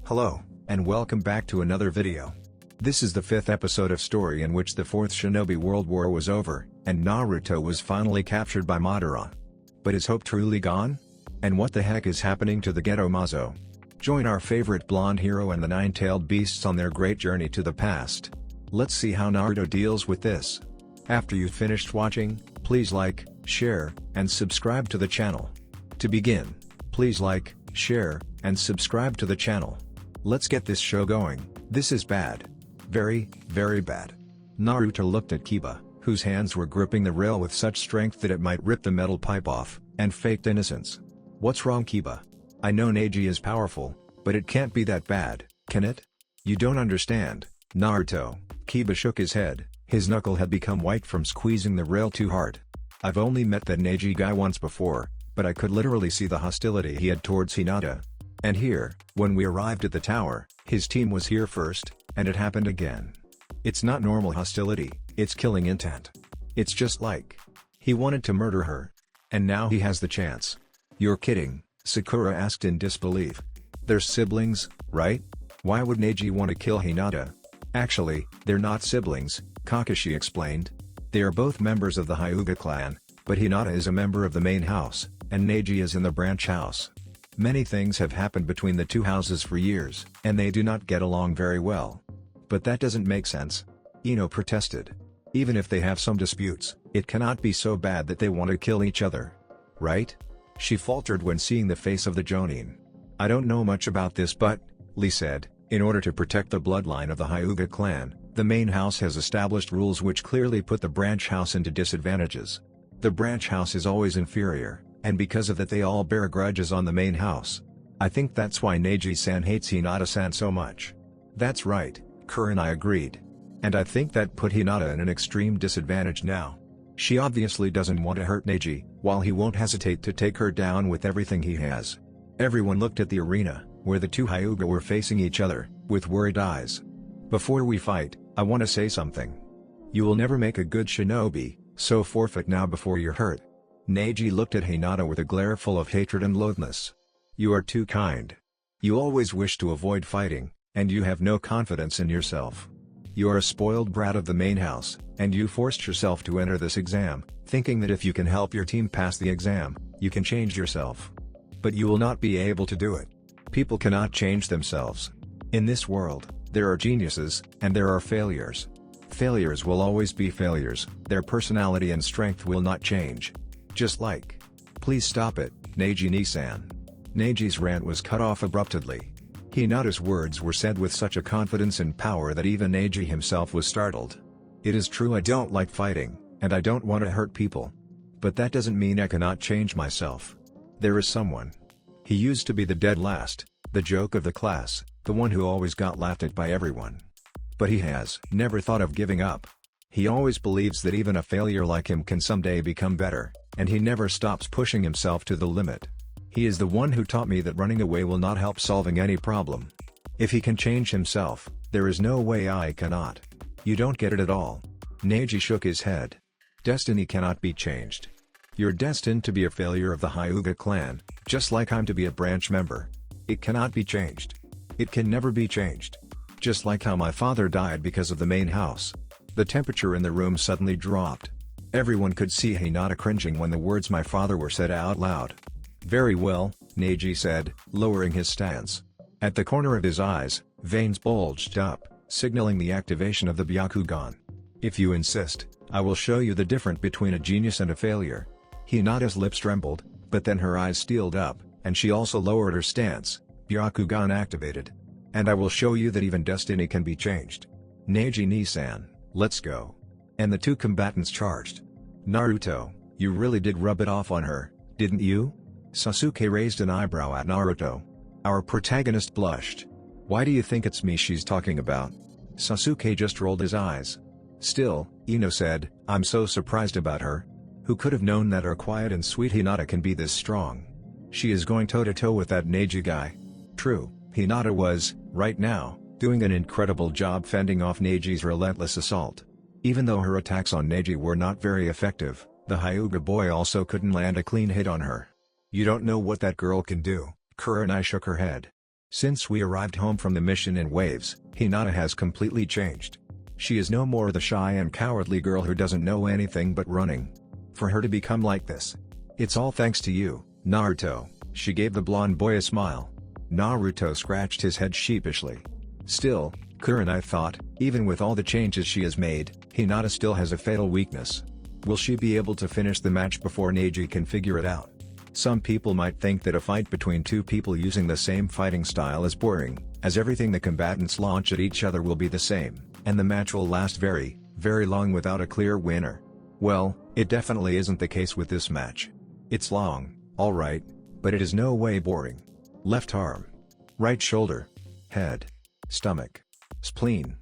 Hello, and welcome back to another video. This is the 5th episode of story in which the 4th Shinobi World War was over, and Naruto was finally captured by Madara. But is hope truly gone? And what the heck is happening to the Ghetto Mazo? Join our favorite blonde hero and the nine-tailed beasts on their great journey to the past. Let's see how Naruto deals with this. After you've finished watching, please like, share, and subscribe to the channel. To begin, please like, share, and subscribe to the channel. Let's get this show going. This is bad. Very, very bad. Naruto looked at Kiba, whose hands were gripping the rail with such strength that it might rip the metal pipe off, and faked innocence. What's wrong, Kiba? I know Neji is powerful, but it can't be that bad, can it? You don't understand, Naruto. Kiba shook his head, his knuckle had become white from squeezing the rail too hard. I've only met that Neji guy once before, but I could literally see the hostility he had towards Hinata. And here, when we arrived at the tower, his team was here first, and it happened again. It's not normal hostility, it's killing intent. It's just like he wanted to murder her. And now he has the chance. You're kidding, Sakura asked in disbelief. They're siblings, right? Why would Neji want to kill Hinata? Actually, they're not siblings, Kakashi explained. They are both members of the Hyuga clan, but Hinata is a member of the main house, and Neji is in the branch house. Many things have happened between the two houses for years, and they do not get along very well. But that doesn't make sense. Ino protested. Even if they have some disputes, it cannot be so bad that they want to kill each other. Right? She faltered when seeing the face of the Jonin. I don't know much about this, but, Lee said, in order to protect the bloodline of the Hyuga clan, the main house has established rules which clearly put the branch house into disadvantages. The branch house is always inferior, and because of that they all bear grudges on the main house. I think that's why Neji-san hates Hinata-san so much. That's right, Kur and I agreed. And I think that put Hinata in an extreme disadvantage now. She obviously doesn't want to hurt Neji, while he won't hesitate to take her down with everything he has. Everyone looked at the arena, where the two Hyuga were facing each other, with worried eyes. Before we fight, I want to say something. You will never make a good shinobi, so forfeit now before you're hurt. Neji looked at Hinata with a glare full of hatred and loathness. You are too kind. You always wish to avoid fighting, and you have no confidence in yourself. You are a spoiled brat of the main house, and you forced yourself to enter this exam, thinking that if you can help your team pass the exam, you can change yourself. But you will not be able to do it. People cannot change themselves. In this world, there are geniuses, and there are failures. Failures will always be failures, their personality and strength will not change. Just like. Please stop it, Neji-san. Neji's rant was cut off abruptly. Hinata's words were said with such a confidence and power that even Neji himself was startled. It is true I don't like fighting, and I don't want to hurt people. But that doesn't mean I cannot change myself. There is someone. He used to be the dead last, the joke of the class, the one who always got laughed at by everyone. But he has never thought of giving up. He always believes that even a failure like him can someday become better, and he never stops pushing himself to the limit. He is the one who taught me that running away will not help solving any problem. If he can change himself, there is no way I cannot. You don't get it at all. Neji shook his head. Destiny cannot be changed. You're destined to be a failure of the Hyuga clan, just like I'm to be a branch member. It cannot be changed. It can never be changed. Just like how my father died because of the main house. The temperature in the room suddenly dropped. Everyone could see Hinata cringing when the words "my father" were said out loud. Very well, Neji said, lowering his stance. At the corner of his eyes, veins bulged up, signaling the activation of the Byakugan. If you insist, I will show you the difference between a genius and a failure. Hinata's lips trembled, but then her eyes steeled up, and she also lowered her stance. Byakugan activated. And I will show you that even destiny can be changed. Neji-san, let's go. And the two combatants charged. Naruto, you really did rub it off on her, didn't you? Sasuke raised an eyebrow at Naruto. Our protagonist blushed. Why do you think it's me she's talking about? Sasuke just rolled his eyes. Still, Ino said, I'm so surprised about her. Who could have known that our quiet and sweet Hinata can be this strong? She is going toe-to-toe with that Neji guy. True, Hinata was, right now, doing an incredible job fending off Neji's relentless assault. Even though her attacks on Neji were not very effective, the Hyuga boy also couldn't land a clean hit on her. You don't know what that girl can do, Kurenai shook her head. Since we arrived home from the mission in waves, Hinata has completely changed. She is no more the shy and cowardly girl who doesn't know anything but running. For her to become like this, it's all thanks to you, Naruto. She gave the blonde boy a smile. Naruto scratched his head sheepishly. Still, Kurenai thought, even with all the changes she has made, Hinata still has a fatal weakness. Will she be able to finish the match before Neji can figure it out? Some people might think that a fight between two people using the same fighting style is boring, as everything the combatants launch at each other will be the same, and the match will last very, very long without a clear winner. Well, it definitely isn't the case with this match. It's long, alright, but it is no way boring. Left arm. Right shoulder. Head. Stomach. Spleen.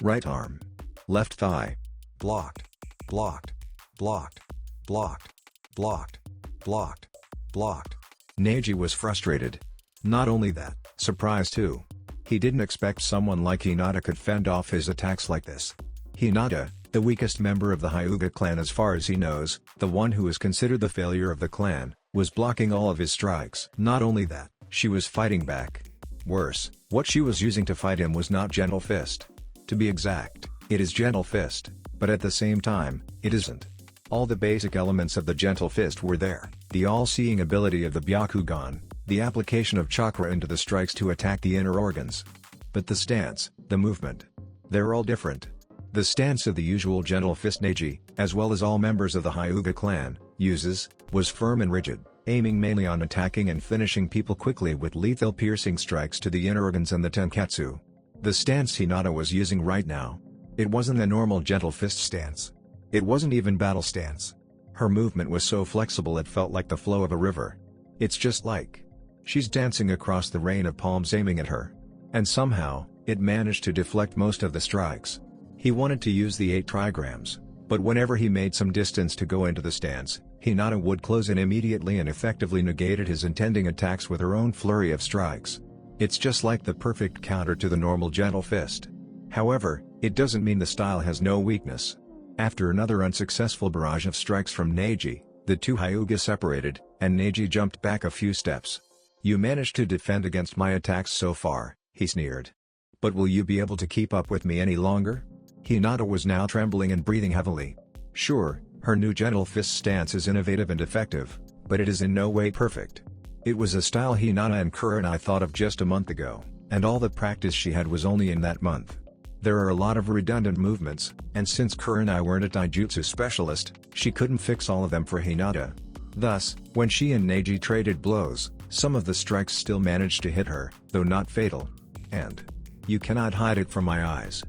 Right arm. Left thigh. Blocked. Blocked. Blocked. Blocked. Blocked. Blocked. Blocked. Neji was frustrated. Not only that, surprised too. He didn't expect someone like Hinata could fend off his attacks like this. Hinata, the weakest member of the Hyuga clan as far as he knows, the one who is considered the failure of the clan, was blocking all of his strikes. Not only that, she was fighting back. Worse, what she was using to fight him was not Gentle Fist. To be exact, it is Gentle Fist, but at the same time, it isn't. All the basic elements of the Gentle Fist were there, the all-seeing ability of the Byakugan, the application of chakra into the strikes to attack the inner organs. But the stance, the movement, they're all different. The stance of the usual Gentle Fist Neji, as well as all members of the Hyuga clan, uses, was firm and rigid, aiming mainly on attacking and finishing people quickly with lethal piercing strikes to the inner organs and the tenketsu. The stance Hinata was using right now, it wasn't a normal Gentle Fist stance. It wasn't even battle stance. Her movement was so flexible it felt like the flow of a river. It's just like she's dancing across the rain of palms aiming at her. And somehow, it managed to deflect most of the strikes. He wanted to use the 8 trigrams, but whenever he made some distance to go into the stance, Hinata would close in immediately and effectively negated his intending attacks with her own flurry of strikes. It's just like the perfect counter to the normal Gentle Fist. However, it doesn't mean the style has no weakness. After another unsuccessful barrage of strikes from Neji, the two Hyuga separated, and Neji jumped back a few steps. You managed to defend against my attacks so far, he sneered. But will you be able to keep up with me any longer? Hinata was now trembling and breathing heavily. Sure, her new Gentle Fist stance is innovative and effective, but it is in no way perfect. It was a style Hinata and Kurenai thought of just a month ago, and all the practice she had was only in that month. There are a lot of redundant movements, and since Kurenai weren't a taijutsu specialist, she couldn't fix all of them for Hinata. Thus, when she and Neji traded blows, some of the strikes still managed to hit her, though not fatal. And you cannot hide it from my eyes.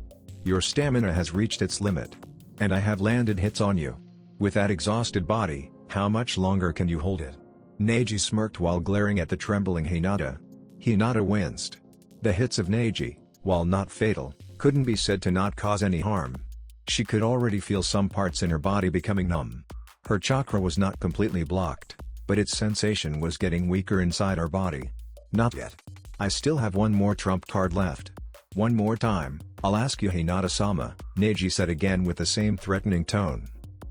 Your stamina has reached its limit. And I have landed hits on you. With that exhausted body, how much longer can you hold it? Neji smirked while glaring at the trembling Hinata. Hinata winced. The hits of Neji, while not fatal, couldn't be said to not cause any harm. She could already feel some parts in her body becoming numb. Her chakra was not completely blocked, but its sensation was getting weaker inside her body. Not yet. I still have one more trump card left. One more time, I'll ask you, Hinata-sama, Neji said again with the same threatening tone.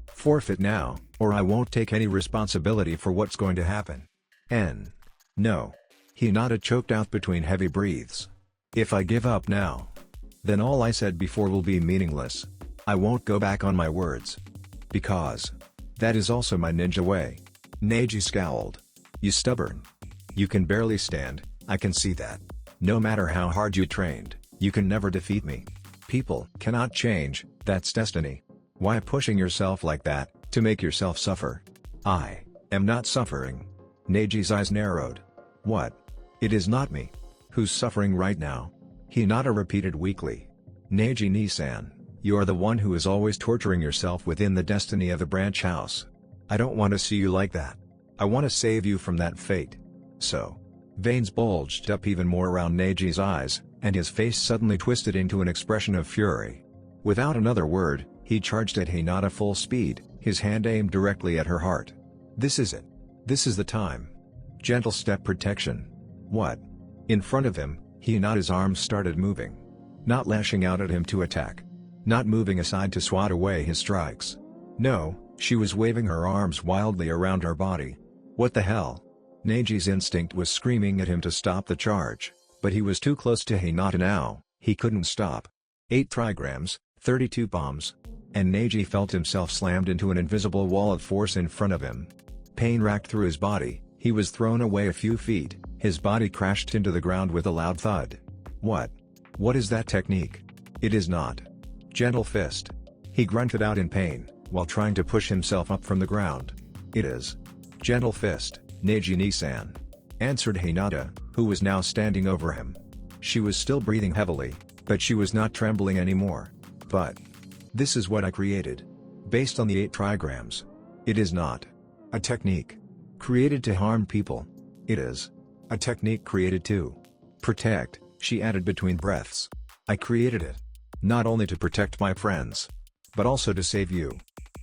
Forfeit now, or I won't take any responsibility for what's going to happen. No. Hinata choked out between heavy breaths. If I give up now, then all I said before will be meaningless. I won't go back on my words. Because that is also my ninja way. Neji scowled. You stubborn. You can barely stand, I can see that. No matter how hard you trained, you can never defeat me. People cannot change, that's destiny. Why pushing yourself like that, to make yourself suffer? I am not suffering. Neji's eyes narrowed. What? It is not me. Who's suffering right now? Hinata repeated weakly. Neji-ni-san, you are the one who is always torturing yourself within the destiny of the branch house. I don't want to see you like that. I want to save you from that fate. So. Veins bulged up even more around Neji's eyes, and his face suddenly twisted into an expression of fury. Without another word, he charged at Hinata full speed, his hand aimed directly at her heart. This is it. This is the time. Gentle step protection. What? In front of him, Hinata's arms started moving. Not lashing out at him to attack. Not moving aside to swat away his strikes. No, she was waving her arms wildly around her body. What the hell? Neji's instinct was screaming at him to stop the charge. But he was too close to Hinata now, he couldn't stop. 8 trigrams, 32 bombs. And Neji felt himself slammed into an invisible wall of force in front of him. Pain racked through his body, he was thrown away a few feet, his body crashed into the ground with a loud thud. What? What is that technique? It is not. Gentle fist. He grunted out in pain, while trying to push himself up from the ground. It is. Gentle fist, Neji-ni-san. Answered Hinata, who was now standing over him. She was still breathing heavily, but she was not trembling anymore. But this is what I created. Based on the 8 trigrams. It is not a technique created to harm people. It is a technique created to protect, she added between breaths. I created it not only to protect my friends, but also to save you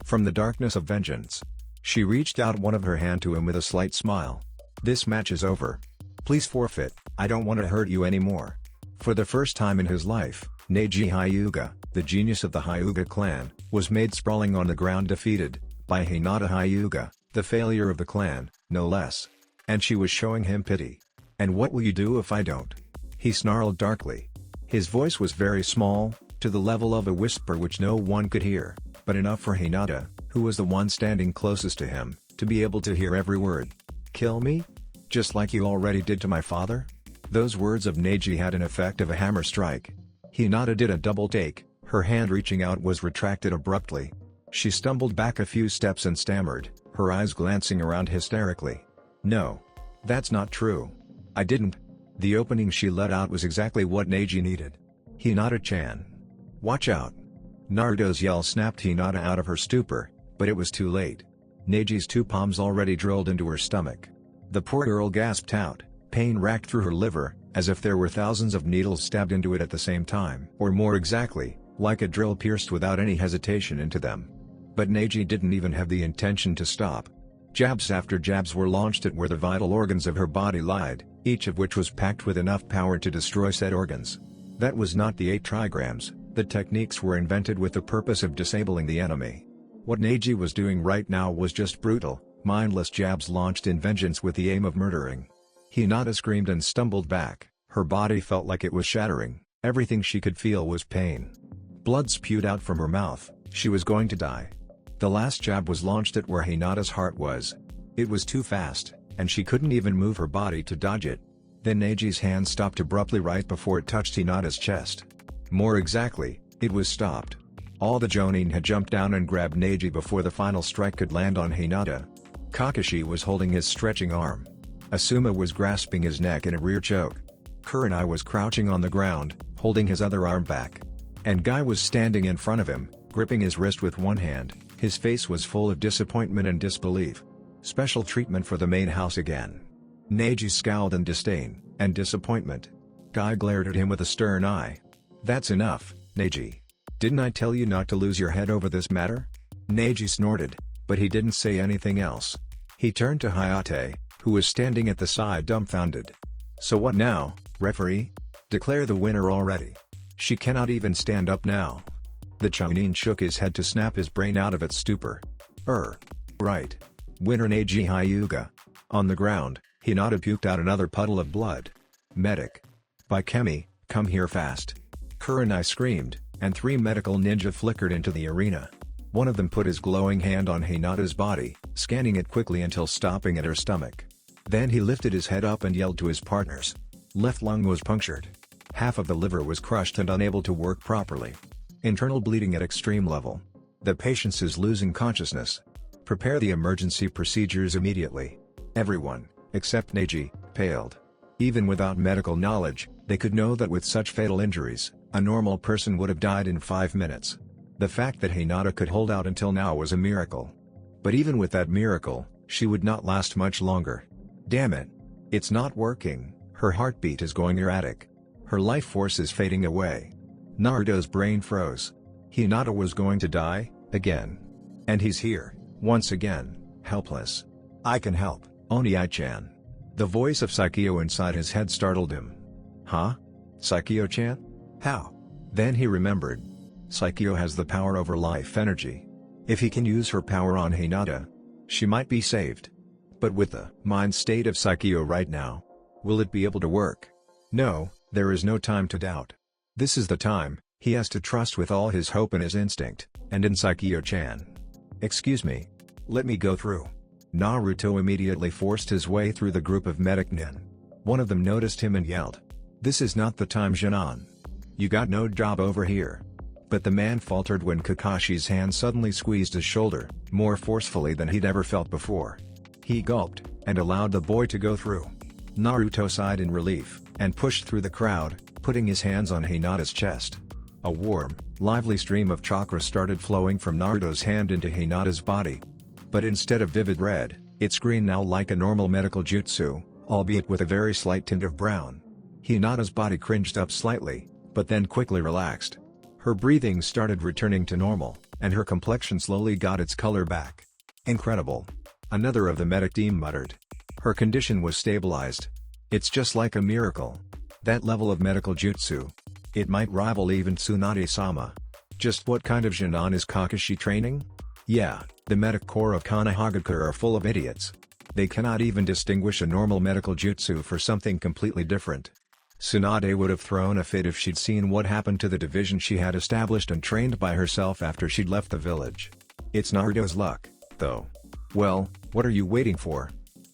from the darkness of vengeance. She reached out one of her hand to him with a slight smile. This match is over. Please forfeit, I don't want to hurt you anymore. For the first time in his life, Neji Hyuga, the genius of the Hyuga clan, was made sprawling on the ground, defeated by Hinata Hyuga, the failure of the clan, no less. And she was showing him pity. And what will you do if I don't? He snarled darkly. His voice was very small, to the level of a whisper which no one could hear, but enough for Hinata, who was the one standing closest to him, to be able to hear every word. Kill me? Just like you already did to my father? Those words of Neji had an effect of a hammer strike. Hinata did a double take, her hand reaching out was retracted abruptly. She stumbled back a few steps and stammered, her eyes glancing around hysterically. No. That's not true. I didn't. The opening she let out was exactly what Neji needed. Hinata-chan. Watch out. Naruto's yell snapped Hinata out of her stupor, but it was too late. Neji's 2 palms already drilled into her stomach. The poor girl gasped out, pain racked through her liver, as if there were thousands of needles stabbed into it at the same time. Or more exactly, like a drill pierced without any hesitation into them. But Neji didn't even have the intention to stop. Jabs after jabs were launched at where the vital organs of her body lied, each of which was packed with enough power to destroy said organs. That was not the 8 trigrams, the techniques were invented with the purpose of disabling the enemy. What Neji was doing right now was just brutal, mindless jabs launched in vengeance with the aim of murdering. Hinata screamed and stumbled back, her body felt like it was shattering, everything she could feel was pain. Blood spewed out from her mouth, she was going to die. The last jab was launched at where Hinata's heart was. It was too fast, and she couldn't even move her body to dodge it. Then Neji's hand stopped abruptly right before it touched Hinata's chest. More exactly, it was stopped. All the Jonin had jumped down and grabbed Neji before the final strike could land on Hinata. Kakashi was holding his stretching arm. Asuma was grasping his neck in a rear choke. Kurenai was crouching on the ground, holding his other arm back. And Guy was standing in front of him, gripping his wrist with one hand, his face was full of disappointment and disbelief. Special treatment for the main house again. Neji scowled in disdain and disappointment. Guy glared at him with a stern eye. That's enough, Neji. Didn't I tell you not to lose your head over this matter? Neji snorted, but he didn't say anything else. He turned to Hayate, who was standing at the side dumbfounded. So what now, referee? Declare the winner already. She cannot even stand up now. The Chunin shook his head to snap his brain out of its stupor. Right. Winner Neji Hyuga. On the ground, Hinata puked out another puddle of blood. Medic. By Kemi, come here fast. Kurenai screamed, and 3 medical ninja flickered into the arena. One of them put his glowing hand on Hinata's body, scanning it quickly until stopping at her stomach. Then he lifted his head up and yelled to his partners. Left lung was punctured. Half of the liver was crushed and unable to work properly. Internal bleeding at extreme level. The patient is losing consciousness. Prepare the emergency procedures immediately. Everyone, except Neji, paled. Even without medical knowledge, they could know that with such fatal injuries, a normal person would have died in 5 minutes. The fact that Hinata could hold out until now was a miracle. But even with that miracle, she would not last much longer. Damn it. It's not working, her heartbeat is going erratic. Her life force is fading away. Naruto's brain froze. Hinata was going to die, again. And he's here, once again, helpless. I can help, Oni-chan. The voice of Saikyo inside his head startled him. Huh? Saikyo-chan? How? Then he remembered. Saikyo has the power over life energy. If he can use her power on Hinata, she might be saved. But with the mind state of Saikyo right now, will it be able to work? No, there is no time to doubt. This is the time, he has to trust with all his hope and his instinct, and in Saikyo-chan. Excuse me. Let me go through. Naruto immediately forced his way through the group of medic nin. One of them noticed him and yelled, "This is not the time, Jinan. You got no job over here." But the man faltered when Kakashi's hand suddenly squeezed his shoulder, more forcefully than he'd ever felt before. He gulped, and allowed the boy to go through. Naruto sighed in relief, and pushed through the crowd, putting his hands on Hinata's chest. A warm, lively stream of chakra started flowing from Naruto's hand into Hinata's body. But instead of vivid red, it's green now, like a normal medical jutsu, albeit with a very slight tint of brown. Hinata's body cringed up slightly, but then quickly relaxed. Her breathing started returning to normal, and her complexion slowly got its color back. Incredible. Another of the medic team muttered. Her condition was stabilized. It's just like a miracle. That level of medical jutsu. It might rival even Tsunade-sama. Just what kind of Jinan is Kakashi training? Yeah, the medic corps of Konohagakure are full of idiots. They cannot even distinguish a normal medical jutsu for something completely different. Tsunade would have thrown a fit if she'd seen what happened to the division she had established and trained by herself after she'd left the village. It's Naruto's luck, though. Well, what are you waiting for?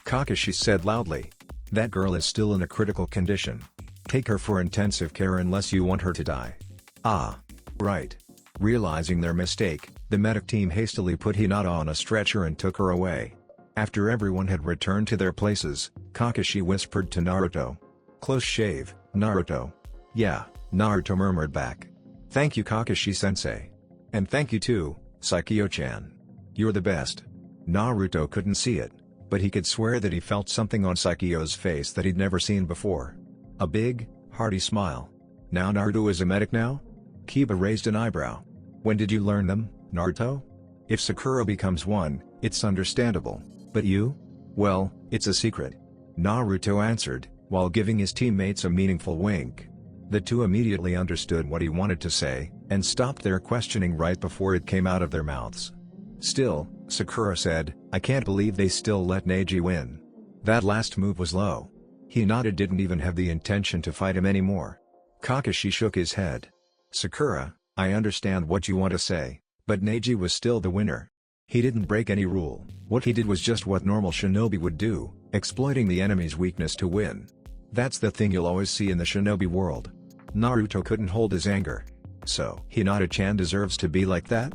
Kakashi said loudly. That girl is still in a critical condition. Take her for intensive care unless you want her to die. Ah. Right. Realizing their mistake, the medic team hastily put Hinata on a stretcher and took her away. After everyone had returned to their places, Kakashi whispered to Naruto. Close shave, Naruto. Yeah, Naruto murmured back. Thank you, Kakashi-sensei. And thank you too, Saikyo-chan. You're the best. Naruto couldn't see it, but he could swear that he felt something on Saikyo's face that he'd never seen before. A big, hearty smile. Now Naruto is a medic now? Kiba raised an eyebrow. When did you learn them, Naruto? If Sakura becomes one, it's understandable, but you? Well, it's a secret. Naruto answered, while giving his teammates a meaningful wink. The two immediately understood what he wanted to say, and stopped their questioning right before it came out of their mouths. Still, Sakura said, I can't believe they still let Neji win. That last move was low. Hinata didn't even have the intention to fight him anymore. Kakashi shook his head. Sakura, I understand what you want to say, but Neji was still the winner. He didn't break any rule. What he did was just what normal shinobi would do, exploiting the enemy's weakness to win. That's the thing you'll always see in the shinobi world. Naruto couldn't hold his anger. So, Hinata-chan deserves to be like that?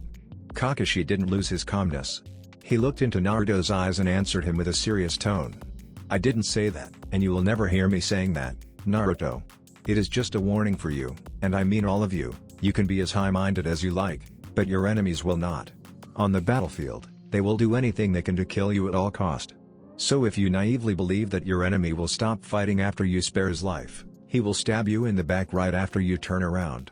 Kakashi didn't lose his calmness. He looked into Naruto's eyes and answered him with a serious tone. I didn't say that, and you will never hear me saying that, Naruto. It is just a warning for you, and I mean all of you. You can be as high-minded as you like, but your enemies will not. On the battlefield, they will do anything they can to kill you at all cost. So if you naively believe that your enemy will stop fighting after you spare his life, he will stab you in the back right after you turn around.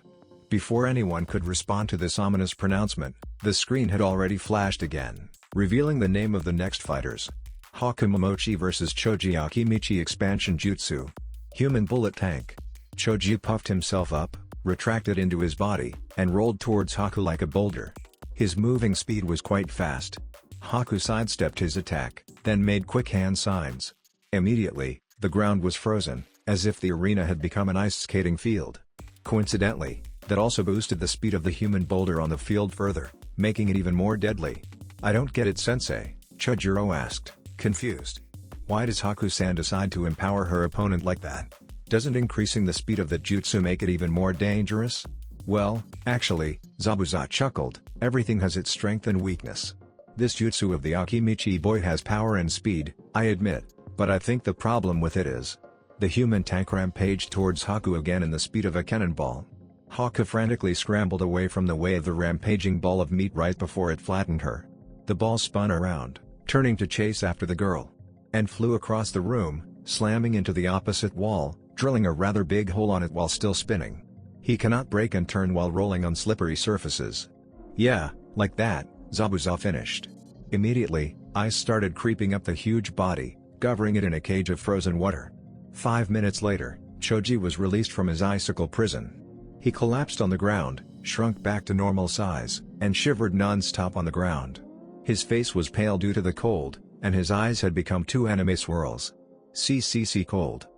Before anyone could respond to this ominous pronouncement, the screen had already flashed again, revealing the name of the next fighters. Hakumomochi vs Choji Akimichi Expansion Jutsu. Human Bullet Tank. Choji puffed himself up, retracted into his body, and rolled towards Haku like a boulder. His moving speed was quite fast. Haku sidestepped his attack, then made quick hand signs. Immediately, the ground was frozen, as if the arena had become an ice skating field. Coincidentally, that also boosted the speed of the human boulder on the field further, making it even more deadly. I don't get it, sensei, Chojuro asked, confused. Why does Haku-san decide to empower her opponent like that? Doesn't increasing the speed of the jutsu make it even more dangerous? Well, actually, Zabuza chuckled, everything has its strength and weakness. This jutsu of the Akimichi boy has power and speed, I admit, but I think the problem with it is the human tank rampaged towards Haku again in the speed of a cannonball. Haku frantically scrambled away from the way of the rampaging ball of meat right before it flattened her. The ball spun around, turning to chase after the girl, and flew across the room, slamming into the opposite wall, drilling a rather big hole on it while still spinning. He cannot brake and turn while rolling on slippery surfaces. Yeah, like that, Zabuza finished. Immediately, ice started creeping up the huge body, covering it in a cage of frozen water. 5 minutes later, Choji was released from his icicle prison. He collapsed on the ground, shrunk back to normal size, and shivered non-stop on the ground. His face was pale due to the cold, and his eyes had become two anime swirls. CCC cold.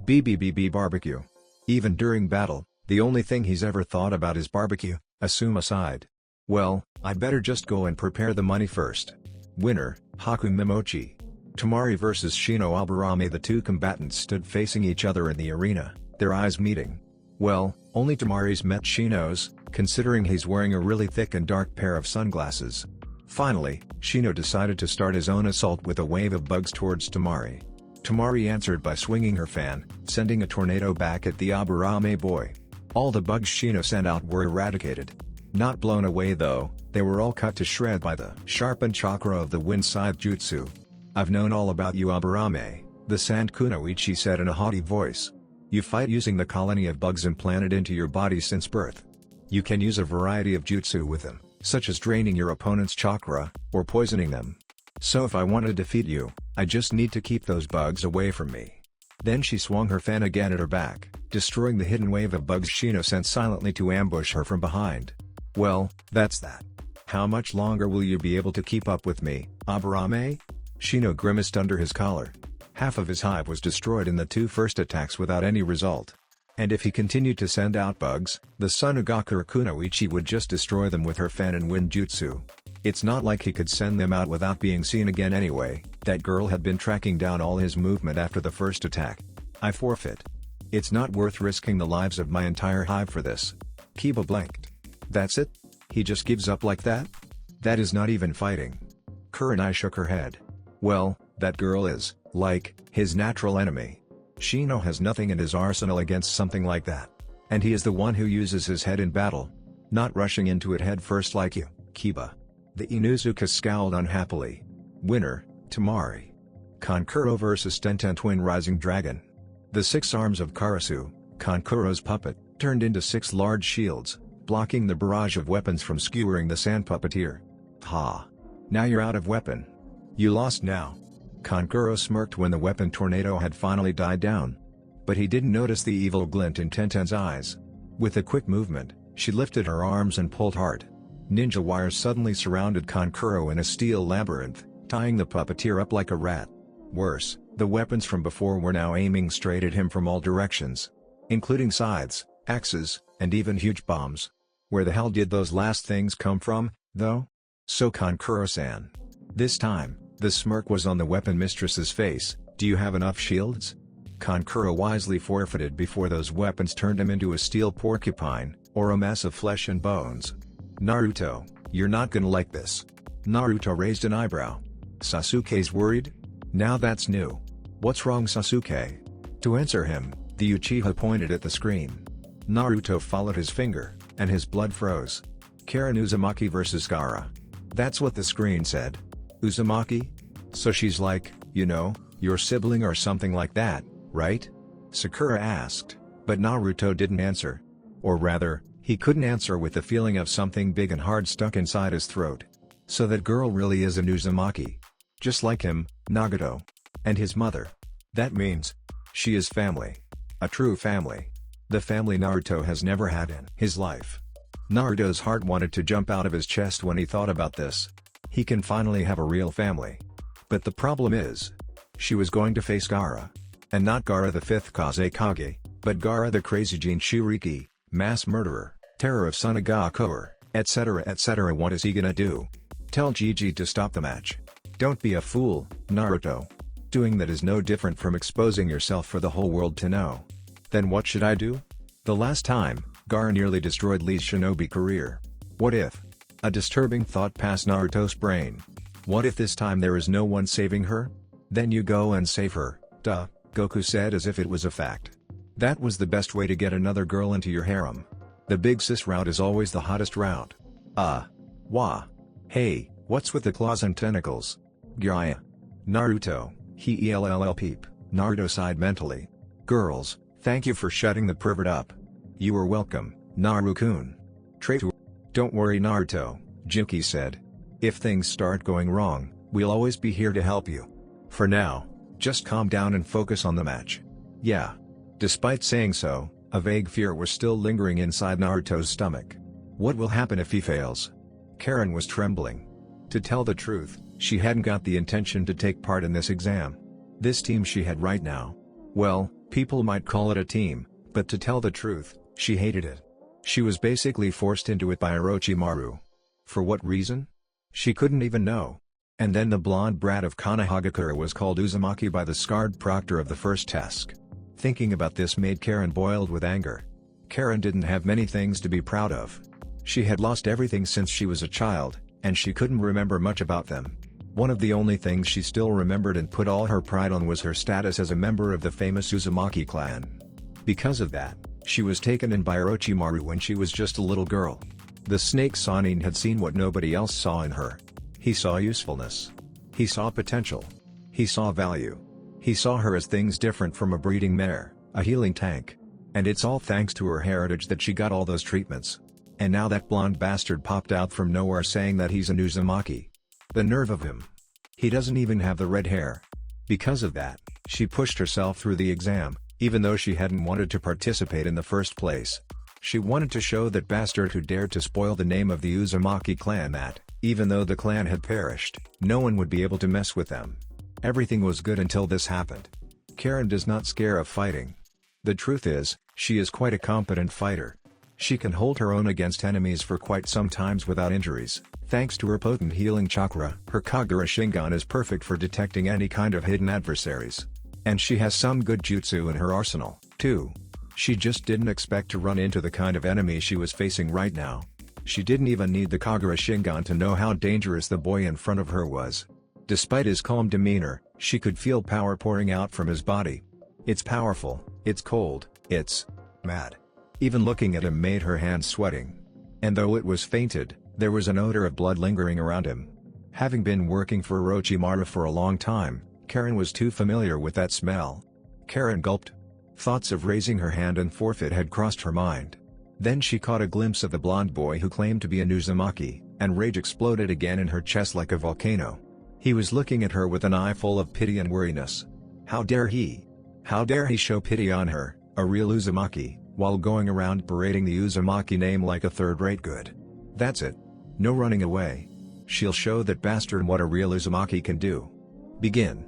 BBBB barbecue. Even during battle, the only thing he's ever thought about is barbecue, Asuma sighed. Well, I better just go and prepare the money first. Winner, Haku Mimochi. Tamari vs Shino Aburame. The two combatants stood facing each other in the arena, their eyes meeting. Well, only Tamari's met Shino's, considering he's wearing a really thick and dark pair of sunglasses. Finally, Shino decided to start his own assault with a wave of bugs towards Tamari. Tamari answered by swinging her fan, sending a tornado back at the Aburame boy. All the bugs Shino sent out were eradicated. Not blown away though, they were all cut to shreds by the sharpened chakra of the wind scythe jutsu. I've known all about you, Aburame, the Sand Kunoichi said in a haughty voice. You fight using the colony of bugs implanted into your body since birth. You can use a variety of jutsu with them, such as draining your opponent's chakra, or poisoning them. So if I want to defeat you, I just need to keep those bugs away from me. Then she swung her fan again at her back, destroying the hidden wave of bugs Shino sent silently to ambush her from behind. Well, that's that. How much longer will you be able to keep up with me, Aburame? Shino grimaced under his collar. Half of his hive was destroyed in the two first attacks without any result. And if he continued to send out bugs, the Sunagaku Kunoichi would just destroy them with her fan and wind jutsu. It's not like he could send them out without being seen again anyway. That girl had been tracking down all his movement after the first attack. I forfeit. It's not worth risking the lives of my entire hive for this. Kiba blinked. That's it? He just gives up like that? That is not even fighting. Kurenai shook her head. Well, that girl is, like, his natural enemy. Shino has nothing in his arsenal against something like that. And he is the one who uses his head in battle. Not rushing into it head first like you, Kiba. The Inuzuka scowled unhappily. Winner, Tamari. Kankuro vs Tenten Twin Rising Dragon. The 6 arms of Karasu, Kankuro's puppet, turned into 6 large shields, blocking the barrage of weapons from skewering the sand puppeteer. Ha! Now you're out of weapon. You lost now. Kankuro smirked when the weapon tornado had finally died down. But he didn't notice the evil glint in Tenten's eyes. With a quick movement, she lifted her arms and pulled hard. Ninja wires suddenly surrounded Kankuro in a steel labyrinth, tying the puppeteer up like a rat. Worse, the weapons from before were now aiming straight at him from all directions. Including scythes, axes, and even huge bombs. Where the hell did those last things come from, though? So Kankuro-san. This time, the smirk was on the weapon mistress's face. Do you have enough shields? Kankuro wisely forfeited before those weapons turned him into a steel porcupine, or a mass of flesh and bones. Naruto, you're not gonna like this. Naruto raised an eyebrow. Sasuke's worried? Now that's new. What's wrong, Sasuke? To answer him, the Uchiha pointed at the screen. Naruto followed his finger, and his blood froze. Karen Uzumaki vs Gaara. That's what the screen said. Uzumaki? So she's like, you know, your sibling or something like that, right? Sakura asked, but Naruto didn't answer. Or rather, he couldn't answer with the feeling of something big and hard stuck inside his throat. So that girl really is an Uzumaki. Just like him, Nagato. And his mother. That means, she is family. A true family. The family Naruto has never had in his life. Naruto's heart wanted to jump out of his chest when he thought about this. He can finally have a real family. But the problem is, she was going to face Gaara. And not Gaara the 5th Kazekage, but Gaara the crazy Jinchuriki, mass murderer, terror of Sunagaku, etc. etc. What is he gonna do? Tell Gigi to stop the match. Don't be a fool, Naruto. Doing that is no different from exposing yourself for the whole world to know. Then what should I do? The last time, Gaara nearly destroyed Lee's shinobi career. What if? A disturbing thought passed Naruto's brain. What if this time there is no one saving her? Then you go and save her, duh, Goku said as if it was a fact. That was the best way to get another girl into your harem. The big sis route is always the hottest route. Wah. Hey, what's with the claws and tentacles? Gyaya. Naruto, he ell peep, Naruto sighed mentally. Girls, thank you for shutting the pervert up. You are welcome, Naru-kun. Traitor. Don't worry Naruto, Juki said. If things start going wrong, we'll always be here to help you. For now, just calm down and focus on the match. Yeah. Despite saying so, a vague fear was still lingering inside Naruto's stomach. What will happen if he fails? Karen was trembling. To tell the truth, she hadn't got the intention to take part in this exam. This team she had right now. Well, People might call it a team, but to tell the truth, she hated it. She was basically forced into it by Orochimaru. For what reason? She couldn't even know. And then the blonde brat of Konohagakure was called Uzumaki by the scarred proctor of the first test. Thinking about this made Karen boiled with anger. Karen didn't have many things to be proud of. She had lost everything since she was a child, and she couldn't remember much about them. One of the only things she still remembered and put all her pride on was her status as a member of the famous Uzumaki clan. Because of that, she was taken in by Orochimaru when she was just a little girl. The snake Sanin had seen what nobody else saw in her. He saw usefulness. He saw potential. He saw value. He saw her as things different from a breeding mare, a healing tank. And it's all thanks to her heritage that she got all those treatments. And now that blonde bastard popped out from nowhere saying that he's an Uzumaki. The nerve of him. He doesn't even have the red hair. Because of that, she pushed herself through the exam, even though she hadn't wanted to participate in the first place. She wanted to show that bastard who dared to spoil the name of the Uzumaki clan that, even though the clan had perished, no one would be able to mess with them. Everything was good until this happened. Karen does not scare of fighting. The truth is, she is quite a competent fighter. She can hold her own against enemies for quite some times without injuries, thanks to her potent healing chakra. Her Kagura Shingon is perfect for detecting any kind of hidden adversaries. And she has some good jutsu in her arsenal, too. She just didn't expect to run into the kind of enemy she was facing right now. She didn't even need the Kagura Shingon to know how dangerous the boy in front of her was. Despite his calm demeanor, she could feel power pouring out from his body. It's powerful, it's cold, it's mad. Even looking at him made her hands sweating. And though it was fainted, there was an odor of blood lingering around him. Having been working for Orochimaru for a long time, Karen was too familiar with that smell. Karen gulped. Thoughts of raising her hand and forfeit had crossed her mind. Then she caught a glimpse of the blonde boy who claimed to be an Uzumaki, and rage exploded again in her chest like a volcano. He was looking at her with an eye full of pity and weariness. How dare he? How dare he show pity on her, a real Uzumaki, while going around parading the Uzumaki name like a third-rate good. That's it. No running away. She'll show that bastard what a real Uzumaki can do. Begin.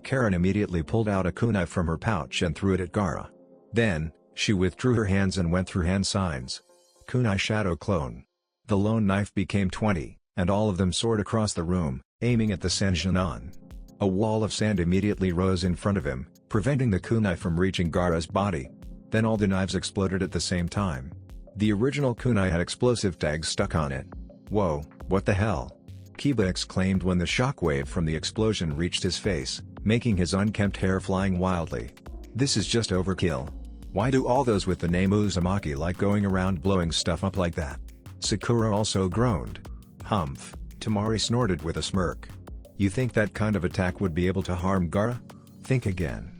Karen immediately pulled out a kunai from her pouch and threw it at Gaara. Then, she withdrew her hands and went through hand signs. Kunai shadow clone. The lone knife became 20, and all of them soared across the room, aiming at the Senjunan. A wall of sand immediately rose in front of him, preventing the kunai from reaching Gaara's body. Then all the knives exploded at the same time. The original kunai had explosive tags stuck on it. Whoa, what the hell? Kiba exclaimed when the shockwave from the explosion reached his face, making his unkempt hair flying wildly. This is just overkill. Why do all those with the name Uzumaki like going around blowing stuff up like that? Sakura also groaned. Humph, Tamari snorted with a smirk. You think that kind of attack would be able to harm Gaara? Think again.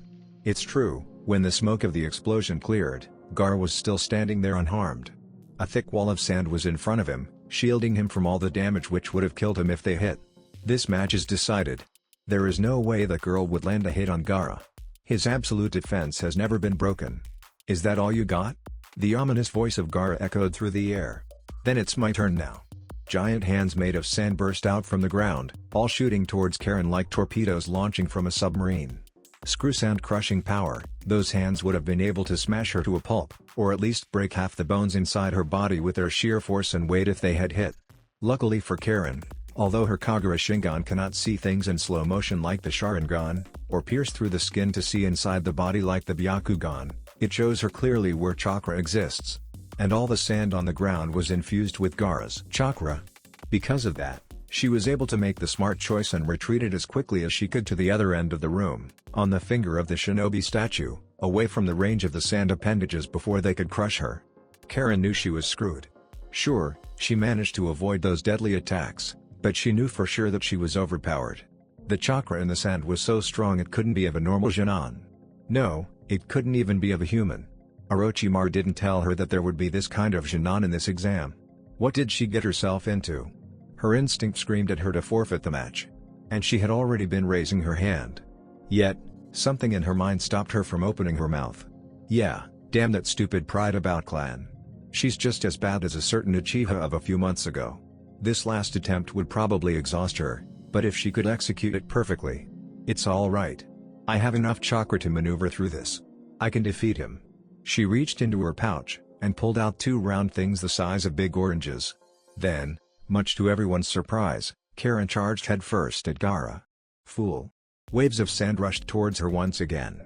It's true, when the smoke of the explosion cleared, Gaara was still standing there unharmed. A thick wall of sand was in front of him, shielding him from all the damage which would have killed him if they hit. This match is decided. There is no way that girl would land a hit on Gaara. His absolute defense has never been broken. Is that all you got? The ominous voice of Gaara echoed through the air. Then it's my turn now. Giant hands made of sand burst out from the ground, all shooting towards Karen like torpedoes launching from a submarine. Screw sound crushing power, those hands would have been able to smash her to a pulp, or at least break half the bones inside her body with their sheer force and weight if they had hit. Luckily for Karen, although her Kagura Shingon cannot see things in slow motion like the Sharingan, or pierce through the skin to see inside the body like the Byakugan, it shows her clearly where chakra exists. And all the sand on the ground was infused with Gaara's chakra. Because of that, she was able to make the smart choice and retreated as quickly as she could to the other end of the room, on the finger of the Shinobi statue, away from the range of the sand appendages before they could crush her. Karen knew she was screwed. Sure, she managed to avoid those deadly attacks, but she knew for sure that she was overpowered. The chakra in the sand was so strong it couldn't be of a normal Jinan. No, it couldn't even be of a human. Orochimaru didn't tell her that there would be this kind of Jinan in this exam. What did she get herself into? Her instinct screamed at her to forfeit the match. And she had already been raising her hand. Yet, something in her mind stopped her from opening her mouth. Yeah, damn that stupid pride about clan. She's just as bad as a certain Uchiha of a few months ago. This last attempt would probably exhaust her, but if she could execute it perfectly. It's alright. I have enough chakra to maneuver through this. I can defeat him. She reached into her pouch, and pulled out two round things the size of big oranges. Then, much to everyone's surprise, Karen charged headfirst at Gaara. Fool. Waves of sand rushed towards her once again.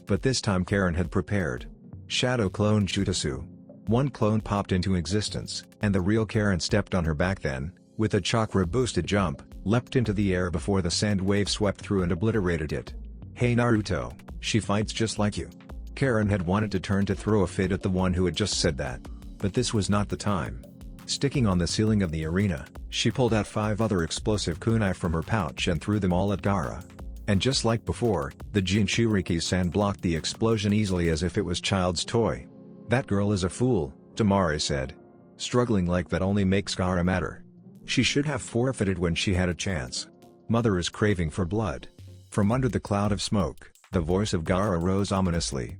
But this time Karen had prepared. Shadow Clone Jutsu. One clone popped into existence, and the real Karen stepped on her back then, with a chakra-boosted jump, leapt into the air before the sand wave swept through and obliterated it. Hey Naruto, she fights just like you. Karen had wanted to turn to throw a fit at the one who had just said that. But this was not the time. Sticking on the ceiling of the arena, she pulled out 5 other explosive kunai from her pouch and threw them all at Gaara. And just like before, the Jinchuriki's sand blocked the explosion easily as if it was child's toy. That girl is a fool, Tamari said. Struggling like that only makes Gaara madder. She should have forfeited when she had a chance. Mother is craving for blood. From under the cloud of smoke, the voice of Gaara rose ominously.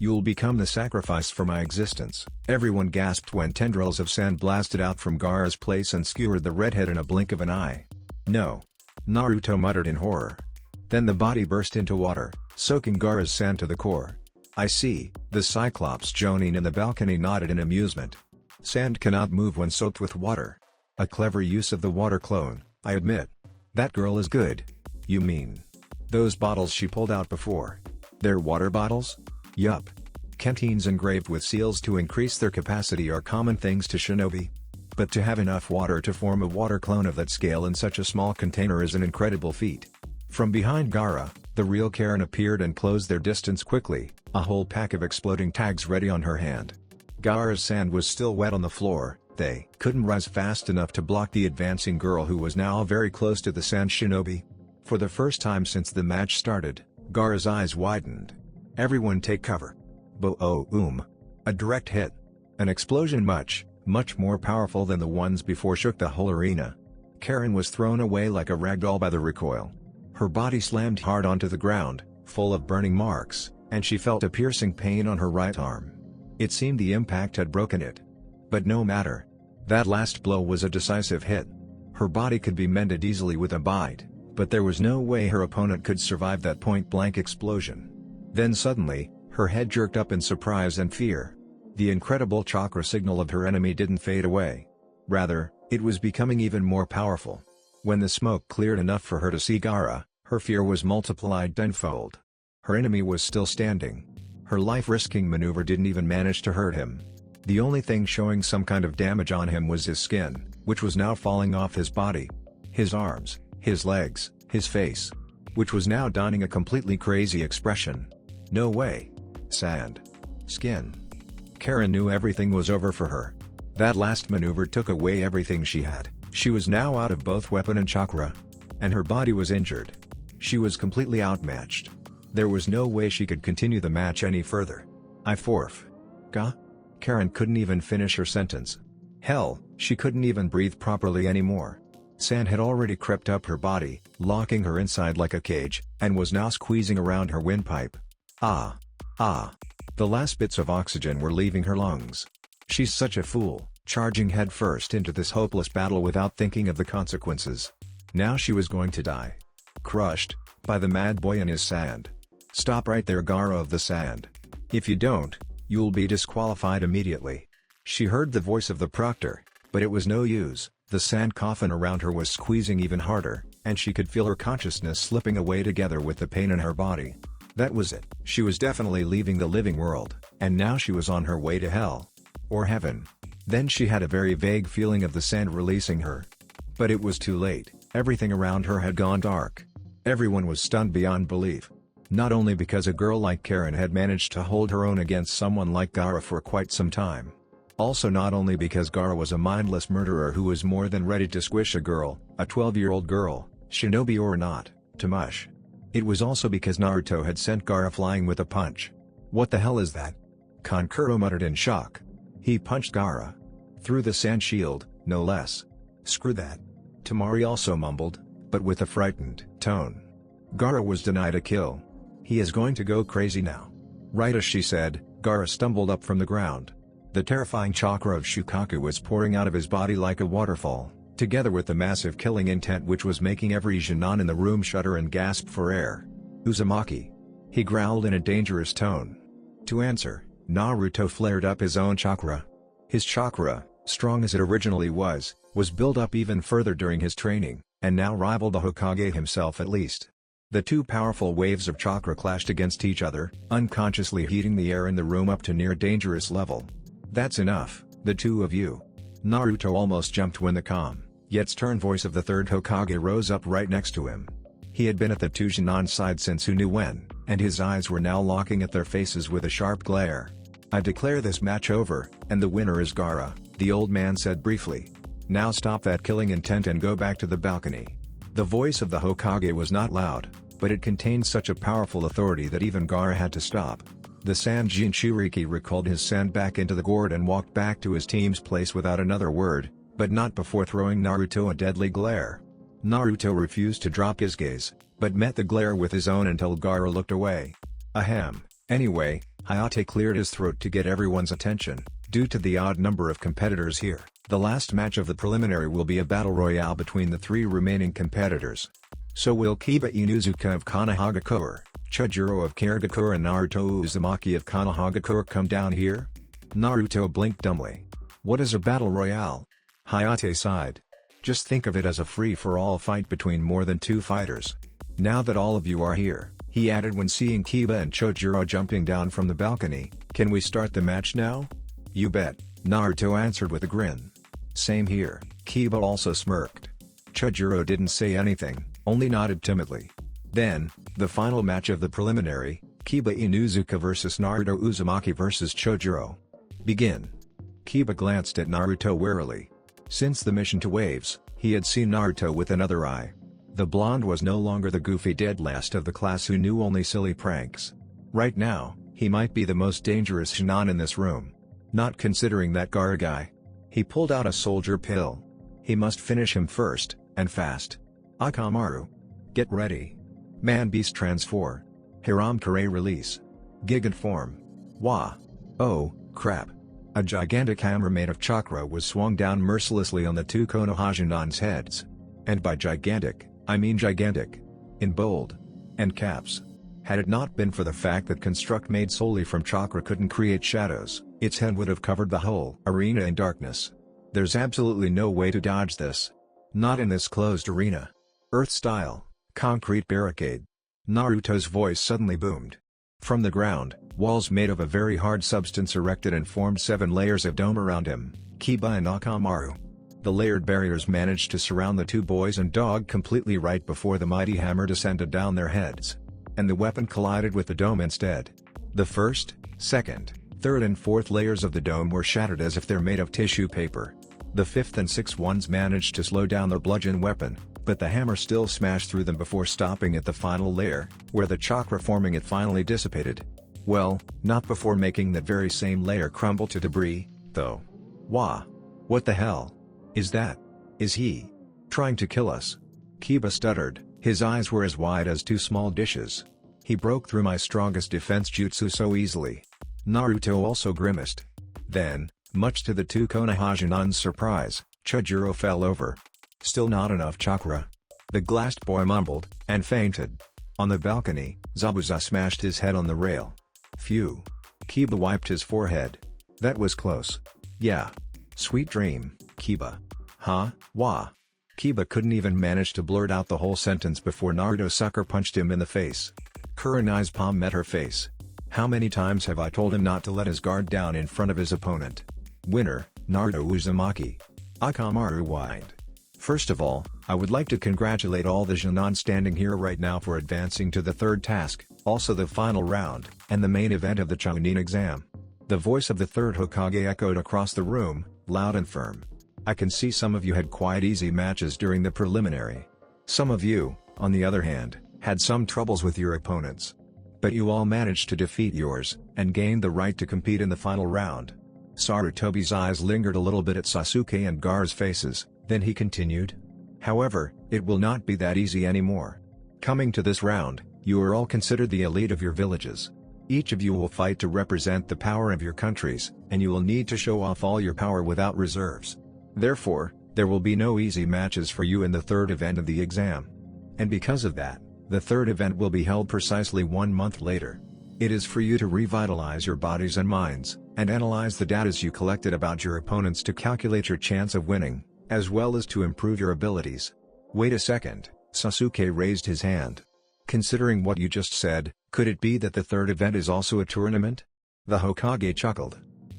You'll become the sacrifice for my existence. Everyone gasped when tendrils of sand blasted out from Gaara's place and skewered the redhead in a blink of an eye. No. Naruto muttered in horror. Then the body burst into water, soaking Gaara's sand to the core. I see, the Cyclops Jonin in the balcony nodded in amusement. Sand cannot move when soaked with water. A clever use of the water clone, I admit. That girl is good. You mean those bottles she pulled out before? They're water bottles? Yup. Canteens engraved with seals to increase their capacity are common things to shinobi. But to have enough water to form a water clone of that scale in such a small container is an incredible feat. From behind Gaara, the real Karen appeared and closed their distance quickly, a whole pack of exploding tags ready on her hand. Gaara's sand was still wet on the floor. They couldn't rise fast enough to block the advancing girl who was now very close to the sand shinobi. For the first time since the match started, Gaara's eyes widened. Everyone take cover. Boom. A direct hit. An explosion much more powerful than the ones before shook the whole arena. Karen was thrown away like a ragdoll by the recoil. Her body slammed hard onto the ground, full of burning marks, and she felt a piercing pain on her right arm. It seemed the impact had broken it. But no matter. That last blow was a decisive hit. Her body could be mended easily with a bite, but there was no way her opponent could survive that point-blank explosion. Then suddenly, her head jerked up in surprise and fear. The incredible chakra signal of her enemy didn't fade away. Rather, it was becoming even more powerful. When the smoke cleared enough for her to see Gaara, her fear was multiplied tenfold. Her enemy was still standing. Her life-risking maneuver didn't even manage to hurt him. The only thing showing some kind of damage on him was his skin, which was now falling off his body. His arms, his legs, his face, which was now donning a completely crazy expression. No way. Sand. Skin. Karen knew everything was over for her. That last maneuver took away everything she had. She was now out of both weapon and chakra. And her body was injured. She was completely outmatched. There was no way she could continue the match any further. I forf. Karen couldn't even finish her sentence. Hell, she couldn't even breathe properly anymore. Sand had already crept up her body, locking her inside like a cage, and was now squeezing around her windpipe. The last bits of oxygen were leaving her lungs. She's such a fool, charging headfirst into this hopeless battle without thinking of the consequences. Now she was going to die. Crushed by the mad boy in his sand. Stop right there, Gaara of the Sand. If you don't, you'll be disqualified immediately. She heard the voice of the proctor, but it was no use. The sand coffin around her was squeezing even harder, and she could feel her consciousness slipping away together with the pain in her body. That was it. She was definitely leaving the living world, and now she was on her way to hell. Or heaven. Then she had a very vague feeling of the sand releasing her. But it was too late. Everything around her had gone dark. Everyone was stunned beyond belief. Not only because a girl like Karen had managed to hold her own against someone like Gaara for quite some time. Also not only because Gaara was a mindless murderer who was more than ready to squish a girl, a 12-year-old girl, shinobi or not, to mush. It was also because Naruto had sent Gaara flying with a punch. What the hell is that? Kankuro muttered in shock. He punched Gaara. Through the sand shield, no less. Screw that. Tamari also mumbled, but with a frightened tone. Gaara was denied a kill. He is going to go crazy now. Right as she said, Gaara stumbled up from the ground. The terrifying chakra of Shukaku was pouring out of his body like a waterfall, together with the massive killing intent which was making every Genin in the room shudder and gasp for air. Uzumaki. He growled in a dangerous tone. To answer, Naruto flared up his own chakra. His chakra, strong as it originally was built up even further during his training, and now rivaled the Hokage himself at least. The two powerful waves of chakra clashed against each other, unconsciously heating the air in the room up to near dangerous level. "That's enough, the two of you." Naruto almost jumped when the calm, yet stern voice of the third Hokage rose up right next to him. He had been at the two Jonin side since who knew when, and his eyes were now locking at their faces with a sharp glare. "I declare this match over, and the winner is Gaara," the old man said briefly. "Now stop that killing intent and go back to the balcony." The voice of the Hokage was not loud, but it contained such a powerful authority that even Gaara had to stop. The Sanjin Shiriki recalled his sand back into the gourd and walked back to his team's place without another word, but not before throwing Naruto a deadly glare. Naruto refused to drop his gaze, but met the glare with his own until Gaara looked away. Ahem. Anyway, Hayate cleared his throat to get everyone's attention. Due to the odd number of competitors here, the last match of the preliminary will be a battle royale between the three remaining competitors. So will Kiba Inuzuka of Konohagakure, Chojuro of Kirigakure and Naruto Uzumaki of Konohagakure come down here? Naruto blinked dumbly. What is a battle royale? Hayate sighed. Just think of it as a free-for-all fight between more than two fighters. Now that all of you are here, he added when seeing Kiba and Chojuro jumping down from the balcony, can we start the match now? You bet, Naruto answered with a grin. Same here, Kiba also smirked. Chojuro didn't say anything, only nodded timidly. Then, the final match of the preliminary, Kiba Inuzuka vs Naruto Uzumaki vs Chojuro. Begin. Kiba glanced at Naruto warily. Since the mission to Waves, he had seen Naruto with another eye. The blonde was no longer the goofy dead last of the class who knew only silly pranks. Right now, he might be the most dangerous Jonin in this room. Not considering that Gaara guy. He pulled out a soldier pill. He must finish him first, and fast. Akamaru. Get ready. Man-Beast Transform. Hiram-Kare release. Gigant form. Wah. Oh, crap. A gigantic hammer made of chakra was swung down mercilessly on the two Konoha heads. And by gigantic, I mean gigantic. In bold. And caps. Had it not been for the fact that construct made solely from chakra couldn't create shadows, its head would have covered the whole arena in darkness. There's absolutely no way to dodge this. Not in this closed arena. Earth-style, concrete barricade. Naruto's voice suddenly boomed. From the ground, walls made of a very hard substance erected and formed 7 layers of dome around him, Kiba and Akamaru. The layered barriers managed to surround the two boys and dog completely right before the mighty hammer descended down their heads. And the weapon collided with the dome instead. The first, second, third and fourth layers of the dome were shattered as if they're made of tissue paper. The fifth and sixth ones managed to slow down the bludgeon weapon, but the hammer still smashed through them before stopping at the final layer, where the chakra forming it finally dissipated. Well, not before making that very same layer crumble to debris, though. Wah! What the hell? Is that? Is he trying to kill us? Kiba stuttered, his eyes were as wide as 2 small dishes. He broke through my strongest defense jutsu so easily. Naruto also grimaced. Then, much to the two Konoha surprise, Chojuro fell over. Still not enough chakra. The glassed boy mumbled, and fainted. On the balcony, Zabuza smashed his head on the rail. Phew. Kiba wiped his forehead. That was close. Yeah. Sweet dream, Kiba. Huh? Wah. Kiba couldn't even manage to blurt out the whole sentence before Naruto sucker punched him in the face. Kurenai's palm met her face. How many times have I told him not to let his guard down in front of his opponent? Winner, Naruto Uzumaki. Akamaru whined. First of all, I would like to congratulate all the Jonin standing here right now for advancing to the third task, also the final round, and the main event of the Chunin exam. The voice of the third Hokage echoed across the room, loud and firm. I can see some of you had quite easy matches during the preliminary. Some of you, on the other hand, had some troubles with your opponents. But you all managed to defeat yours, and gained the right to compete in the final round. Sarutobi's eyes lingered a little bit at Sasuke and Gaara's faces, then he continued. However, it will not be that easy anymore. Coming to this round, you are all considered the elite of your villages. Each of you will fight to represent the power of your countries, and you will need to show off all your power without reserves. Therefore, there will be no easy matches for you in the third event of the exam. And because of that, the third event will be held precisely 1 month later. It is for you to revitalize your bodies and minds, and analyze the data you collected about your opponents to calculate your chance of winning, as well as to improve your abilities. Wait a second, Sasuke raised his hand. Considering what you just said, could it be that the third event is also a tournament? The Hokage chuckled.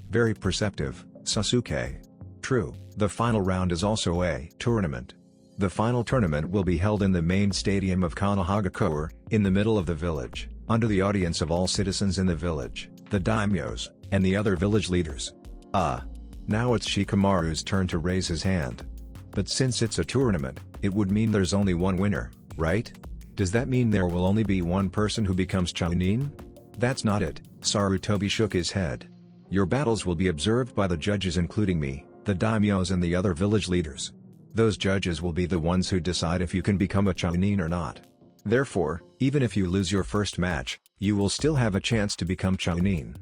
Very perceptive, Sasuke. True, the final round is also a tournament. The final tournament will be held in the main stadium of Konohagakure, in the middle of the village, under the audience of all citizens in the village, the daimyos, and the other village leaders. Now it's Shikamaru's turn to raise his hand. But since it's a tournament, it would mean there's only one winner, right? Does that mean there will only be one person who becomes Chunin? That's not it, Sarutobi shook his head. Your battles will be observed by the judges including me, the daimyos and the other village leaders. Those judges will be the ones who decide if you can become a Chunin or not. Therefore, even if you lose your first match, you will still have a chance to become Chunin.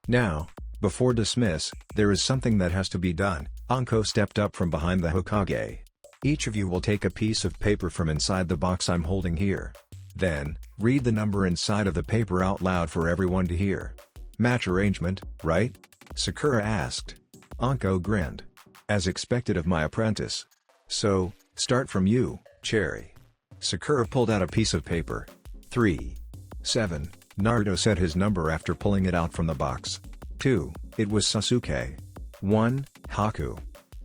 Now, before dismiss, there is something that has to be done. Anko stepped up from behind the Hokage. Each of you will take a piece of paper from inside the box I'm holding here. Then, read the number inside of the paper out loud for everyone to hear. Match arrangement, right? Sakura asked. Anko grinned. As expected of my apprentice. So, start from you, Cherry. Sakura pulled out a piece of paper. 3. 7. Naruto said his number after pulling it out from the box. 2. It was Sasuke. 1. Haku.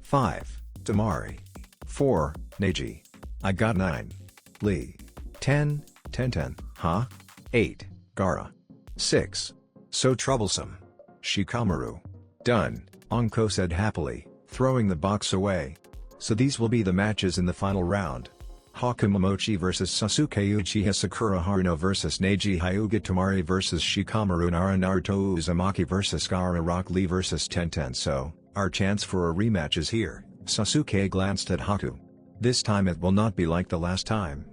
5. Tamari. 4. Neji. I got 9. Lee. 10. Tenten. Huh? 8. Gaara. 6. So troublesome. Shikamaru. Done, Anko said happily, throwing the box away. So these will be the matches in the final round. Hakumomochi vs Sasuke Uchiha Sakura Haruno vs Neji Hyuga Tamari vs Shikamaru Nara Naruto Uzumaki vs Gaara Rock Lee vs Tenten. So, our chance for a rematch is here. Sasuke glanced at Haku. This time it will not be like the last time.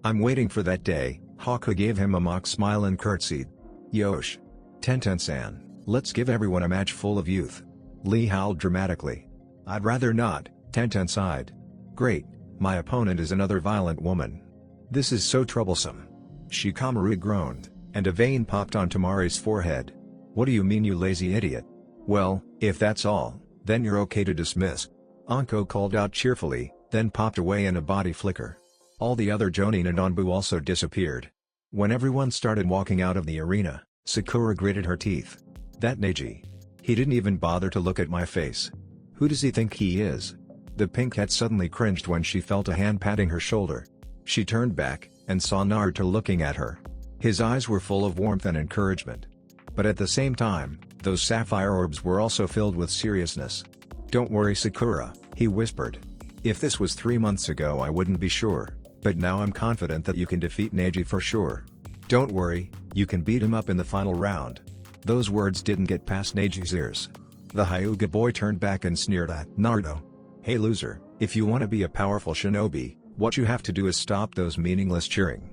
I'm waiting for that day. Haku gave him a mock smile and curtsied. Yosh. Tenten-san, let's give everyone a match full of youth. Lee howled dramatically. I'd rather not, Tenten sighed. Great, my opponent is another violent woman. This is so troublesome. Shikamaru groaned, and a vein popped on Tamari's forehead. What do you mean, you lazy idiot? Well, if that's all, then you're okay to dismiss. Anko called out cheerfully, then popped away in a body flicker. All the other Jonin and Anbu also disappeared. When everyone started walking out of the arena, Sakura gritted her teeth. That Neji. He didn't even bother to look at my face. Who does he think he is? The pink cat suddenly cringed when she felt a hand patting her shoulder. She turned back, and saw Naruto looking at her. His eyes were full of warmth and encouragement. But at the same time, those sapphire orbs were also filled with seriousness. Don't worry, Sakura, he whispered. If this was 3 months ago I wouldn't be sure, but now I'm confident that you can defeat Neji for sure. Don't worry, you can beat him up in the final round. Those words didn't get past Neji's ears. The Hyuga boy turned back and sneered at Naruto. Hey loser, if you want to be a powerful shinobi, what you have to do is stop those meaningless cheering.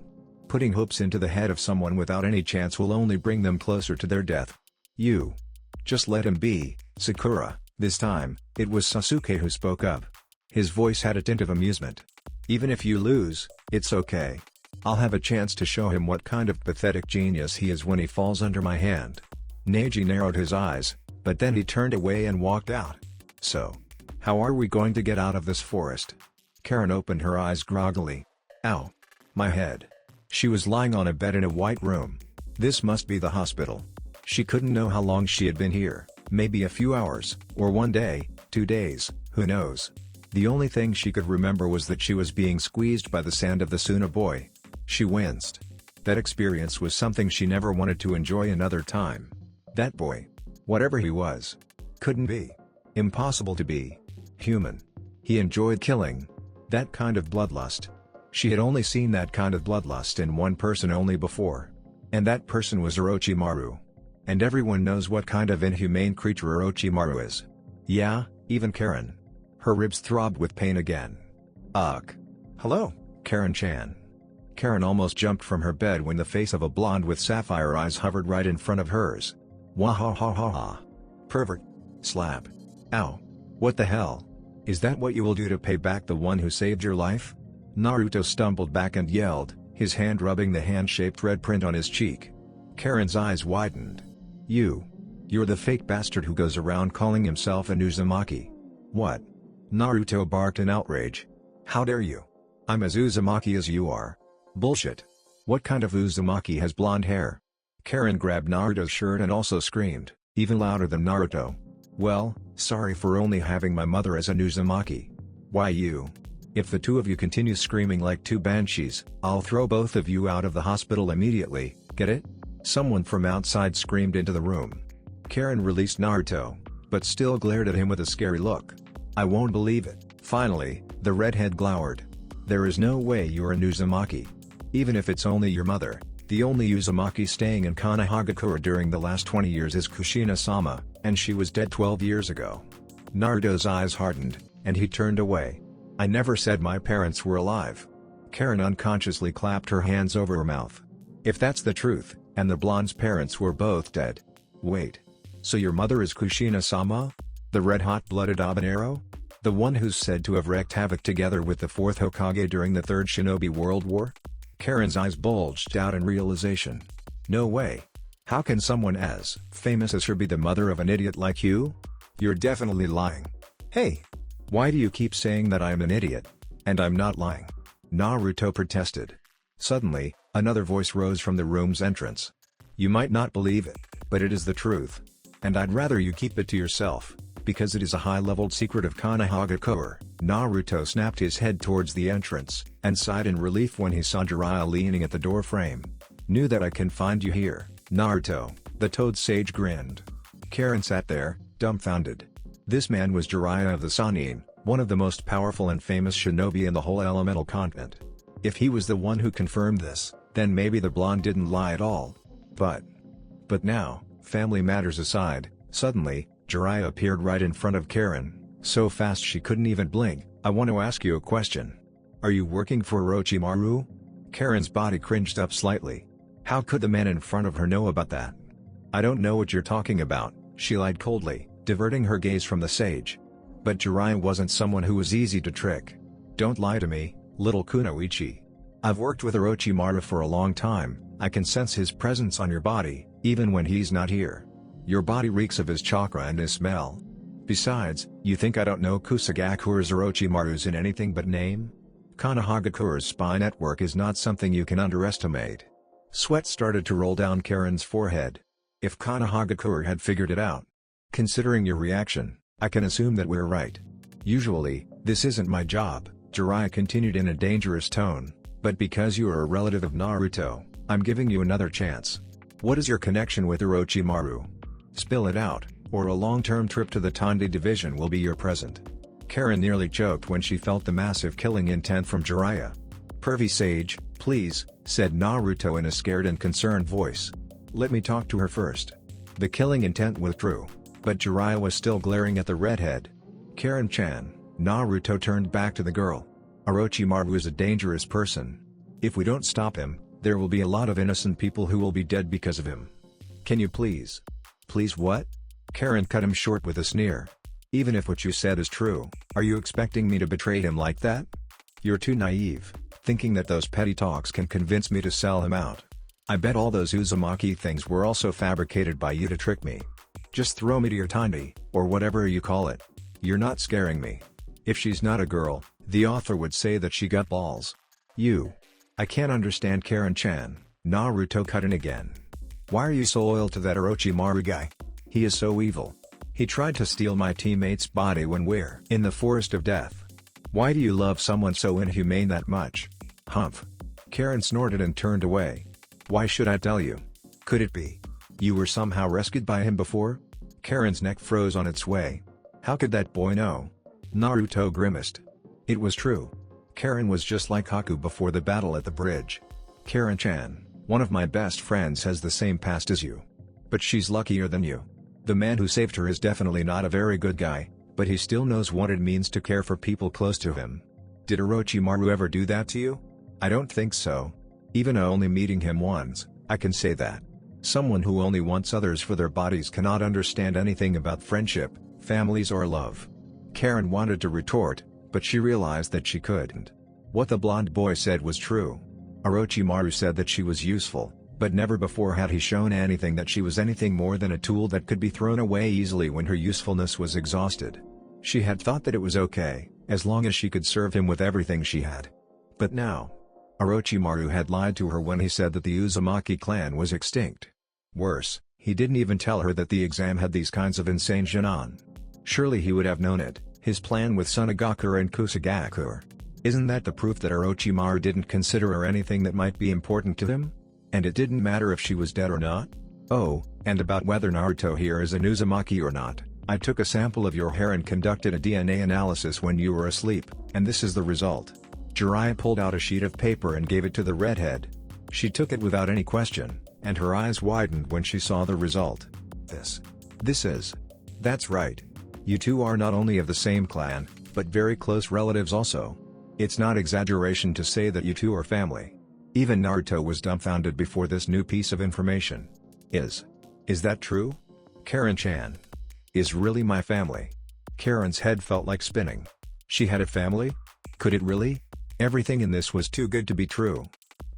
Putting hopes into the head of someone without any chance will only bring them closer to their death. You. Just let him be, Sakura. This time, it was Sasuke who spoke up. His voice had a tint of amusement. Even if you lose, it's okay. I'll have a chance to show him what kind of pathetic genius he is when he falls under my hand. Neji narrowed his eyes, but then he turned away and walked out. So, how are we going to get out of this forest? Karen opened her eyes groggily. Ow. My head. She was lying on a bed in a white room. This must be the hospital. She couldn't know how long she had been here, maybe a few hours, or 1 day, 2 days, who knows. The only thing she could remember was that she was being squeezed by the sand of the Suna boy. She winced. That experience was something she never wanted to enjoy another time. That boy. Whatever he was. Couldn't be. Impossible to be. Human. He enjoyed killing. That kind of bloodlust. She had only seen that kind of bloodlust in one person only before. And that person was Orochimaru. And everyone knows what kind of inhumane creature Orochimaru is. Yeah, even Karen. Her ribs throbbed with pain again. Ugh. Hello, Karen-chan. Karen almost jumped from her bed when the face of a blonde with sapphire eyes hovered right in front of hers. Wahahaha. Pervert. Slap. Ow. What the hell? Is that what you will do to pay back the one who saved your life? Naruto stumbled back and yelled, his hand rubbing the hand-shaped red print on his cheek. Karen's eyes widened. You're the fake bastard who goes around calling himself an Uzumaki. What? Naruto barked in outrage. How dare you? I'm as Uzumaki as you are. Bullshit. What kind of Uzumaki has blonde hair? Karen grabbed Naruto's shirt and also screamed, even louder than Naruto. Well, sorry for only having my mother as an Uzumaki. Why you? If the two of you continue screaming like two banshees, I'll throw both of you out of the hospital immediately, get it? Someone from outside screamed into the room. Karen released Naruto, but still glared at him with a scary look. I won't believe it. Finally, the redhead glowered. There is no way you're an Uzumaki. Even if it's only your mother, the only Uzumaki staying in Konohagakure during the last 20 years is Kushina-sama, and she was dead 12 years ago. Naruto's eyes hardened, and he turned away. I never said my parents were alive. Karen unconsciously clapped her hands over her mouth. If that's the truth, and the blonde's parents were both dead. Wait. So your mother is Kushina-sama? The red-hot-blooded habanero? The one who's said to have wreaked havoc together with the 4th Hokage during the 3rd Shinobi World War? Karen's eyes bulged out in realization. No way. How can someone as famous as her be the mother of an idiot like you? You're definitely lying. Hey! Why do you keep saying that I'm an idiot? And I'm not lying. Naruto protested. Suddenly, another voice rose from the room's entrance. You might not believe it, but it is the truth. And I'd rather you keep it to yourself, because it is a high-leveled secret of Konohagakure. Naruto snapped his head towards the entrance, and sighed in relief when he saw Jiraiya leaning at the door frame. Knew that I can find you here, Naruto, the Toad Sage grinned. Karen sat there, dumbfounded. This man was Jiraiya of the Sannin, one of the most powerful and famous shinobi in the whole elemental continent. If he was the one who confirmed this, then maybe the blonde didn't lie at all. But now, family matters aside, suddenly, Jiraiya appeared right in front of Karen, so fast she couldn't even blink. I want to ask you a question. Are you working for Orochimaru? Karen's body cringed up slightly. How could the man in front of her know about that? I don't know what you're talking about, she lied coldly, diverting her gaze from the sage. But Jiraiya wasn't someone who was easy to trick. Don't lie to me, little Kunoichi. I've worked with Orochimaru for a long time, I can sense his presence on your body, even when he's not here. Your body reeks of his chakra and his smell. Besides, you think I don't know Kusagakure's Orochimaru's in anything but name? Konohagakure's spy network is not something you can underestimate. Sweat started to roll down Karen's forehead. If Konohagakure had figured it out. Considering your reaction, I can assume that we're right. Usually, this isn't my job, Jiraiya continued in a dangerous tone, but because you are a relative of Naruto, I'm giving you another chance. What is your connection with Orochimaru? Spill it out, or a long-term trip to the Tandi division will be your present. Karen nearly choked when she felt the massive killing intent from Jiraiya. Pervy sage, please, said Naruto in a scared and concerned voice. Let me talk to her first. The killing intent was true, but Jiraiya was still glaring at the redhead. Karen-chan, Naruto turned back to the girl. Orochimaru is a dangerous person. If we don't stop him, there will be a lot of innocent people who will be dead because of him. Can you please? Please what? Karen cut him short with a sneer. Even if what you said is true, are you expecting me to betray him like that? You're too naive, thinking that those petty talks can convince me to sell him out. I bet all those Uzumaki things were also fabricated by you to trick me. Just throw me to your Tandi, or whatever you call it. You're not scaring me. If she's not a girl, the author would say that she got balls. I can't understand Karen-chan, Naruto cut in again. Why are you so loyal to that Orochimaru guy? He is so evil. He tried to steal my teammate's body when we're in the forest of death. Why do you love someone so inhumane that much? Humph. Karen snorted and turned away. Why should I tell you? Could it be you were somehow rescued by him before? Karen's neck froze on its way. How could that boy know? Naruto grimaced. It was true. Karen was just like Haku before the battle at the bridge. Karen-chan, one of my best friends has the same past as you. But she's luckier than you. The man who saved her is definitely not a very good guy, but he still knows what it means to care for people close to him. Did Orochimaru ever do that to you? I don't think so. Even only meeting him once, I can say that. Someone who only wants others for their bodies cannot understand anything about friendship, families or love. Karen wanted to retort, but she realized that she couldn't. What the blonde boy said was true. Orochimaru said that she was useful, But never before had he shown anything that she was anything more than a tool that could be thrown away easily when her usefulness was exhausted. She had thought that it was okay, as long as she could serve him with everything she had. But now, Orochimaru had lied to her when he said that the Uzumaki clan was extinct. Worse, he didn't even tell her that the exam had these kinds of insane genon. Surely he would have known it, his plan with Sunagakure and Kusagakure. Isn't that the proof that Orochimaru didn't consider her anything that might be important to him? And it didn't matter if she was dead or not? Oh, and about whether Naruto here is an Uzumaki or not, I took a sample of your hair and conducted a DNA analysis when you were asleep, and this is the result. Jiraiya pulled out a sheet of paper and gave it to the redhead. She took it without any question, and her eyes widened when she saw the result. This is. That's right. You two are not only of the same clan, but very close relatives also. It's not exaggeration to say that you two are family. Even Naruto was dumbfounded before this new piece of information. Is that true? Karen-chan. Is really my family. Karen's head felt like spinning. She had a family? Could it really? Everything in this was too good to be true.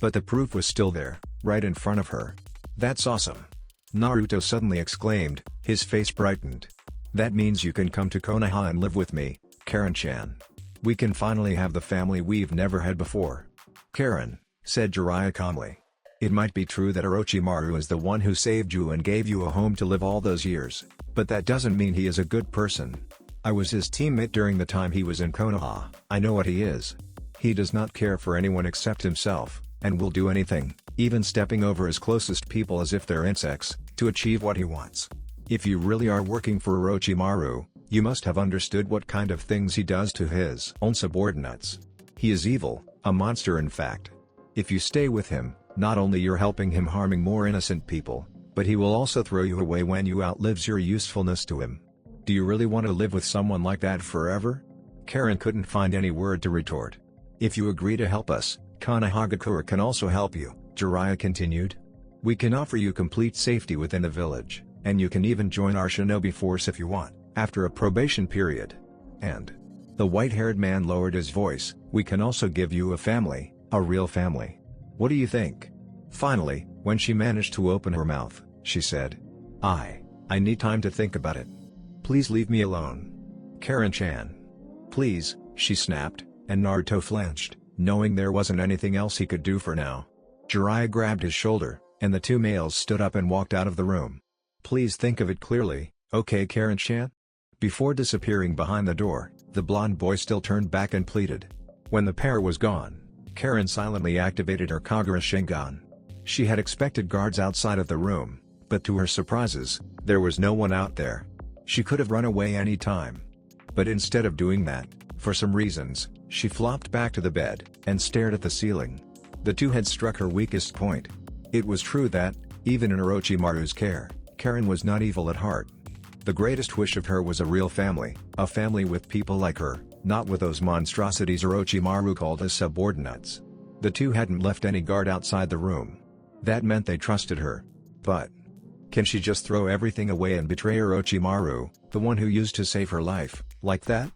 But the proof was still there, right in front of her. That's awesome. Naruto suddenly exclaimed, his face brightened. That means you can come to Konoha and live with me, Karen-chan. We can finally have the family we've never had before. Karen, said Jiraiya calmly. It might be true that Orochimaru is the one who saved you and gave you a home to live all those years, but that doesn't mean he is a good person. I was his teammate during the time he was in Konoha. I know what he is. He does not care for anyone except himself, and will do anything, even stepping over his closest people as if they're insects, to achieve what he wants. If you really are working for Orochimaru, you must have understood what kind of things he does to his own subordinates. He is evil, a monster in fact. If you stay with him, not only you're helping him harming more innocent people, but he will also throw you away when you outlives your usefulness to him. Do you really want to live with someone like that forever? Karen couldn't find any word to retort. If you agree to help us, Konohagakure can also help you, Jiraiya continued. We can offer you complete safety within the village, and you can even join our shinobi force if you want, after a probation period. And the white-haired man lowered his voice, we can also give you a family, a real family. What do you think? Finally, when she managed to open her mouth, she said. I need time to think about it. Please leave me alone. Karen-chan. Please, she snapped, and Naruto flinched, knowing there wasn't anything else he could do for now. Jiraiya grabbed his shoulder, and the two males stood up and walked out of the room. Please think of it clearly, okay Karen-chan? Before disappearing behind the door, the blonde boy still turned back and pleaded. When the pair was gone, Karen silently activated her Kagura Shingon. She had expected guards outside of the room, but to her surprises, there was no one out there. She could have run away any time. But instead of doing that, for some reasons, she flopped back to the bed, and stared at the ceiling. The two had struck her weakest point. It was true that, even in Orochimaru's care, Karen was not evil at heart. The greatest wish of her was a real family, a family with people like her, not with those monstrosities Orochimaru called his subordinates. The two hadn't left any guard outside the room. That meant they trusted her. But can she just throw everything away and betray Orochimaru, the one who used to save her life, like that?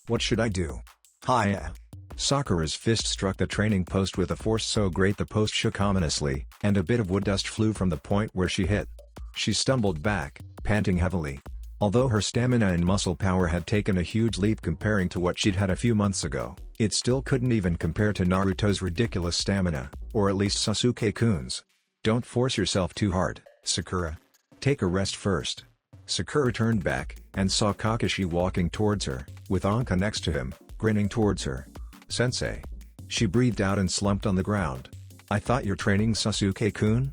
What should I do? Hiya! Sakura's fist struck the training post with a force so great the post shook ominously, and a bit of wood dust flew from the point where she hit. She stumbled back, panting heavily. Although her stamina and muscle power had taken a huge leap comparing to what she'd had a few months ago, it still couldn't even compare to Naruto's ridiculous stamina, or at least Sasuke-kun's. Don't force yourself too hard, Sakura. Take a rest first. Sakura turned back, and saw Kakashi walking towards her, with Anka next to him, grinning towards her. Sensei. She breathed out and slumped on the ground. I thought you're training Sasuke-kun?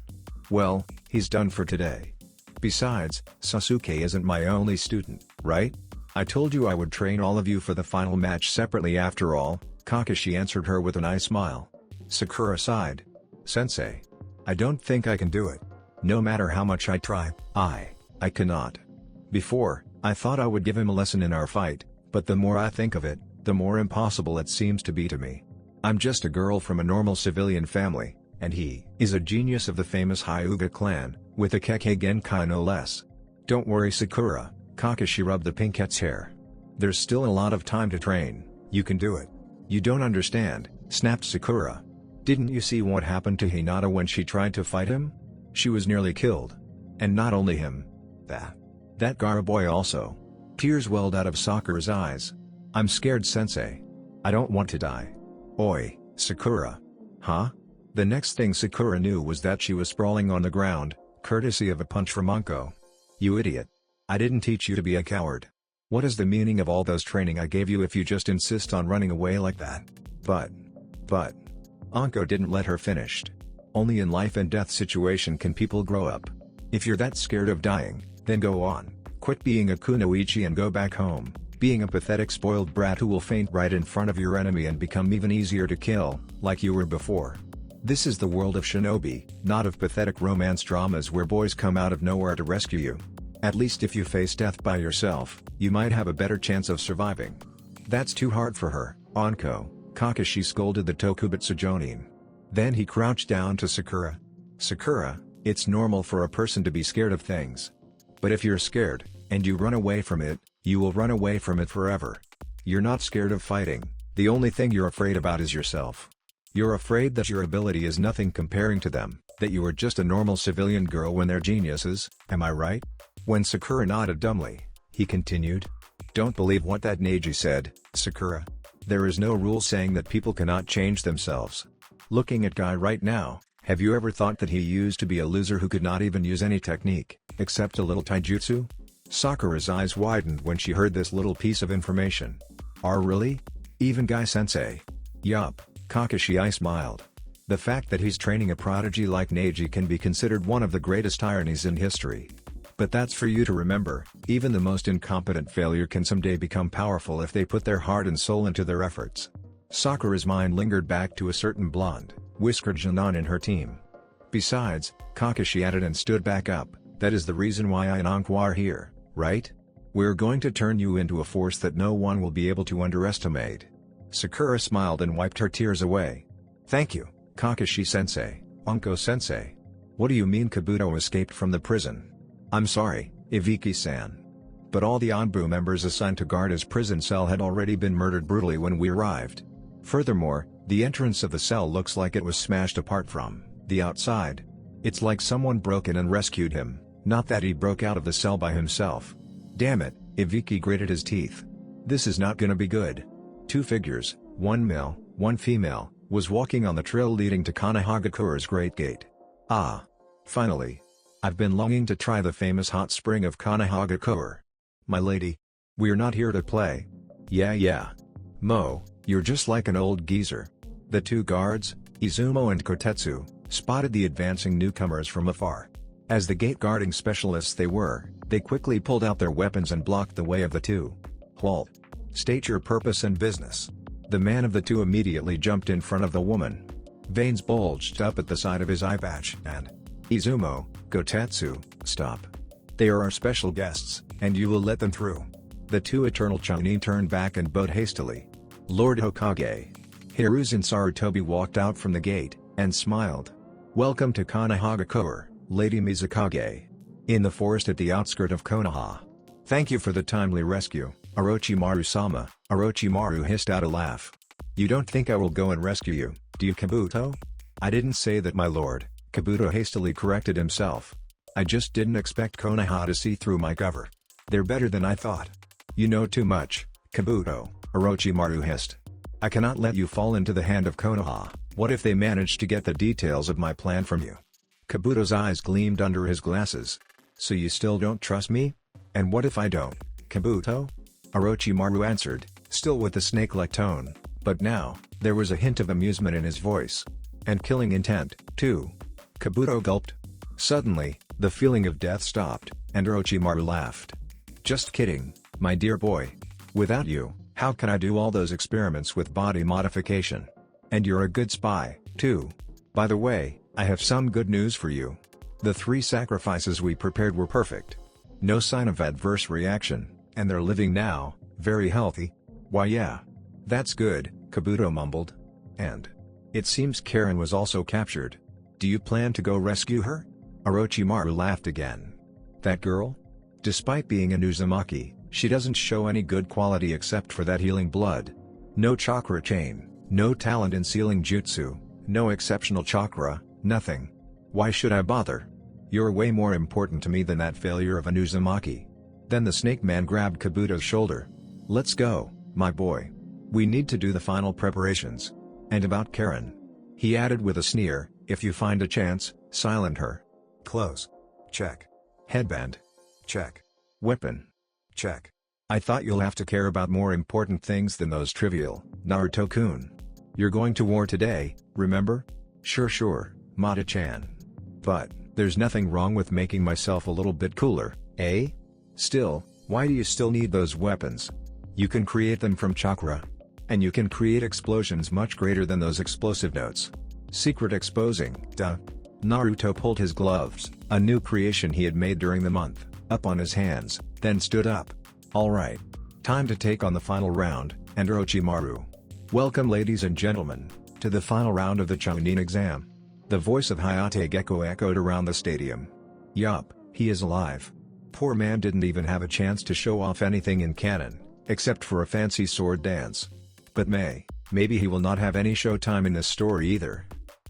Well, he's done for today. Besides, Sasuke isn't my only student, right? I told you I would train all of you for the final match separately after all, Kakashi answered her with a nice smile. Sakura sighed. Sensei. I don't think I can do it. No matter how much I try, I cannot. Before, I thought I would give him a lesson in our fight, but the more I think of it, the more impossible it seems to be to me. I'm just a girl from a normal civilian family, and he is a genius of the famous Hyuga clan, with a Kekkei Genkai no less. Don't worry Sakura, Kakashi rubbed the pinkette's hair. There's still a lot of time to train, you can do it. You don't understand, snapped Sakura. Didn't you see what happened to Hinata when she tried to fight him? She was nearly killed. And not only him. That Gaara boy also. Tears welled out of Sakura's eyes. I'm scared, sensei. I don't want to die. Oi, Sakura. Huh? The next thing Sakura knew was that she was sprawling on the ground, courtesy of a punch from Anko. You idiot. I didn't teach you to be a coward. What is the meaning of all those training I gave you if you just insist on running away like that? But. Anko didn't let her finish. Only in life and death situation can people grow up. If you're that scared of dying, then go on, quit being a kunoichi and go back home, being a pathetic spoiled brat who will faint right in front of your enemy and become even easier to kill, like you were before. This is the world of Shinobi, not of pathetic romance dramas where boys come out of nowhere to rescue you. At least if you face death by yourself, you might have a better chance of surviving. That's too hard for her, Anko, Kakashi scolded the Tokubutsu Jonin. Then he crouched down to Sakura. Sakura, it's normal for a person to be scared of things. But if you're scared, and you run away from it, you will run away from it forever. You're not scared of fighting, the only thing you're afraid about is yourself. You're afraid that your ability is nothing comparing to them, that you are just a normal civilian girl when they're geniuses, am I right? When Sakura nodded dumbly, he continued. Don't believe what that Neji said, Sakura. There is no rule saying that people cannot change themselves. Looking at Guy right now, have you ever thought that he used to be a loser who could not even use any technique, except a little taijutsu? Sakura's eyes widened when she heard this little piece of information. Really? Even Guy-sensei? Yup, Kakashi I smiled. The fact that he's training a prodigy like Neji can be considered one of the greatest ironies in history. But that's for you to remember, even the most incompetent failure can someday become powerful if they put their heart and soul into their efforts. Sakura's mind lingered back to a certain blonde, whiskered Janan in her team. Besides, Kakashi added and stood back up, that is the reason why I and Anko are here, right? We're going to turn you into a force that no one will be able to underestimate. Sakura smiled and wiped her tears away. Thank you, Kakashi-sensei, Anko-sensei. What do you mean Kabuto escaped from the prison? I'm sorry, Ibiki-san. But all the Anbu members assigned to guard his prison cell had already been murdered brutally when we arrived. Furthermore, the entrance of the cell looks like it was smashed apart from the outside. It's like someone broke in and rescued him, not that he broke out of the cell by himself. Damn it, Ibiki gritted his teeth. This is not gonna be good. Two figures, one male, one female, was walking on the trail leading to Kanehagakura's Great Gate. Ah. Finally. I've been longing to try the famous hot spring of Kanehagakura. My lady. We're not here to play. Yeah. Mo, you're just like an old geezer. The two guards, Izumo and Kotetsu, spotted the advancing newcomers from afar. As the gate guarding specialists they were, they quickly pulled out their weapons and blocked the way of the two. Halt. State your purpose and business. The man of the two immediately jumped in front of the woman. Veins bulged up at the side of his eye patch and Izumo, Kotetsu, stop. They are our special guests, and you will let them through. The two Eternal Chunin turned back and bowed hastily. Lord Hokage. Hiruzen Sarutobi walked out from the gate, and smiled. Welcome to Kanehagakura, Lady Mizukage. In the forest at the outskirt of Konoha. Thank you for the timely rescue, Orochimaru-sama, Orochimaru hissed out a laugh. You don't think I will go and rescue you, do you Kabuto? I didn't say that my lord, Kabuto hastily corrected himself. I just didn't expect Konoha to see through my cover. They're better than I thought. You know too much, Kabuto, Orochimaru hissed. I cannot let you fall into the hand of Konoha. What if they manage to get the details of my plan from you? Kabuto's eyes gleamed under his glasses. So you still don't trust me? And what if I don't, Kabuto? Orochimaru answered, still with a snake-like tone, but now, there was a hint of amusement in his voice. And killing intent, too. Kabuto gulped. Suddenly, the feeling of death stopped, and Orochimaru laughed. Just kidding, my dear boy. Without you, how can I do all those experiments with body modification? And you're a good spy, too. By the way, I have some good news for you. The 3 sacrifices we prepared were perfect. No sign of adverse reaction, and they're living now, very healthy. Why yeah. That's good, Kabuto mumbled. And it seems Karen was also captured. Do you plan to go rescue her? Orochimaru laughed again. That girl? Despite being an Uzumaki, she doesn't show any good quality except for that healing blood. No chakra chain, no talent in sealing jutsu, no exceptional chakra, nothing. Why should I bother? You're way more important to me than that failure of an Uzumaki. Then the snake man grabbed Kabuto's shoulder. Let's go, my boy. We need to do the final preparations. And about Karen. He added with a sneer, if you find a chance, silent her. Clothes. Check. Headband. Check. Weapon. Check. I thought you'll have to care about more important things than those trivial, Naruto-kun. You're going to war today, remember? Sure, Mata-chan. But, there's nothing wrong with making myself a little bit cooler, eh? Still, why do you still need those weapons? You can create them from chakra. And you can create explosions much greater than those explosive notes. Secret exposing, duh. Naruto pulled his gloves, a new creation he had made during the month, up on his hands, then stood up. Alright. Time to take on the final round, and Orochimaru. Welcome ladies and gentlemen, to the final round of the Chunin exam. The voice of Hayate Gecko echoed around the stadium. Yup, he is alive. Poor man didn't even have a chance to show off anything in canon, except for a fancy sword dance. But maybe he will not have any showtime in this story either.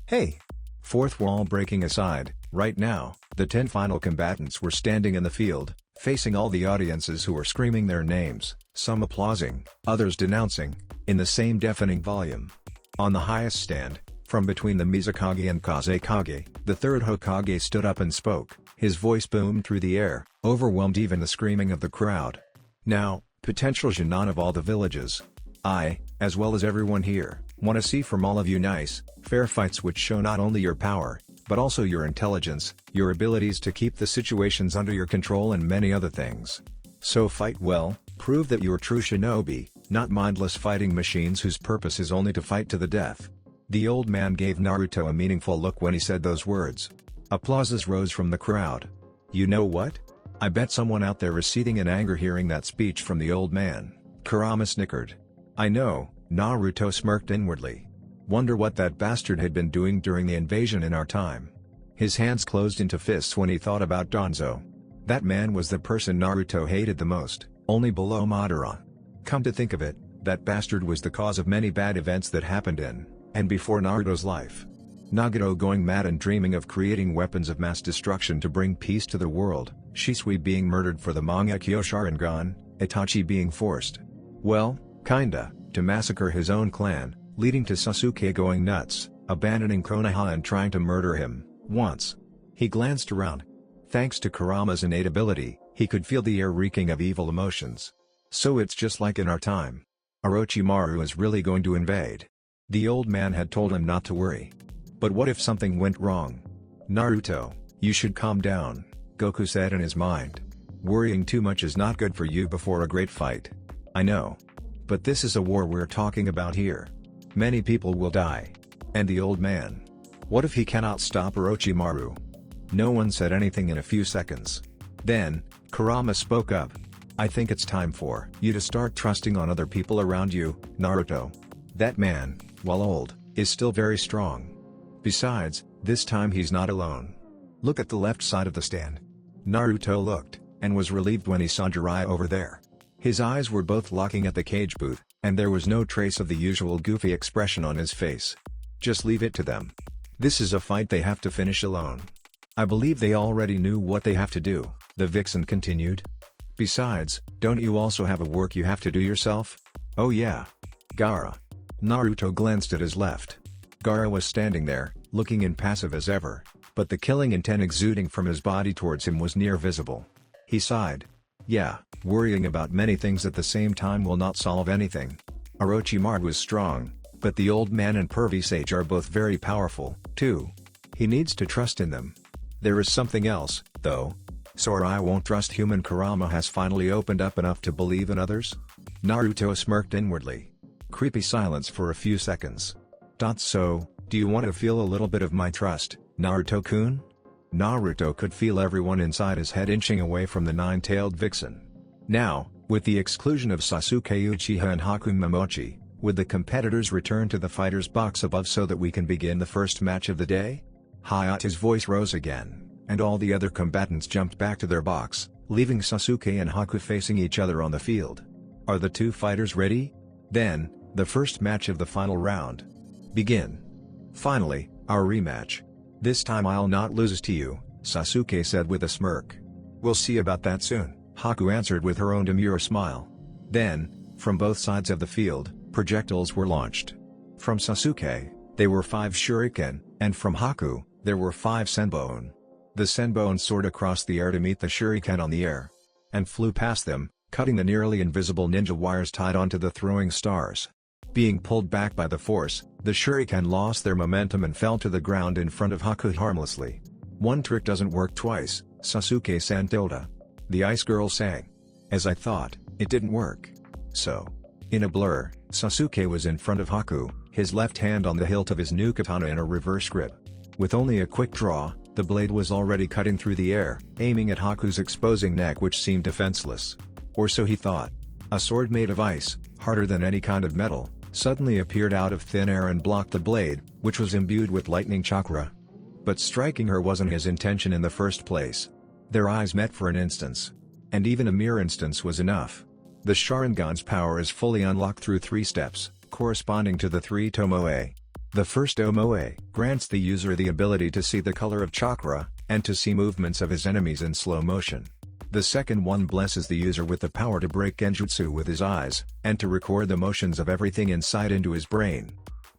Hey! Fourth wall breaking aside, right now, the 10 final combatants were standing in the field, facing all the audiences who were screaming their names, some applauding, others denouncing, in the same deafening volume. On the highest stand, from between the Mizukage and Kazekage, the third Hokage stood up and spoke, his voice boomed through the air, overwhelmed even the screaming of the crowd. Now, potential Genin of all the villages. I, as well as everyone here, want to see from all of you nice, fair fights which show not only your power, but also your intelligence, your abilities to keep the situations under your control and many other things. So fight well, prove that you're true shinobi, not mindless fighting machines whose purpose is only to fight to the death. The old man gave Naruto a meaningful look when he said those words. Applauses rose from the crowd. You know what? I bet someone out there is seething in anger hearing that speech from the old man. Kurama snickered. I know, Naruto smirked inwardly. Wonder what that bastard had been doing during the invasion in our time. His hands closed into fists when he thought about Danzo. That man was the person Naruto hated the most, only below Madara. Come to think of it, that bastard was the cause of many bad events that happened in, and before Naruto's life. Nagato going mad and dreaming of creating weapons of mass destruction to bring peace to the world, Shisui being murdered for the Mangekyo Sharingan, Itachi being forced. Well, kinda, to massacre his own clan, leading to Sasuke going nuts, abandoning Konoha and trying to murder him, once. He glanced around. Thanks to Kurama's innate ability, he could feel the air reeking of evil emotions. So it's just like in our time. Orochimaru is really going to invade. The old man had told him not to worry. But what if something went wrong? Naruto, you should calm down, Goku said in his mind. Worrying too much is not good for you before a great fight. I know. But this is a war we're talking about here. Many people will die. And the old man. What if he cannot stop Orochimaru? No one said anything in a few seconds. Then, Kurama spoke up. I think it's time for you to start trusting on other people around you, Naruto. That man, while old, is still very strong. Besides, this time he's not alone. Look at the left side of the stand. Naruto looked, and was relieved when he saw Jiraiya over there. His eyes were both locking at the cage booth, and there was no trace of the usual goofy expression on his face. Just leave it to them. This is a fight they have to finish alone. I believe they already knew what they have to do, the vixen continued. Besides, don't you also have a work you have to do yourself? Oh yeah. Gaara. Naruto glanced at his left. Gaara was standing there, looking impassive as ever, but the killing intent exuding from his body towards him was near visible. He sighed. Yeah, worrying about many things at the same time will not solve anything. Orochimaru was strong, but the old man and pervy sage are both very powerful, too. He needs to trust in them. There is something else, though. So I won't trust human. Kurama has finally opened up enough to believe in others? Naruto smirked inwardly. Creepy silence for a few seconds. So, do you want to feel a little bit of my trust, Naruto-kun? Naruto could feel everyone inside his head inching away from the nine-tailed vixen. Now, with the exclusion of Sasuke Uchiha and Haku Momochi, would the competitors return to the fighter's box above so that we can begin the first match of the day? Hayate's voice rose again, and all the other combatants jumped back to their box, leaving Sasuke and Haku facing each other on the field. Are the two fighters ready? Then, the first match of the final round. Begin. Finally, our rematch. This time I'll not lose to you, Sasuke said with a smirk. We'll see about that soon, Haku answered with her own demure smile. Then, from both sides of the field, projectiles were launched. From Sasuke, they were 5 shuriken, and from Haku, there were 5 senbon. The senbon soared across the air to meet the shuriken on the air, and flew past them, cutting the nearly invisible ninja wires tied onto the throwing stars. Being pulled back by the force, the shuriken lost their momentum and fell to the ground in front of Haku harmlessly. One trick doesn't work twice, Sasuke-san tilde. The ice girl sang. As I thought, it didn't work. So. In a blur, Sasuke was in front of Haku, his left hand on the hilt of his new katana in a reverse grip. With only a quick draw, the blade was already cutting through the air, aiming at Haku's exposing neck which seemed defenseless. Or so he thought. A sword made of ice, harder than any kind of metal, suddenly appeared out of thin air and blocked the blade, which was imbued with lightning chakra. But striking her wasn't his intention in the first place. Their eyes met for an instant. And even a mere instance was enough. The Sharingan's power is fully unlocked through 3 steps, corresponding to the 3 tomoe. The first tomoe grants the user the ability to see the color of chakra, and to see movements of his enemies in slow motion. The second one blesses the user with the power to break genjutsu with his eyes, and to record the motions of everything inside into his brain.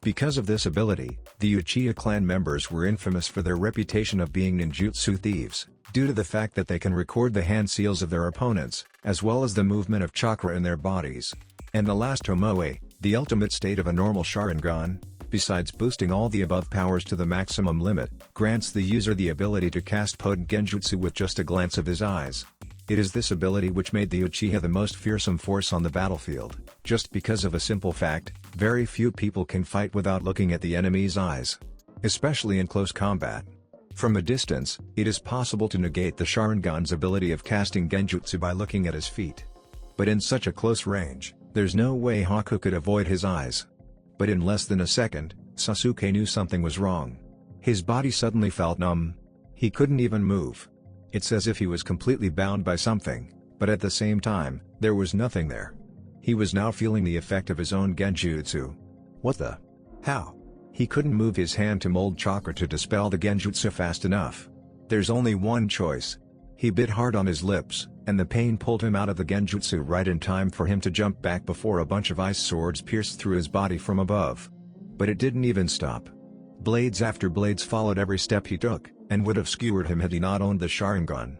Because of this ability, the Uchiha clan members were infamous for their reputation of being ninjutsu thieves, due to the fact that they can record the hand seals of their opponents, as well as the movement of chakra in their bodies. And the last tomoe, the ultimate state of a normal Sharingan, besides boosting all the above powers to the maximum limit, grants the user the ability to cast potent genjutsu with just a glance of his eyes. It is this ability which made the Uchiha the most fearsome force on the battlefield, just because of a simple fact: very few people can fight without looking at the enemy's eyes. Especially in close combat. From a distance, it is possible to negate the Sharingan's ability of casting genjutsu by looking at his feet. But in such a close range, there's no way Haku could avoid his eyes. But in less than a second, Sasuke knew something was wrong. His body suddenly felt numb. He couldn't even move. It's as if he was completely bound by something, but at the same time, there was nothing there. He was now feeling the effect of his own genjutsu. What the? How? He couldn't move his hand to mold chakra to dispel the genjutsu fast enough. There's only one choice. He bit hard on his lips, and the pain pulled him out of the genjutsu right in time for him to jump back before a bunch of ice swords pierced through his body from above. But it didn't even stop. Blades after blades followed every step he took, and would have skewered him had he not owned the Sharingan.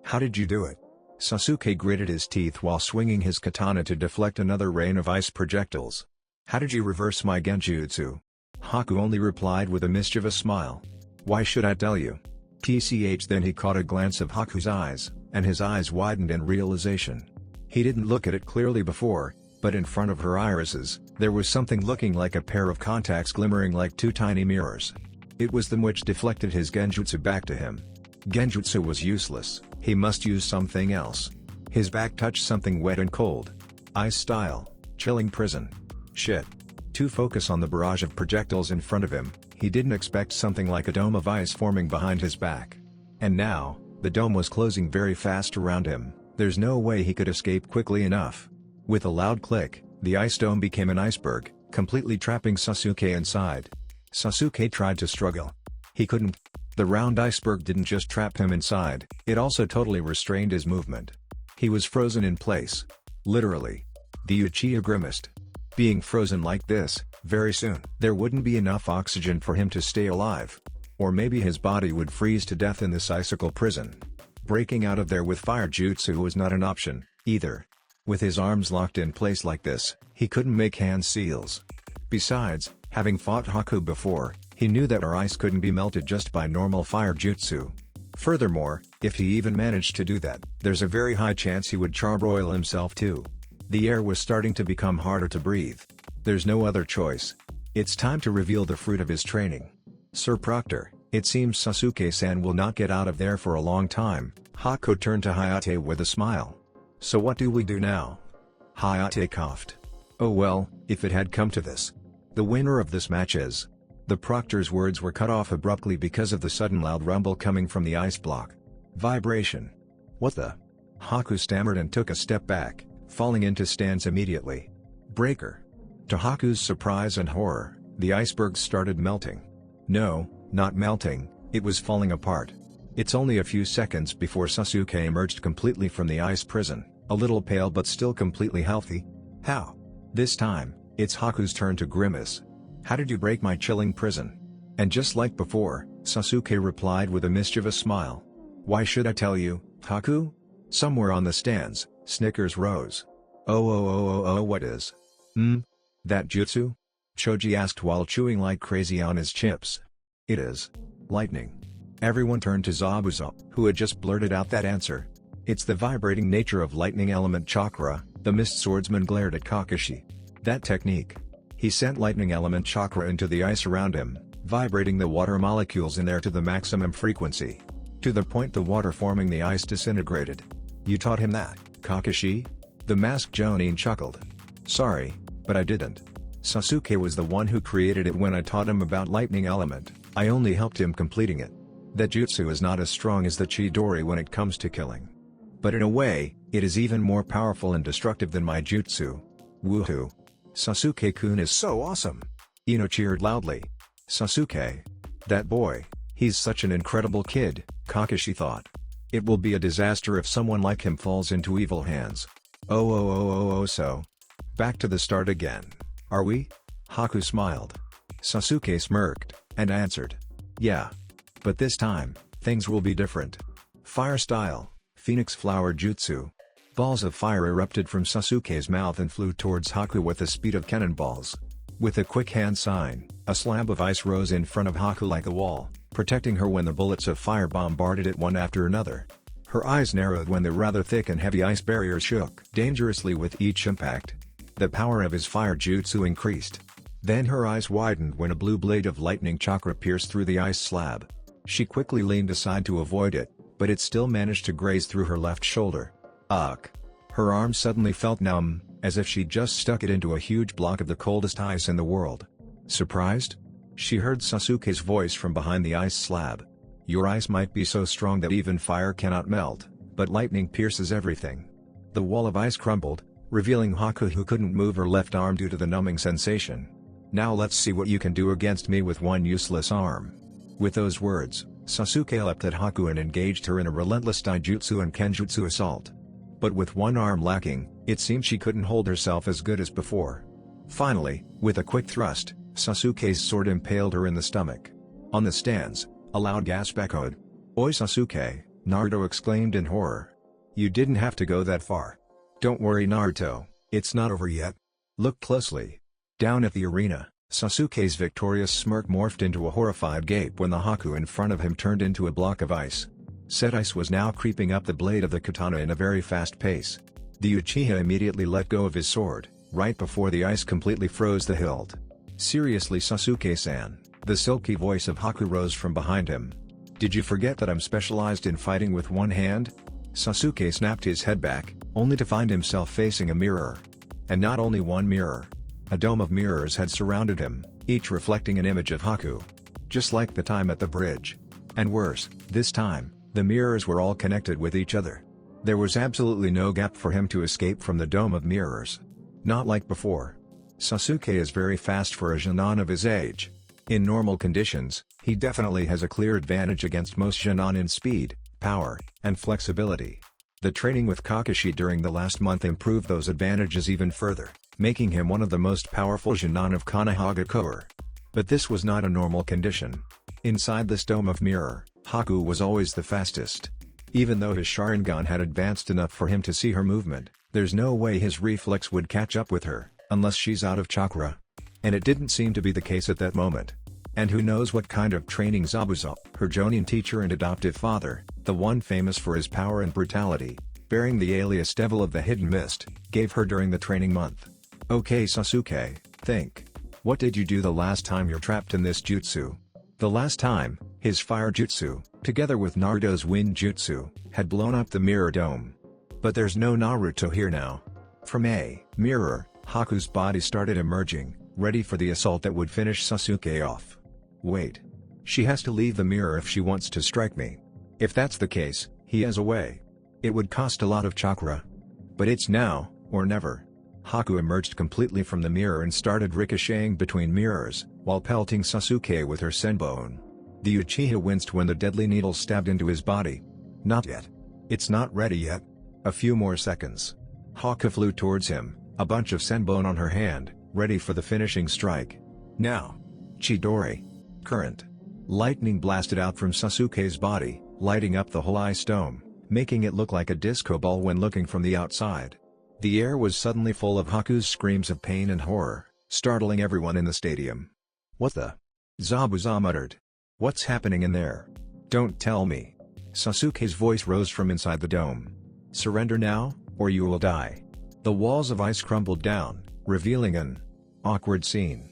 How did you do it? Sasuke gritted his teeth while swinging his katana to deflect another rain of ice projectiles. How did you reverse my genjutsu? Haku only replied with a mischievous smile. Why should I tell you? Tch. Then he caught a glance of Haku's eyes, and his eyes widened in realization. He didn't look at it clearly before, but in front of her irises, there was something looking like a pair of contacts glimmering like 2 tiny mirrors. It was them which deflected his genjutsu back to him. Genjutsu was useless, he must use something else. His back touched something wet and cold. Ice style, chilling prison. Shit. To focus on the barrage of projectiles in front of him, he didn't expect something like a dome of ice forming behind his back. And now, the dome was closing very fast around him. There's no way he could escape quickly enough. With a loud click, the ice dome became an iceberg, completely trapping Sasuke inside. Sasuke tried to struggle. He couldn't. The round iceberg didn't just trap him inside, it also totally restrained his movement. He was frozen in place. Literally. The Uchiha grimaced. Being frozen like this, very soon, there wouldn't be enough oxygen for him to stay alive. Or maybe his body would freeze to death in this icicle prison. Breaking out of there with fire jutsu was not an option, either. With his arms locked in place like this, he couldn't make hand seals. Besides, having fought Haku before, he knew that our ice couldn't be melted just by normal fire jutsu. Furthermore, if he even managed to do that, there's a very high chance he would charbroil himself too. The air was starting to become harder to breathe. There's no other choice. It's time to reveal the fruit of his training. Sir Proctor, it seems Sasuke-san will not get out of there for a long time. Haku turned to Hayate with a smile. So what do we do now? Hayate coughed. Oh well, if it had come to this. The winner of this match is. The Proctor's words were cut off abruptly because of the sudden loud rumble coming from the ice block. Vibration. What the? Haku stammered and took a step back, falling into stance immediately. Breaker. To Haku's surprise and horror, the iceberg started melting. No, not melting, it was falling apart. It's only a few seconds before Sasuke emerged completely from the ice prison, a little pale but still completely healthy. How? This time, it's Haku's turn to grimace. How did you break my chilling prison? And just like before, Sasuke replied with a mischievous smile. Why should I tell you, Haku? Somewhere on the stands, snickers rose. Oh, what is? That jutsu? Choji asked while chewing like crazy on his chips. It is lightning. Everyone turned to Zabuza, who had just blurted out that answer. It's the vibrating nature of lightning element chakra. The mist swordsman glared at Kakashi. That technique. He sent lightning element chakra into the ice around him, vibrating the water molecules in there to the maximum frequency. To the point the water forming the ice disintegrated. You taught him that, Kakashi? The masked Jonin chuckled. Sorry, but I didn't. Sasuke was the one who created it when I taught him about lightning element. I only helped him completing it. That jutsu is not as strong as the Chidori when it comes to killing. But in a way, it is even more powerful and destructive than my jutsu. Woohoo! Sasuke-kun is so awesome! Ino cheered loudly. Sasuke. That boy, he's such an incredible kid, Kakashi thought. It will be a disaster if someone like him falls into evil hands. So. Back to the start again. Are we? Haku smiled. Sasuke smirked, and answered. Yeah. But this time, things will be different. Fire style, Phoenix Flower Jutsu. Balls of fire erupted from Sasuke's mouth and flew towards Haku with the speed of cannonballs. With a quick hand sign, a slab of ice rose in front of Haku like a wall, protecting her when the bullets of fire bombarded it one after another. Her eyes narrowed when the rather thick and heavy ice barrier shook dangerously with each impact. The power of his fire jutsu increased. Then her eyes widened when a blue blade of lightning chakra pierced through the ice slab. She quickly leaned aside to avoid it, but it still managed to graze through her left shoulder. Ugh! Her arm suddenly felt numb, as if she'd just stuck it into a huge block of the coldest ice in the world. Surprised? She heard Sasuke's voice from behind the ice slab. Your ice might be so strong that even fire cannot melt, but lightning pierces everything. The wall of ice crumbled, revealing Haku who couldn't move her left arm due to the numbing sensation. Now let's see what you can do against me with one useless arm. With those words, Sasuke leapt at Haku and engaged her in a relentless taijutsu and kenjutsu assault. But with one arm lacking, it seemed she couldn't hold herself as good as before. Finally, with a quick thrust, Sasuke's sword impaled her in the stomach. On the stands, a loud gasp echoed. Oi Sasuke, Naruto exclaimed in horror. You didn't have to go that far. Don't worry Naruto, it's not over yet. Look closely. Down at the arena, Sasuke's victorious smirk morphed into a horrified gape when the Haku in front of him turned into a block of ice. Said ice was now creeping up the blade of the katana in a very fast pace. The Uchiha immediately let go of his sword, right before the ice completely froze the hilt. Seriously Sasuke-san, the silky voice of Haku rose from behind him. Did you forget that I'm specialized in fighting with one hand? Sasuke snapped his head back, only to find himself facing a mirror. And not only one mirror. A dome of mirrors had surrounded him, each reflecting an image of Haku. Just like the time at the bridge. And worse, this time, the mirrors were all connected with each other. There was absolutely no gap for him to escape from the dome of mirrors. Not like before. Sasuke is very fast for a Genin of his age. In normal conditions, he definitely has a clear advantage against most Genin in speed, power, and flexibility. The training with Kakashi during the last month improved those advantages even further, making him one of the most powerful Genin of Konohagakure. But this was not a normal condition. Inside this dome of mirror, Haku was always the fastest. Even though his Sharingan had advanced enough for him to see her movement, there's no way his reflex would catch up with her, unless she's out of chakra. And it didn't seem to be the case at that moment. And who knows what kind of training Zabuza, her Jonin teacher and adoptive father, the one famous for his power and brutality, bearing the alias Devil of the Hidden Mist, gave her during the training month. Okay Sasuke, think. What did you do the last time you're trapped in this jutsu? The last time, his fire jutsu, together with Naruto's wind jutsu, had blown up the mirror dome. But there's no Naruto here now. From a mirror, Haku's body started emerging, ready for the assault that would finish Sasuke off. Wait. She has to leave the mirror if she wants to strike me. If that's the case, he has a way. It would cost a lot of chakra. But it's now, or never. Haku emerged completely from the mirror and started ricocheting between mirrors, while pelting Sasuke with her senbon. The Uchiha winced when the deadly needle stabbed into his body. Not yet. It's not ready yet. A few more seconds. Haku flew towards him, a bunch of senbon on her hand, ready for the finishing strike. Now. Chidori. Current. Lightning blasted out from Sasuke's body, lighting up the whole ice dome, making it look like a disco ball when looking from the outside. The air was suddenly full of Haku's screams of pain and horror, startling everyone in the stadium. What the? Zabuza muttered. What's happening in there? Don't tell me. Sasuke's voice rose from inside the dome. Surrender now, or you will die. The walls of ice crumbled down, revealing an awkward scene.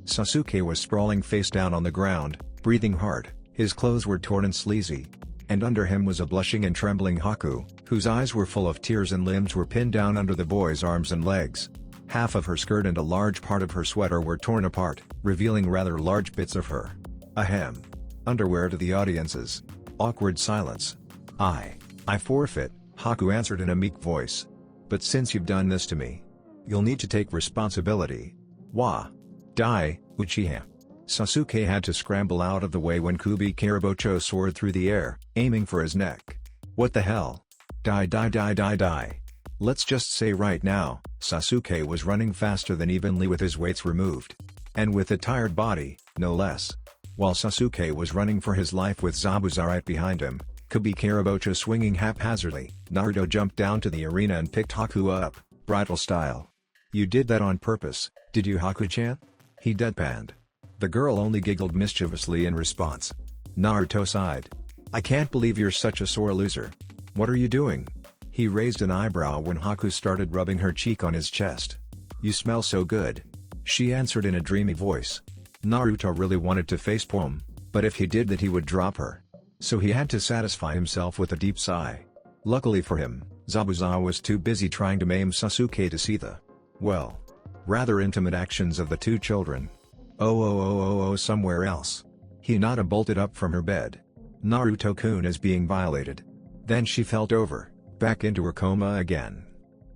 Sasuke was sprawling face down on the ground, breathing hard, his clothes were torn and sleazy. And under him was a blushing and trembling Haku, whose eyes were full of tears and limbs were pinned down under the boy's arms and legs. Half of her skirt and a large part of her sweater were torn apart, revealing rather large bits of her ahem. Underwear to the audiences. Awkward silence. I forfeit, Haku answered in a meek voice. But since you've done this to me, you'll need to take responsibility. Wa. Die, Uchiha. Sasuke had to scramble out of the way when Kubi Karabocho soared through the air, aiming for his neck. What the hell? Die. Let's just say right now, Sasuke was running faster than evenly with his weights removed. And with a tired body, no less. While Sasuke was running for his life with Zabuza right behind him, Kubi Karabocho swinging haphazardly, Naruto jumped down to the arena and picked Haku up, bridal style. You did that on purpose, did you, Haku-chan? He deadpanned. The girl only giggled mischievously in response. Naruto sighed. I can't believe you're such a sore loser. What are you doing? He raised an eyebrow when Haku started rubbing her cheek on his chest. You smell so good. She answered in a dreamy voice. Naruto really wanted to facepalm, but if he did that he would drop her. So he had to satisfy himself with a deep sigh. Luckily for him, Zabuza was too busy trying to maim Sasuke to see the, well, rather intimate actions of the two children. Oh, somewhere else. Hinata bolted up from her bed. Naruto-kun is being violated. Then she felt over, back into her coma again.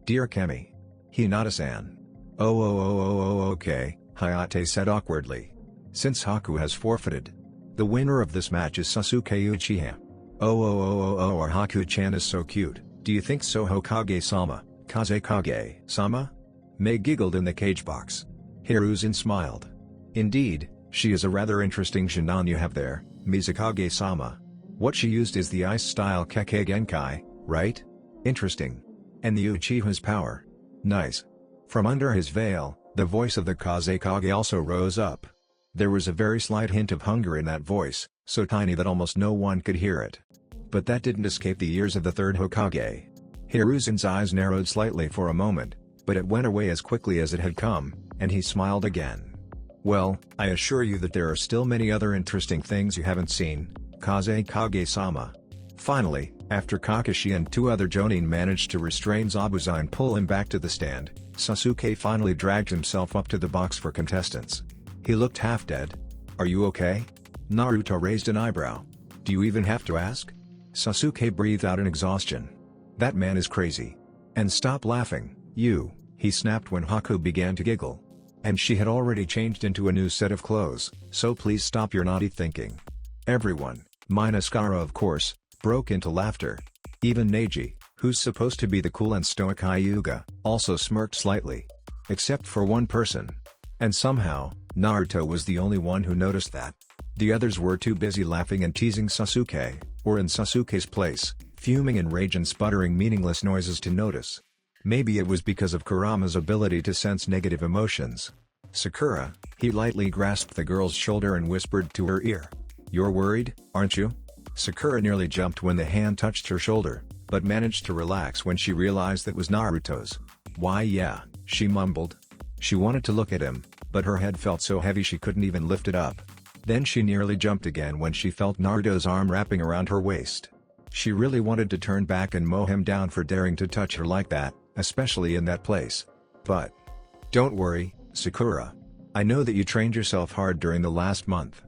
Dear Kemi. Hinata-san. Okay, Hayate said awkwardly. Since Haku has forfeited, the winner of this match is Sasuke Uchiha. Our Haku-chan is so cute, do you think so, Hokage-sama, Kazekage-sama? Mei giggled in the cage box. Hiruzen smiled. Indeed, she is a rather interesting Shinan you have there, Mizukage-sama. What she used is the ice-style Kekkei Genkai, right? Interesting. And the Uchiha's power. Nice. From under his veil, the voice of the Kazekage also rose up. There was a very slight hint of hunger in that voice, so tiny that almost no one could hear it. But that didn't escape the ears of the third Hokage. Hiruzen's eyes narrowed slightly for a moment, but it went away as quickly as it had come, and he smiled again. Well, I assure you that there are still many other interesting things you haven't seen, Kazekage-sama. Finally, after Kakashi and two other Jonin managed to restrain Zabuza and pull him back to the stand, Sasuke finally dragged himself up to the box for contestants. He looked half dead. Are you okay? Naruto raised an eyebrow. Do you even have to ask? Sasuke breathed out in exhaustion. That man is crazy. And stop laughing, you, he snapped when Haku began to giggle. And she had already changed into a new set of clothes, so please stop your naughty thinking. Everyone, minus Gaara of course, broke into laughter. Even Neji, who's supposed to be the cool and stoic Hyuga, also smirked slightly. Except for one person. And somehow, Naruto was the only one who noticed that. The others were too busy laughing and teasing Sasuke, or in Sasuke's place, fuming in rage and sputtering meaningless noises to notice. Maybe it was because of Kurama's ability to sense negative emotions. Sakura, he lightly grasped the girl's shoulder and whispered to her ear. You're worried, aren't you? Sakura nearly jumped when the hand touched her shoulder, but managed to relax when she realized that was Naruto's. Why yeah, she mumbled. She wanted to look at him, but her head felt so heavy she couldn't even lift it up. Then she nearly jumped again when she felt Naruto's arm wrapping around her waist. She really wanted to turn back and mow him down for daring to touch her like that, especially in that place. But don't worry, Sakura. I know that you trained yourself hard during the last month.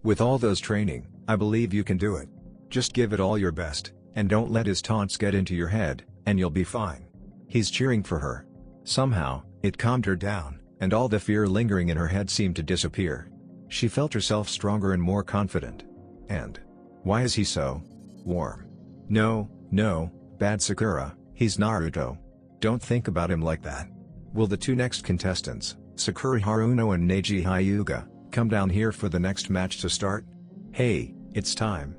With all those training, I believe you can do it. Just give it all your best, and don't let his taunts get into your head, and you'll be fine. He's cheering for her. Somehow, it calmed her down, and all the fear lingering in her head seemed to disappear. She felt herself stronger and more confident. And why is he so warm? No, bad Sakura, he's Naruto. Don't think about him like that. Will the two next contestants, Sakura Haruno and Neji Hyuga, come down here for the next match to start? Hey, it's time.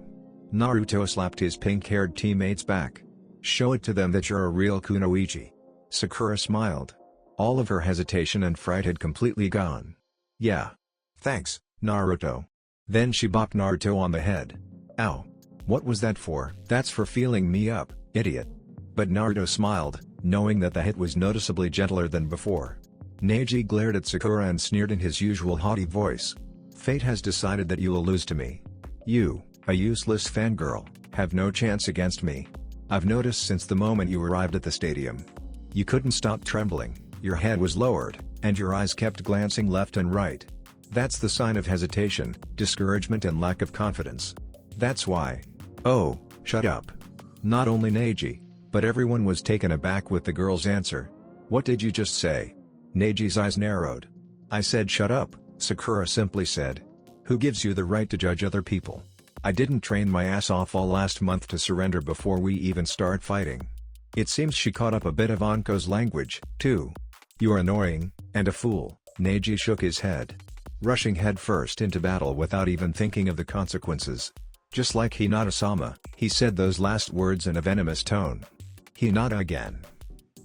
Naruto slapped his pink-haired teammates back. Show it to them that you're a real kunoichi. Sakura smiled. All of her hesitation and fright had completely gone. Yeah. Thanks, Naruto. Then she bopped Naruto on the head. Ow. What was that for? That's for feeling me up, idiot. But Naruto smiled, knowing that the hit was noticeably gentler than before. Neji glared at Sakura and sneered in his usual haughty voice. Fate has decided that you will lose to me. You, a useless fangirl, have no chance against me. I've noticed since the moment you arrived at the stadium. You couldn't stop trembling, your head was lowered, and your eyes kept glancing left and right. That's the sign of hesitation, discouragement and lack of confidence. That's why. Oh, shut up. Not only Neji, but everyone was taken aback with the girl's answer. What did you just say? Neji's eyes narrowed. I said shut up, Sakura simply said. Who gives you the right to judge other people? I didn't train my ass off all last month to surrender before we even start fighting. It seems she caught up a bit of Anko's language, too. You're annoying, and a fool, Neji shook his head. Rushing headfirst into battle without even thinking of the consequences. Just like Hinata-sama, he said those last words in a venomous tone. Hinata again.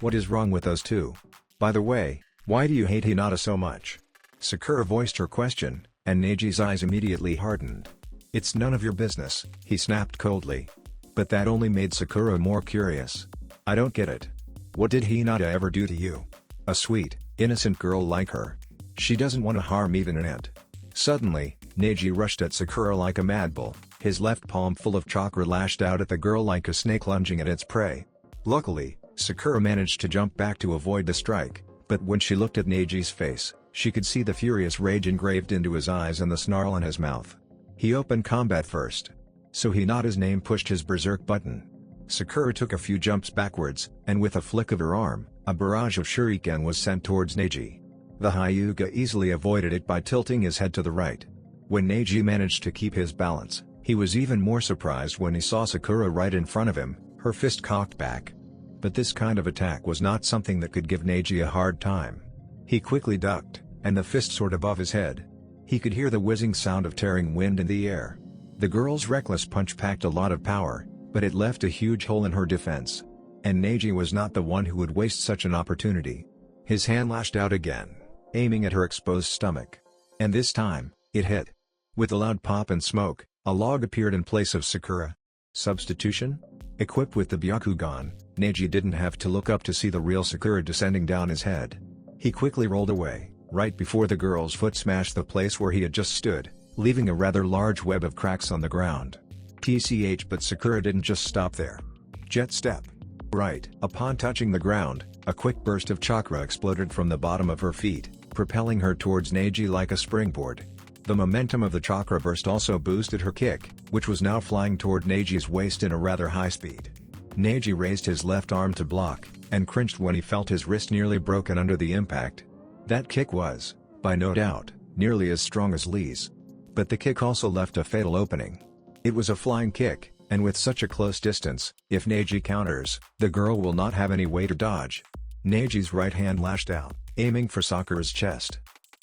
What is wrong with those two? By the way, why do you hate Hinata so much? Sakura voiced her question, and Neji's eyes immediately hardened. It's none of your business, he snapped coldly. But that only made Sakura more curious. I don't get it. What did Hinata ever do to you? A sweet, innocent girl like her. She doesn't want to harm even an ant. Suddenly, Neji rushed at Sakura like a mad bull, his left palm full of chakra lashed out at the girl like a snake lunging at its prey. Luckily, Sakura managed to jump back to avoid the strike, but when she looked at Neji's face, she could see the furious rage engraved into his eyes and the snarl in his mouth. He opened combat first. So Hinata's name pushed his berserk button. Sakura took a few jumps backwards, and with a flick of her arm, a barrage of shuriken was sent towards Neji. The Hyuga easily avoided it by tilting his head to the right. When Neji managed to keep his balance, he was even more surprised when he saw Sakura right in front of him, her fist cocked back. But this kind of attack was not something that could give Neji a hard time. He quickly ducked, and the fist soared above his head. He could hear the whizzing sound of tearing wind in the air. The girl's reckless punch packed a lot of power, but it left a huge hole in her defense. And Neji was not the one who would waste such an opportunity. His hand lashed out again, aiming at her exposed stomach. And this time, it hit. With a loud pop and smoke, a log appeared in place of Sakura. Substitution? Equipped with the Byakugan, Neji didn't have to look up to see the real Sakura descending down his head. He quickly rolled away, right before the girl's foot smashed the place where he had just stood, leaving a rather large web of cracks on the ground. TCH, but Sakura didn't just stop there. Jet step. Right. Upon touching the ground, a quick burst of chakra exploded from the bottom of her feet, propelling her towards Neji like a springboard. The momentum of the chakra burst also boosted her kick, which was now flying toward Neji's waist in a rather high speed. Neji raised his left arm to block, and cringed when he felt his wrist nearly broken under the impact. That kick was, by no doubt, nearly as strong as Lee's. But the kick also left a fatal opening. It was a flying kick, and with such a close distance, if Neji counters, the girl will not have any way to dodge. Neji's right hand lashed out, aiming for Sakura's chest.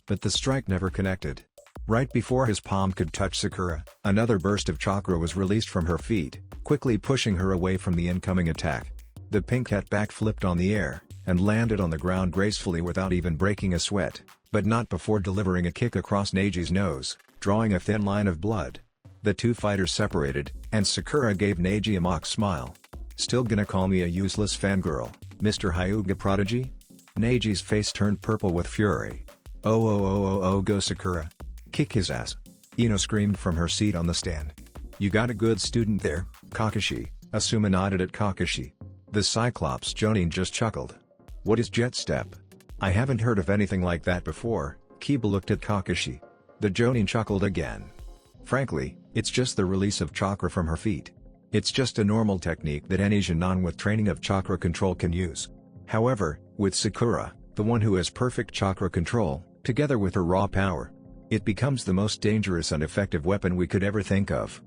But the strike never connected. Right before his palm could touch Sakura, another burst of chakra was released from her feet, quickly pushing her away from the incoming attack. The pink hat backflipped on the air, and landed on the ground gracefully without even breaking a sweat, but not before delivering a kick across Neji's nose, drawing a thin line of blood. The two fighters separated, and Sakura gave Neji a mock smile. Still gonna call me a useless fangirl, Mr. Hyuga prodigy? Neji's face turned purple with fury. Oh, go Sakura. Kick his ass. Ino screamed from her seat on the stand. You got a good student there, Kakashi, Asuma nodded at Kakashi. The Cyclops Jonin just chuckled. What is jet step? I haven't heard of anything like that before, Kiba looked at Kakashi. The Jonin chuckled again. Frankly, it's just the release of chakra from her feet. It's just a normal technique that any Jonin with training of chakra control can use. However, with Sakura, the one who has perfect chakra control, together with her raw power, it becomes the most dangerous and effective weapon we could ever think of.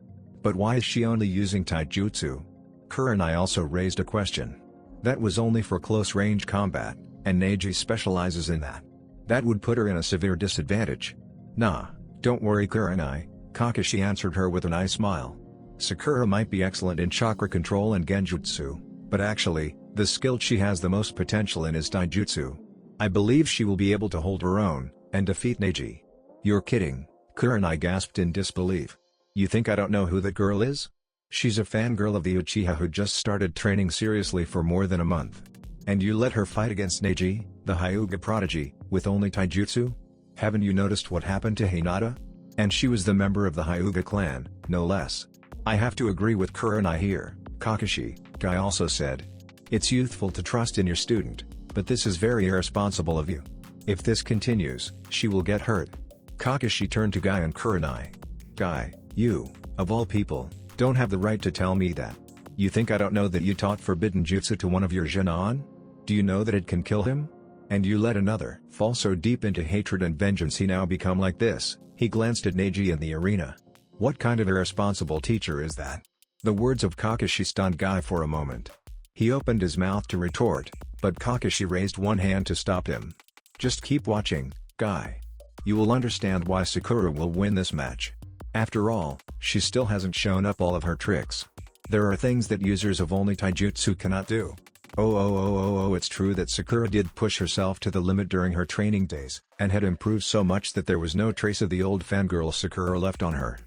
But why is she only using taijutsu? Kurenai also raised a question. That was only for close-range combat, and Neji specializes in that. That would put her in a severe disadvantage. Nah, don't worry Kurenai, Kakashi answered her with a nice smile. Sakura might be excellent in chakra control and genjutsu, but actually, the skill she has the most potential in is taijutsu. I believe she will be able to hold her own, and defeat Neji. You're kidding, Kurenai gasped in disbelief. You think I don't know who that girl is? She's a fangirl of the Uchiha who just started training seriously for more than a month. And you let her fight against Neji, the Hyuga prodigy, with only taijutsu? Haven't you noticed what happened to Hinata? And she was the member of the Hyuga clan, no less. I have to agree with Kurenai here, Kakashi, Guy also said. It's youthful to trust in your student, but this is very irresponsible of you. If this continues, she will get hurt. Kakashi turned to Guy and Kurenai. Guy, you, of all people, don't have the right to tell me that. You think I don't know that you taught forbidden jutsu to one of your Genin? Do you know that it can kill him? And you let another fall so deep into hatred and vengeance he now become like this. He glanced at Neji in the arena. What kind of irresponsible teacher is that? The words of Kakashi stunned Guy for a moment. He opened his mouth to retort, but Kakashi raised one hand to stop him. Just keep watching, Guy. You will understand why Sakura will win this match. After all, she still hasn't shown up all of her tricks. There are things that users of only taijutsu cannot do. It's true that Sakura did push herself to the limit during her training days, and had improved so much that there was no trace of the old fangirl Sakura left on her.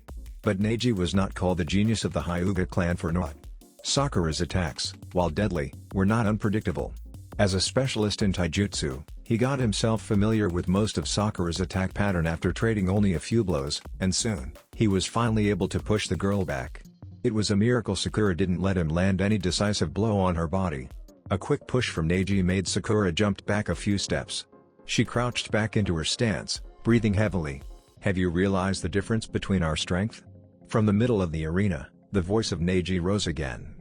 But Neji was not called the genius of the Hyuga clan for naught. Sakura's attacks, while deadly, were not unpredictable. As a specialist in taijutsu, he got himself familiar with most of Sakura's attack pattern after trading only a few blows, and soon, he was finally able to push the girl back. It was a miracle Sakura didn't let him land any decisive blow on her body. A quick push from Neji made Sakura jump back a few steps. She crouched back into her stance, breathing heavily. Have you realized the difference between our strength? From the middle of the arena, the voice of Neji rose again.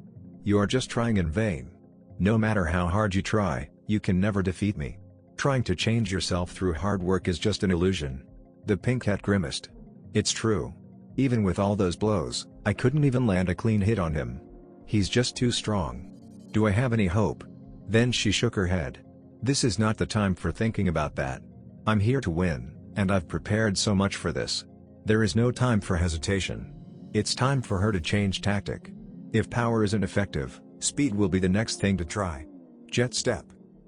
You are just trying in vain. No matter how hard you try, you can never defeat me. Trying to change yourself through hard work is just an illusion. The pink cat grimaced. It's true. Even with all those blows, I couldn't even land a clean hit on him. He's just too strong. Do I have any hope? Then she shook her head. This is not the time for thinking about that. I'm here to win, and I've prepared so much for this. There is no time for hesitation. It's time for her to change tactic. If power isn't effective, speed will be the next thing to try. Jet step.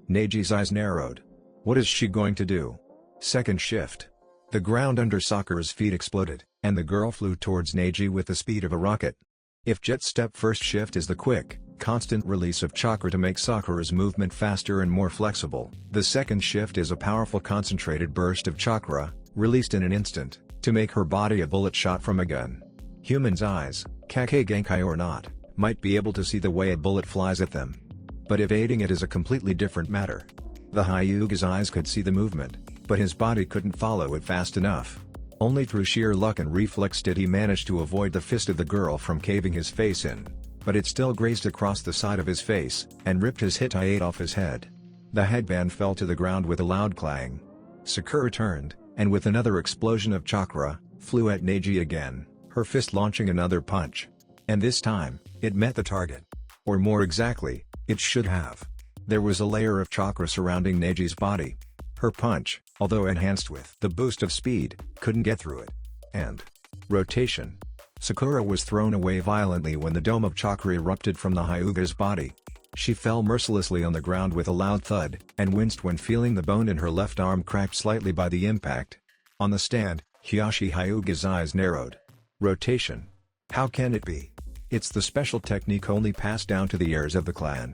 Neji's eyes narrowed. What is she going to do? Second shift. The ground under Sakura's feet exploded, and the girl flew towards Neji with the speed of a rocket. If jet step first shift is the quick, constant release of chakra to make Sakura's movement faster and more flexible, the second shift is a powerful concentrated burst of chakra, released in an instant, to make her body a bullet shot from a gun. Humans' eyes, Kake Genkai or not, might be able to see the way a bullet flies at them. But evading it is a completely different matter. The Hyuga's eyes could see the movement, but his body couldn't follow it fast enough. Only through sheer luck and reflex did he manage to avoid the fist of the girl from caving his face in. But it still grazed across the side of his face, and ripped his Hittite off his head. The headband fell to the ground with a loud clang. Sakura turned, and with another explosion of chakra, flew at Neji again, her fist launching another punch. And this time, it met the target. Or more exactly, it should have. There was a layer of chakra surrounding Neji's body. Her punch, although enhanced with the boost of speed, couldn't get through it. And rotation. Sakura was thrown away violently when the dome of chakra erupted from the Hyuga's body. She fell mercilessly on the ground with a loud thud, and winced when feeling the bone in her left arm cracked slightly by the impact. On the stand, Hiyashi Hyuga's eyes narrowed. Rotation. How can it be? It's the special technique only passed down to the heirs of the clan.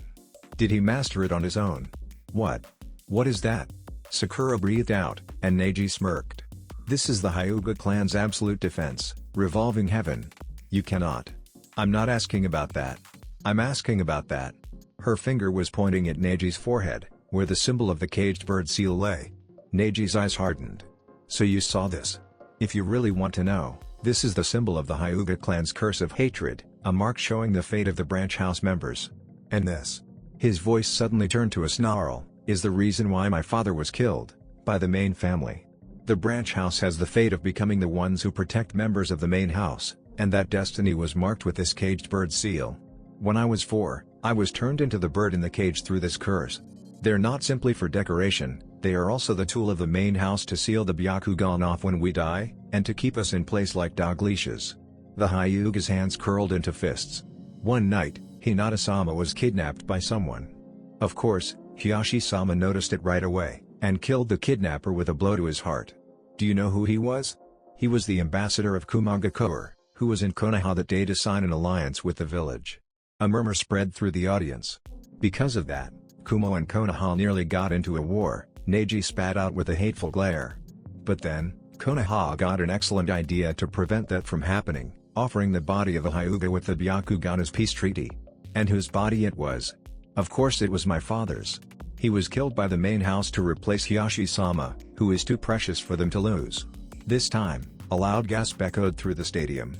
Did he master it on his own? What? What is that? Sakura breathed out, and Neji smirked. This is the Hyuga clan's absolute defense, revolving heaven. You cannot. I'm not asking about that. I'm asking about that. Her finger was pointing at Neji's forehead, where the symbol of the caged bird seal lay. Neji's eyes hardened. So you saw this? If you really want to know, this is the symbol of the Hyuga clan's curse of hatred, a mark showing the fate of the branch house members. And this, his voice suddenly turned to a snarl, is the reason why my father was killed, by the main family. The branch house has the fate of becoming the ones who protect members of the main house, And that destiny was marked with this caged bird seal. When I was 4, I was turned into the bird in the cage through this curse. They're not simply for decoration, they are also the tool of the main house to seal the Byakugan off when we die, and to keep us in place like dog leashes. The Hyuga's hands curled into fists. One night, Hinata-sama was kidnapped by someone. Of course, Hiyashi-sama noticed it right away, and killed the kidnapper with a blow to his heart. Do you know who he was? He was the ambassador of Kumagakour, who was in Konoha that day to sign an alliance with the village. A murmur spread through the audience. Because of that, Kumo and Konoha nearly got into a war, Neji spat out with a hateful glare. But then, Konoha got an excellent idea to prevent that from happening, offering the body of a Hyuga with the Byakugan as peace treaty. And whose body it was? Of course it was my father's. He was killed by the main house to replace Hiyashi-sama, who is too precious for them to lose. This time, a loud gasp echoed through the stadium.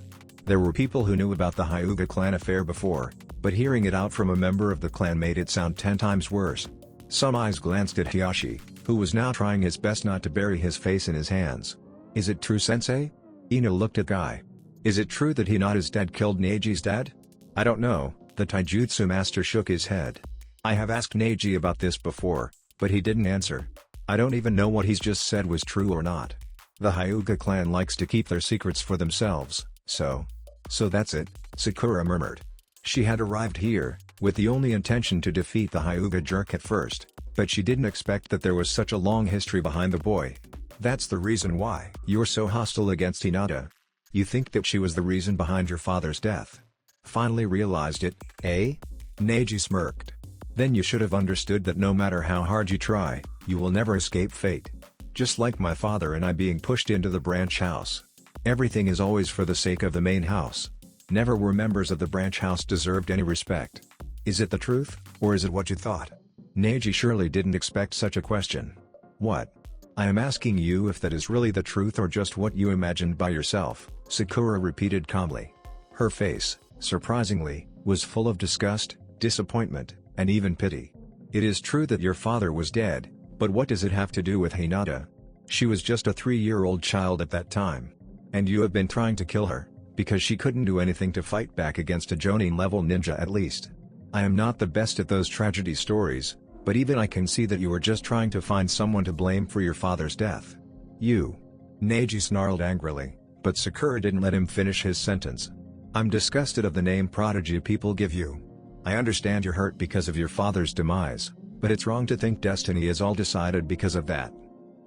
There were people who knew about the Hyuga clan affair before, but hearing it out from a member of the clan made it sound 10 times worse. Some eyes glanced at Hiyashi, who was now trying his best not to bury his face in his hands. Is it true, sensei? Ino looked at Guy. Is it true that Hinata's dad killed Neji's dad? I don't know, the taijutsu master shook his head. I have asked Neji about this before, but he didn't answer. I don't even know what he's just said was true or not. The Hyuga clan likes to keep their secrets for themselves, so that's it, Sakura murmured. She had arrived here, with the only intention to defeat the Hyuga jerk at first, but she didn't expect that there was such a long history behind the boy. That's the reason why you're so hostile against Hinata. You think that she was the reason behind your father's death. Finally realized it, eh? Neji smirked. Then you should have understood that no matter how hard you try, you will never escape fate. Just like my father and I being pushed into the branch house. Everything is always for the sake of the main house. Never were members of the branch house deserved any respect. Is it the truth, or is it what you thought? Neji surely didn't expect such a question. What? I am asking you if that is really the truth or just what you imagined by yourself, Sakura repeated calmly. Her face, surprisingly, was full of disgust, disappointment, and even pity. It is true that your father was dead, but what does it have to do with Hinata? She was just a 3-year-old child at that time. And you have been trying to kill her, because she couldn't do anything to fight back against a Jonin-level ninja at least. I am not the best at those tragedy stories, but even I can see that you are just trying to find someone to blame for your father's death. You. Neji snarled angrily, but Sakura didn't let him finish his sentence. I'm disgusted of the name prodigy people give you. I understand you're hurt because of your father's demise, but it's wrong to think destiny is all decided because of that.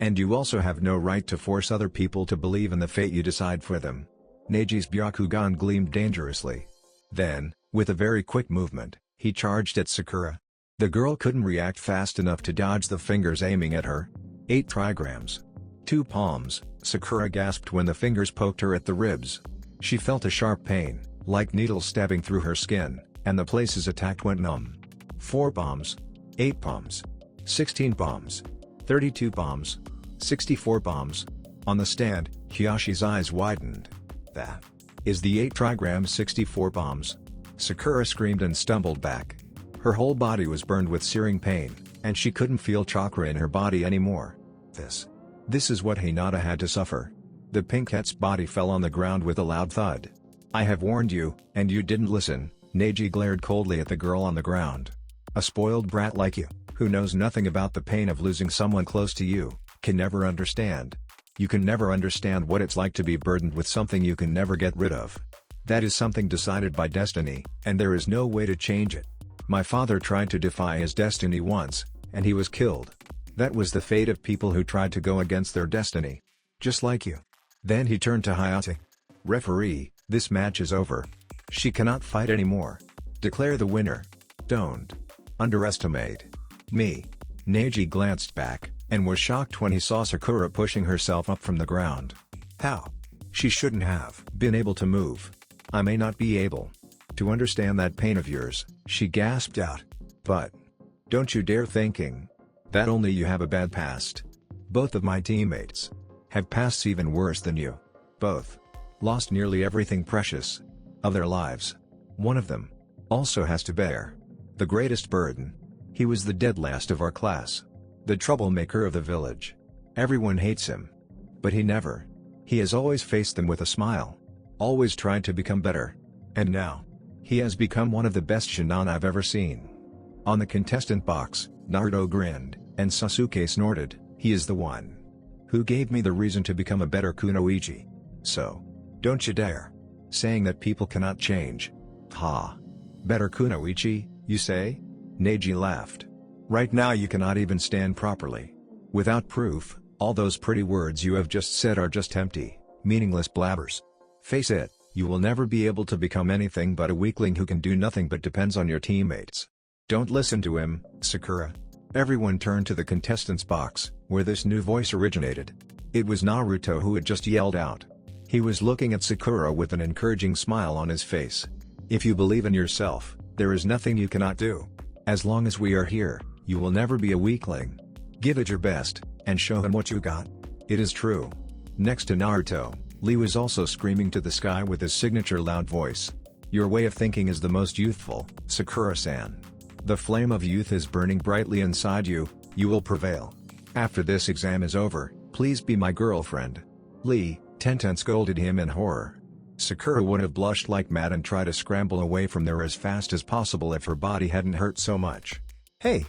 And you also have no right to force other people to believe in the fate you decide for them. Neji's Byakugan gleamed dangerously. Then, with a very quick movement, he charged at Sakura. The girl couldn't react fast enough to dodge the fingers aiming at her. 8 trigrams. 2 palms, Sakura gasped when the fingers poked her at the ribs. She felt a sharp pain, like needles stabbing through her skin, and the places attacked went numb. 4 palms. 8 palms. 16 palms. 32 palms. 64 palms. On the stand, Hiyashi's eyes widened. That is the 8 trigrams 64 palms. Sakura screamed and stumbled back. Her whole body was burned with searing pain, and she couldn't feel chakra in her body anymore. This is what Hinata had to suffer. The pinkette's body fell on the ground with a loud thud. I have warned you, and you didn't listen, Neji glared coldly at the girl on the ground. A spoiled brat like you, who knows nothing about the pain of losing someone close to you, can never understand. You can never understand what it's like to be burdened with something you can never get rid of. That is something decided by destiny, and there is no way to change it. My father tried to defy his destiny once, and he was killed. That was the fate of people who tried to go against their destiny. Just like you. Then he turned to Hayate. Referee, this match is over. She cannot fight anymore. Declare the winner. Don't underestimate me. Neji glanced back, and was shocked when he saw Sakura pushing herself up from the ground. How? She shouldn't have been able to move. I may not be able to understand that pain of yours, she gasped out. But don't you dare thinking that only you have a bad past. Both of my teammates have pasts even worse than you. Both lost nearly everything precious of their lives. One of them also has to bear the greatest burden. He was the dead last of our class. The troublemaker of the village. Everyone hates him. But he has always faced them with a smile. always tried to become better. And now, he has become one of the best Shinin I've ever seen. On the contestant box, Naruto grinned, and Sasuke snorted, he is the one who gave me the reason to become a better kunoichi. So, don't you dare saying that people cannot change. Ha. Better kunoichi, you say? Neji laughed. Right now you cannot even stand properly. Without proof, all those pretty words you have just said are just empty, meaningless blabbers. Face it, you will never be able to become anything but a weakling who can do nothing but depends on your teammates. Don't listen to him, Sakura. Everyone turned to the contestants box, where this new voice originated. It was Naruto who had just yelled out. He was looking at Sakura with an encouraging smile on his face. If you believe in yourself, there is nothing you cannot do. As long as we are here, you will never be a weakling. Give it your best, and show him what you got. It is true. Next to Naruto, Lee was also screaming to the sky with his signature loud voice. Your way of thinking is the most youthful, Sakura-san. The flame of youth is burning brightly inside you, you will prevail. After this exam is over, please be my girlfriend. Lee, Tenten scolded him in horror. Sakura would have blushed like mad and tried to scramble away from there as fast as possible if her body hadn't hurt so much. Hey!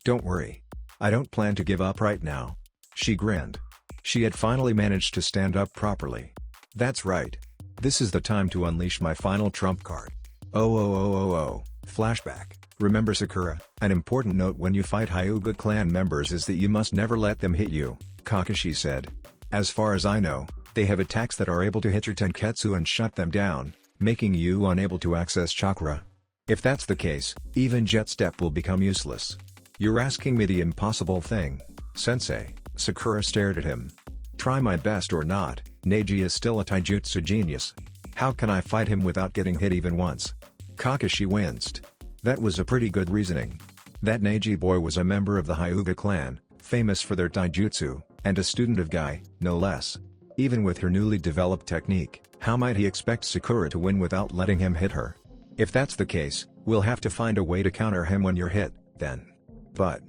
Don't worry. I don't plan to give up right now. She grinned. She had finally managed to stand up properly. That's right. This is the time to unleash my final trump card. Oh. Flashback. Remember Sakura, an important note when you fight Hyuga clan members is that you must never let them hit you, Kakashi said. As far as I know, they have attacks that are able to hit your tenketsu and shut them down, making you unable to access chakra. If that's the case, even Jet Step will become useless. You're asking me the impossible thing, Sensei. Sakura stared at him. Try my best or not, Neji is still a taijutsu genius. How can I fight him without getting hit even once? Kakashi winced. That was a pretty good reasoning. That Neji boy was a member of the Hyuga clan, famous for their taijutsu, and a student of Guy, no less. Even with her newly developed technique, how might he expect Sakura to win without letting him hit her? If that's the case, we'll have to find a way to counter him when you're hit, then. But.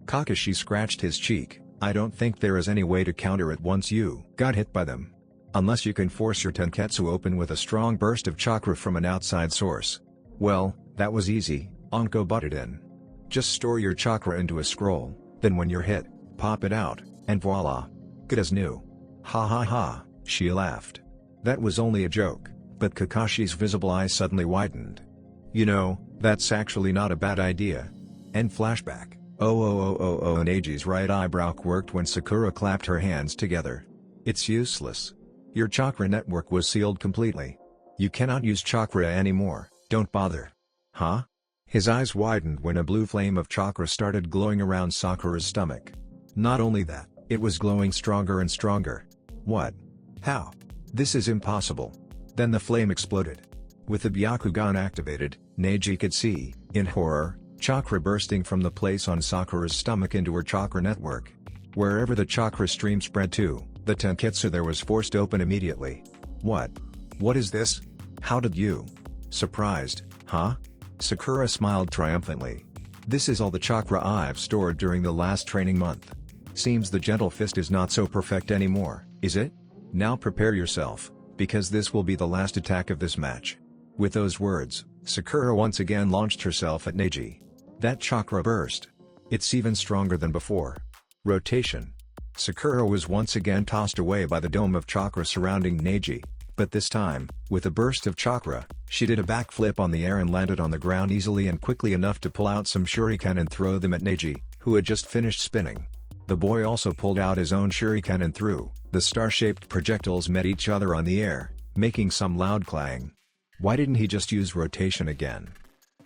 Kakashi scratched his cheek. I don't think there is any way to counter it once you got hit by them. Unless you can force your tenketsu open with a strong burst of chakra from an outside source. Well, that was easy, Anko butted in. Just store your chakra into a scroll, then when you're hit, pop it out, and voila. Good as new. Ha ha ha, she laughed. That was only a joke, but Kakashi's visible eyes suddenly widened. You know, that's actually not a bad idea. End flashback. Oh, Neji's right eyebrow quirked when Sakura clapped her hands together. It's useless. Your chakra network was sealed completely. You cannot use chakra anymore, don't bother. Huh? His eyes widened when a blue flame of chakra started glowing around Sakura's stomach. Not only that, it was glowing stronger and stronger. What? How? This is impossible. Then the flame exploded. With the Byakugan activated, Neji could see, in horror, chakra bursting from the place on Sakura's stomach into her chakra network. Wherever the chakra stream spread to, the tenketsu there was forced open immediately. What? What is this? How did you? Surprised, huh? Sakura smiled triumphantly. This is all the chakra I've stored during the last training month. Seems the gentle fist is not so perfect anymore, is it? Now prepare yourself, because this will be the last attack of this match. With those words, Sakura once again launched herself at Neji. That chakra burst. It's even stronger than before. Rotation. Sakura was once again tossed away by the dome of chakra surrounding Neji, but this time, with a burst of chakra, she did a backflip on the air and landed on the ground easily and quickly enough to pull out some shuriken and throw them at Neji, who had just finished spinning. The boy also pulled out his own shuriken and threw. The star-shaped projectiles met each other on the air, making some loud clang. Why didn't he just use rotation again?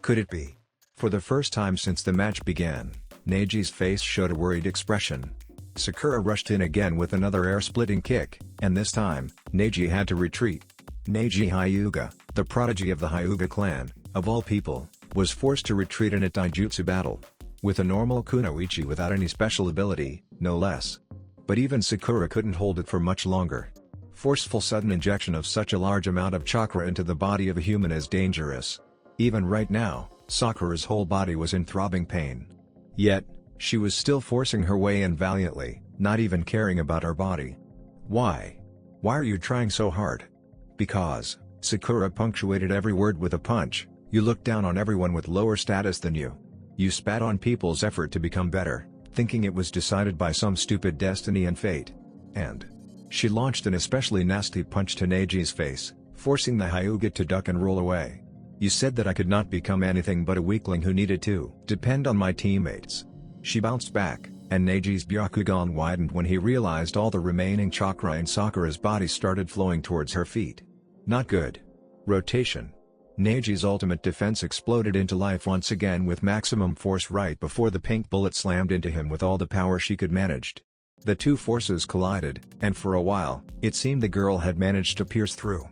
Could it be? For the first time since the match began, Neji's face showed a worried expression. Sakura rushed in again with another air-splitting kick, and this time, Neji had to retreat. Neji Hyuga, the prodigy of the Hyuga clan, of all people, was forced to retreat in a taijutsu battle. With a normal kunoichi without any special ability, no less. But even Sakura couldn't hold it for much longer. Forceful sudden injection of such a large amount of chakra into the body of a human is dangerous. Even right now, Sakura's whole body was in throbbing pain. Yet, she was still forcing her way in valiantly, not even caring about her body. Why? Why are you trying so hard? Because Sakura punctuated every word with a punch. You look down on everyone with lower status than you. You spat on people's effort to become better, thinking it was decided by some stupid destiny and fate. And she launched an especially nasty punch to Neiji's face, forcing the Hyuga to duck and roll away. You said that I could not become anything but a weakling who needed to depend on my teammates. She bounced back, and Neiji's Byakugan widened when he realized all the remaining chakra in Sakura's body started flowing towards her feet. Not good. Rotation. Neiji's ultimate defense exploded into life once again with maximum force right before the pink bullet slammed into him with all the power she could manage. The two forces collided, and for a while, it seemed the girl had managed to pierce through.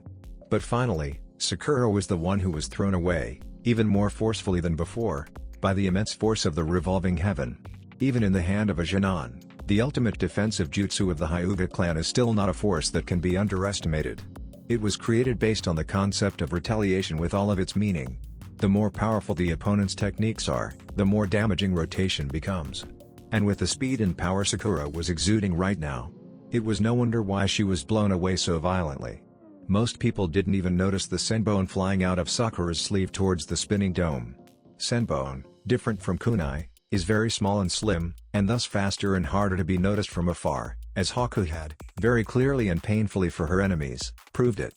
But finally, Sakura was the one who was thrown away, even more forcefully than before, by the immense force of the revolving heaven. Even in the hand of a Genin, the ultimate defensive jutsu of the Hyuga clan is still not a force that can be underestimated. It was created based on the concept of retaliation with all of its meaning. The more powerful the opponent's techniques are, the more damaging rotation becomes. And with the speed and power Sakura was exuding right now, it was no wonder why she was blown away so violently. Most people didn't even notice the senbone flying out of Sakura's sleeve towards the spinning dome. Senbone, different from kunai, is very small and slim, and thus faster and harder to be noticed from afar, as Hokage had, very clearly and painfully for her enemies, proved it.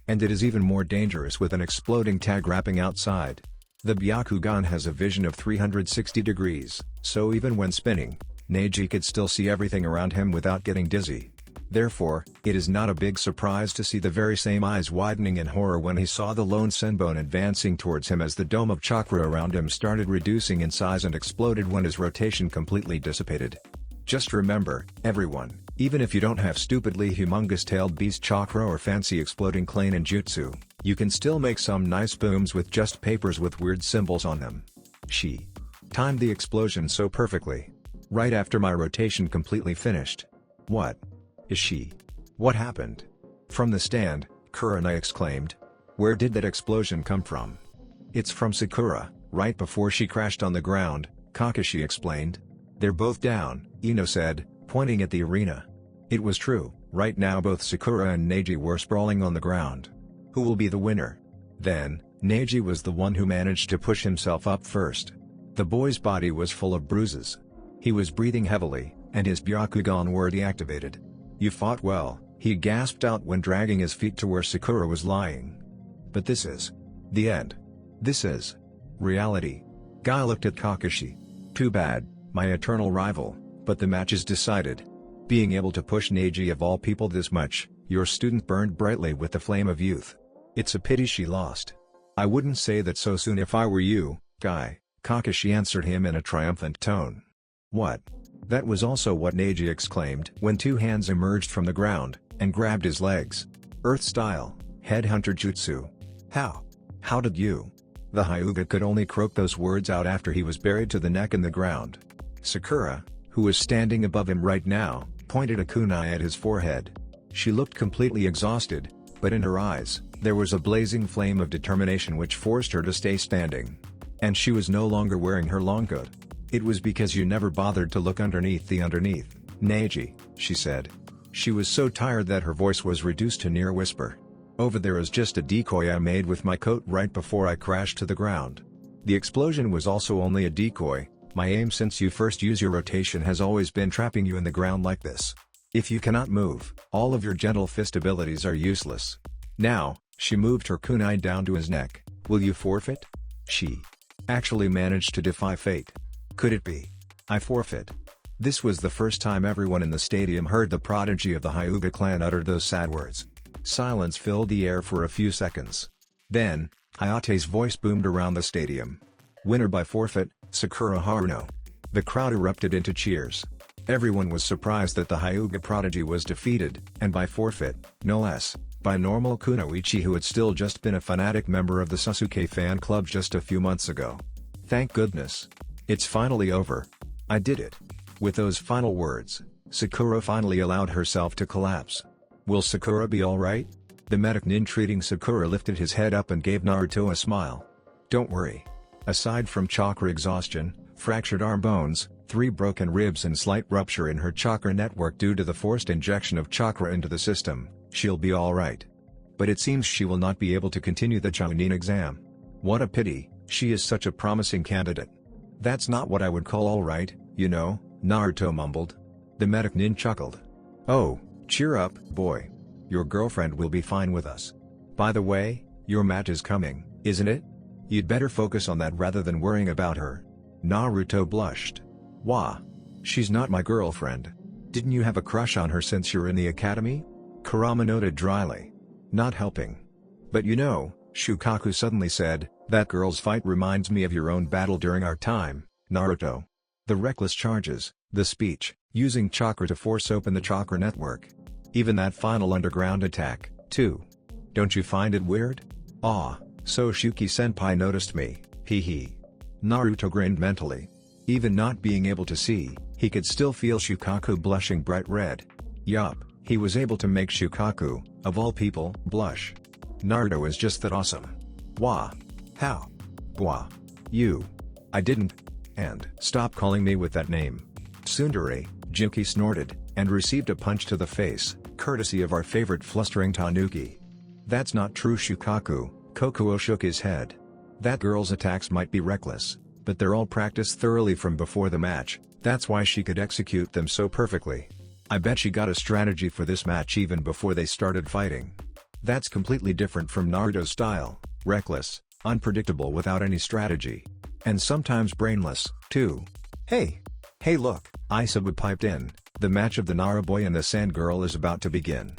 And it is even more dangerous with an exploding tag wrapping outside. The Byakugan has a vision of 360 degrees, so even when spinning, Neji could still see everything around him without getting dizzy. Therefore, it is not a big surprise to see the very same eyes widening in horror when he saw the lone senbone advancing towards him as the dome of chakra around him started reducing in size and exploded when his rotation completely dissipated. Just remember, everyone, even if you don't have stupidly humongous-tailed beast chakra or fancy exploding Klanen jutsu, you can still make some nice booms with just papers with weird symbols on them. She timed the explosion so perfectly. Right after my rotation completely finished. What is she? What happened? From the stand, Kurenai exclaimed. Where did that explosion come from? It's from Sakura, right before she crashed on the ground, Kakashi explained. They're both down, Ino said, pointing at the arena. It was true, right now both Sakura and Neji were sprawling on the ground. Who will be the winner? Then, Neji was the one who managed to push himself up first. The boy's body was full of bruises. He was breathing heavily, and his Byakugan were deactivated. You fought well, he gasped out when dragging his feet to where Sakura was lying. But this is the end. This is reality. Guy looked at Kakashi. Too bad, my eternal rival, but the match is decided. Being able to push Neji of all people this much, your student burned brightly with the flame of youth. It's a pity she lost. I wouldn't say that so soon if I were you, Guy, Kakashi answered him in a triumphant tone. What? That was also what Neji exclaimed when two hands emerged from the ground, and grabbed his legs. Earth-style, headhunter jutsu. How did you? The Hyuga could only croak those words out after he was buried to the neck in the ground. Sakura, who was standing above him right now, pointed a kunai at his forehead. She looked completely exhausted, but in her eyes, there was a blazing flame of determination which forced her to stay standing. And she was no longer wearing her long coat. It was because you never bothered to look underneath. Neji, she said. She was so tired that her voice was reduced to near whisper. Over there is just a decoy I made with my coat right before I crashed to the ground. The explosion was also only a decoy. My aim since you first use your rotation has always been trapping you in the ground like this. If you cannot move, all of your gentle fist abilities are useless. Now, she moved her kunai down to his neck. Will you forfeit? She actually managed to defy fate. Could it be? I forfeit. This was the first time everyone in the stadium heard the prodigy of the Hyuga clan utter those sad words. Silence filled the air for a few seconds. Then, Hayate's voice boomed around the stadium. Winner by forfeit, Sakura Haruno. The crowd erupted into cheers. Everyone was surprised that the Hyuga prodigy was defeated, and by forfeit, no less, by normal Kunoichi who had still just been a fanatic member of the Sasuke fan club just a few months ago. Thank goodness. It's finally over. I did it. With those final words, Sakura finally allowed herself to collapse. Will Sakura be alright? The medic nin treating Sakura lifted his head up and gave Naruto a smile. Don't worry. Aside from chakra exhaustion, fractured arm bones, 3 broken ribs and slight rupture in her chakra network due to the forced injection of chakra into the system, she'll be alright. But it seems she will not be able to continue the Chunin exam. What a pity, she is such a promising candidate. That's not what I would call alright, you know, Naruto mumbled. The medic nin chuckled. Oh, cheer up, boy. Your girlfriend will be fine with us. By the way, your match is coming, isn't it? You'd better focus on that rather than worrying about her. Naruto blushed. Wah. She's not my girlfriend. Didn't you have a crush on her since you're in the academy? Kurama noted dryly. Not helping. But you know, Shukaku suddenly said, that girl's fight reminds me of your own battle during our time, Naruto. The reckless charges, the speech, using chakra to force open the chakra network. Even that final underground attack, too. Don't you find it weird? Ah, so Shuki-senpai noticed me, hee. Naruto grinned mentally. Even not being able to see, he could still feel Shukaku blushing bright red. Yup, he was able to make Shukaku, of all people, blush. Naruto is just that awesome. Wah. How? Wah. You. I didn't. And stop calling me with that name. Tsundere, Juki snorted, and received a punch to the face, courtesy of our favorite flustering Tanuki. That's not true, Shukaku. Kokuo shook his head. That girl's attacks might be reckless, but they're all practiced thoroughly from before the match, that's why she could execute them so perfectly. I bet she got a strategy for this match even before they started fighting. That's completely different from Naruto's style, reckless, unpredictable without any strategy. And sometimes brainless, too. Hey look, Isabu piped in, the match of the Nara boy and the Sand girl is about to begin.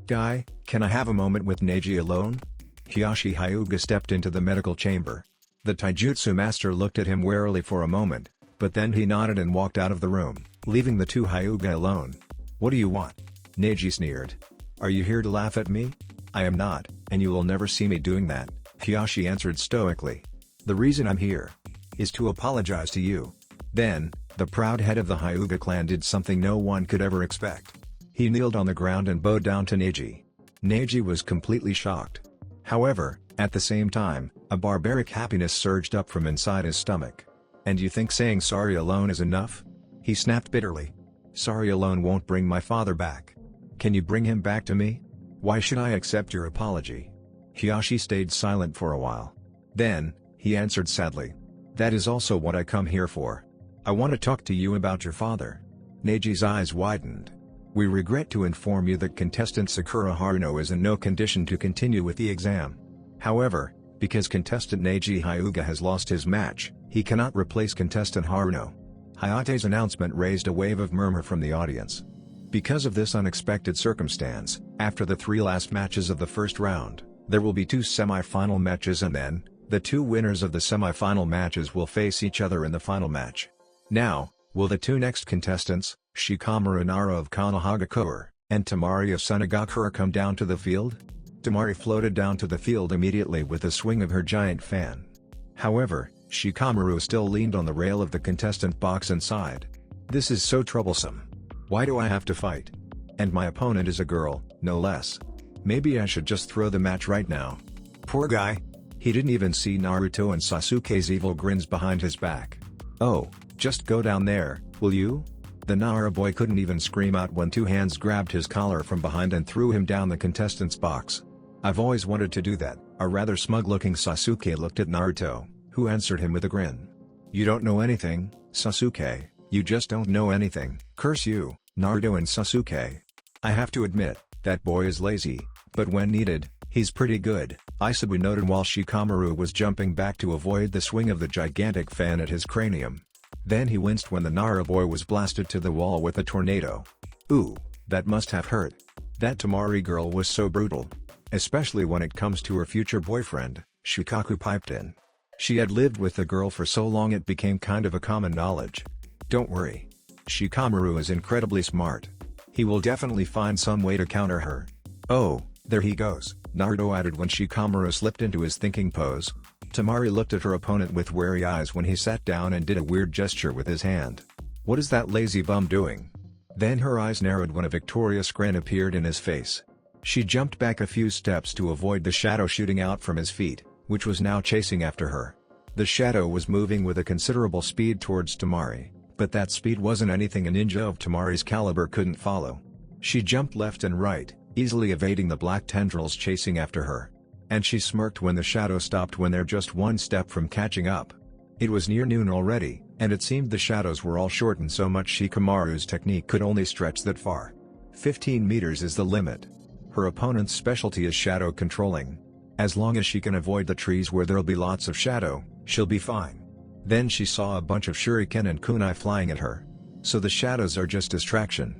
Guy, can I have a moment with Neji alone? Hiyashi Hyuga stepped into the medical chamber. The taijutsu master looked at him warily for a moment, but then he nodded and walked out of the room, leaving the two Hyuga alone. What do you want? Neji sneered. Are you here to laugh at me? I am not, and you will never see me doing that, Hiyashi answered stoically. The reason I'm here is to apologize to you. Then, the proud head of the Hyuga clan did something no one could ever expect. He kneeled on the ground and bowed down to Neji. Neji was completely shocked. However, at the same time, a barbaric happiness surged up from inside his stomach. And you think saying sorry alone is enough? He snapped bitterly. Sorry alone won't bring my father back. Can you bring him back to me? Why should I accept your apology? Hiyashi stayed silent for a while. Then, he answered sadly. That is also what I come here for. I want to talk to you about your father. Neji's eyes widened. We regret to inform you that contestant Sakura Haruno is in no condition to continue with the exam. However, because contestant Neji Hyuga has lost his match, he cannot replace contestant Haruno. Hayate's announcement raised a wave of murmur from the audience. Because of this unexpected circumstance, after the three last matches of the first round, there will be two semi-final matches and then, the two winners of the semi-final matches will face each other in the final match. Now, will the two next contestants, Shikamaru Nara of Konohagakure, and Temari of Sunagakure come down to the field? Temari floated down to the field immediately with a swing of her giant fan. However, Shikamaru still leaned on the rail of the contestant box and sighed. This is so troublesome. Why do I have to fight? And my opponent is a girl, no less. Maybe I should just throw the match right now. Poor guy. He didn't even see Naruto and Sasuke's evil grins behind his back. Oh, just go down there, will you? The Nara boy couldn't even scream out when two hands grabbed his collar from behind and threw him down the contestant's box. I've always wanted to do that. A rather smug-looking Sasuke looked at Naruto, who answered him with a grin. You don't know anything, Sasuke, you just don't know anything. Curse you, Naruto and Sasuke. I have to admit, that boy is lazy, but when needed, he's pretty good, Isabu noted while Shikamaru was jumping back to avoid the swing of the gigantic fan at his cranium. Then he winced when the Nara boy was blasted to the wall with a tornado. Ooh, that must have hurt. That Temari girl was so brutal. Especially when it comes to her future boyfriend, Shukaku piped in. She had lived with the girl for so long it became kind of a common knowledge. Don't worry. Shikamaru is incredibly smart. He will definitely find some way to counter her. Oh, there he goes, Naruto added when Shikamaru slipped into his thinking pose. Temari looked at her opponent with wary eyes when he sat down and did a weird gesture with his hand. What is that lazy bum doing? Then her eyes narrowed when a victorious grin appeared in his face. She jumped back a few steps to avoid the shadow shooting out from his feet, which was now chasing after her. The shadow was moving with a considerable speed towards Temari, but that speed wasn't anything a ninja of Temari's caliber couldn't follow. She jumped left and right, easily evading the black tendrils chasing after her. And she smirked when the shadow stopped when they're just one step from catching up. It was near noon already, and it seemed the shadows were all shortened so much Shikamaru's technique could only stretch that far. 15 meters is the limit. Her opponent's specialty is shadow controlling. As long as she can avoid the trees where there'll be lots of shadow, she'll be fine. Then she saw a bunch of shuriken and kunai flying at her. So the shadows are just distraction.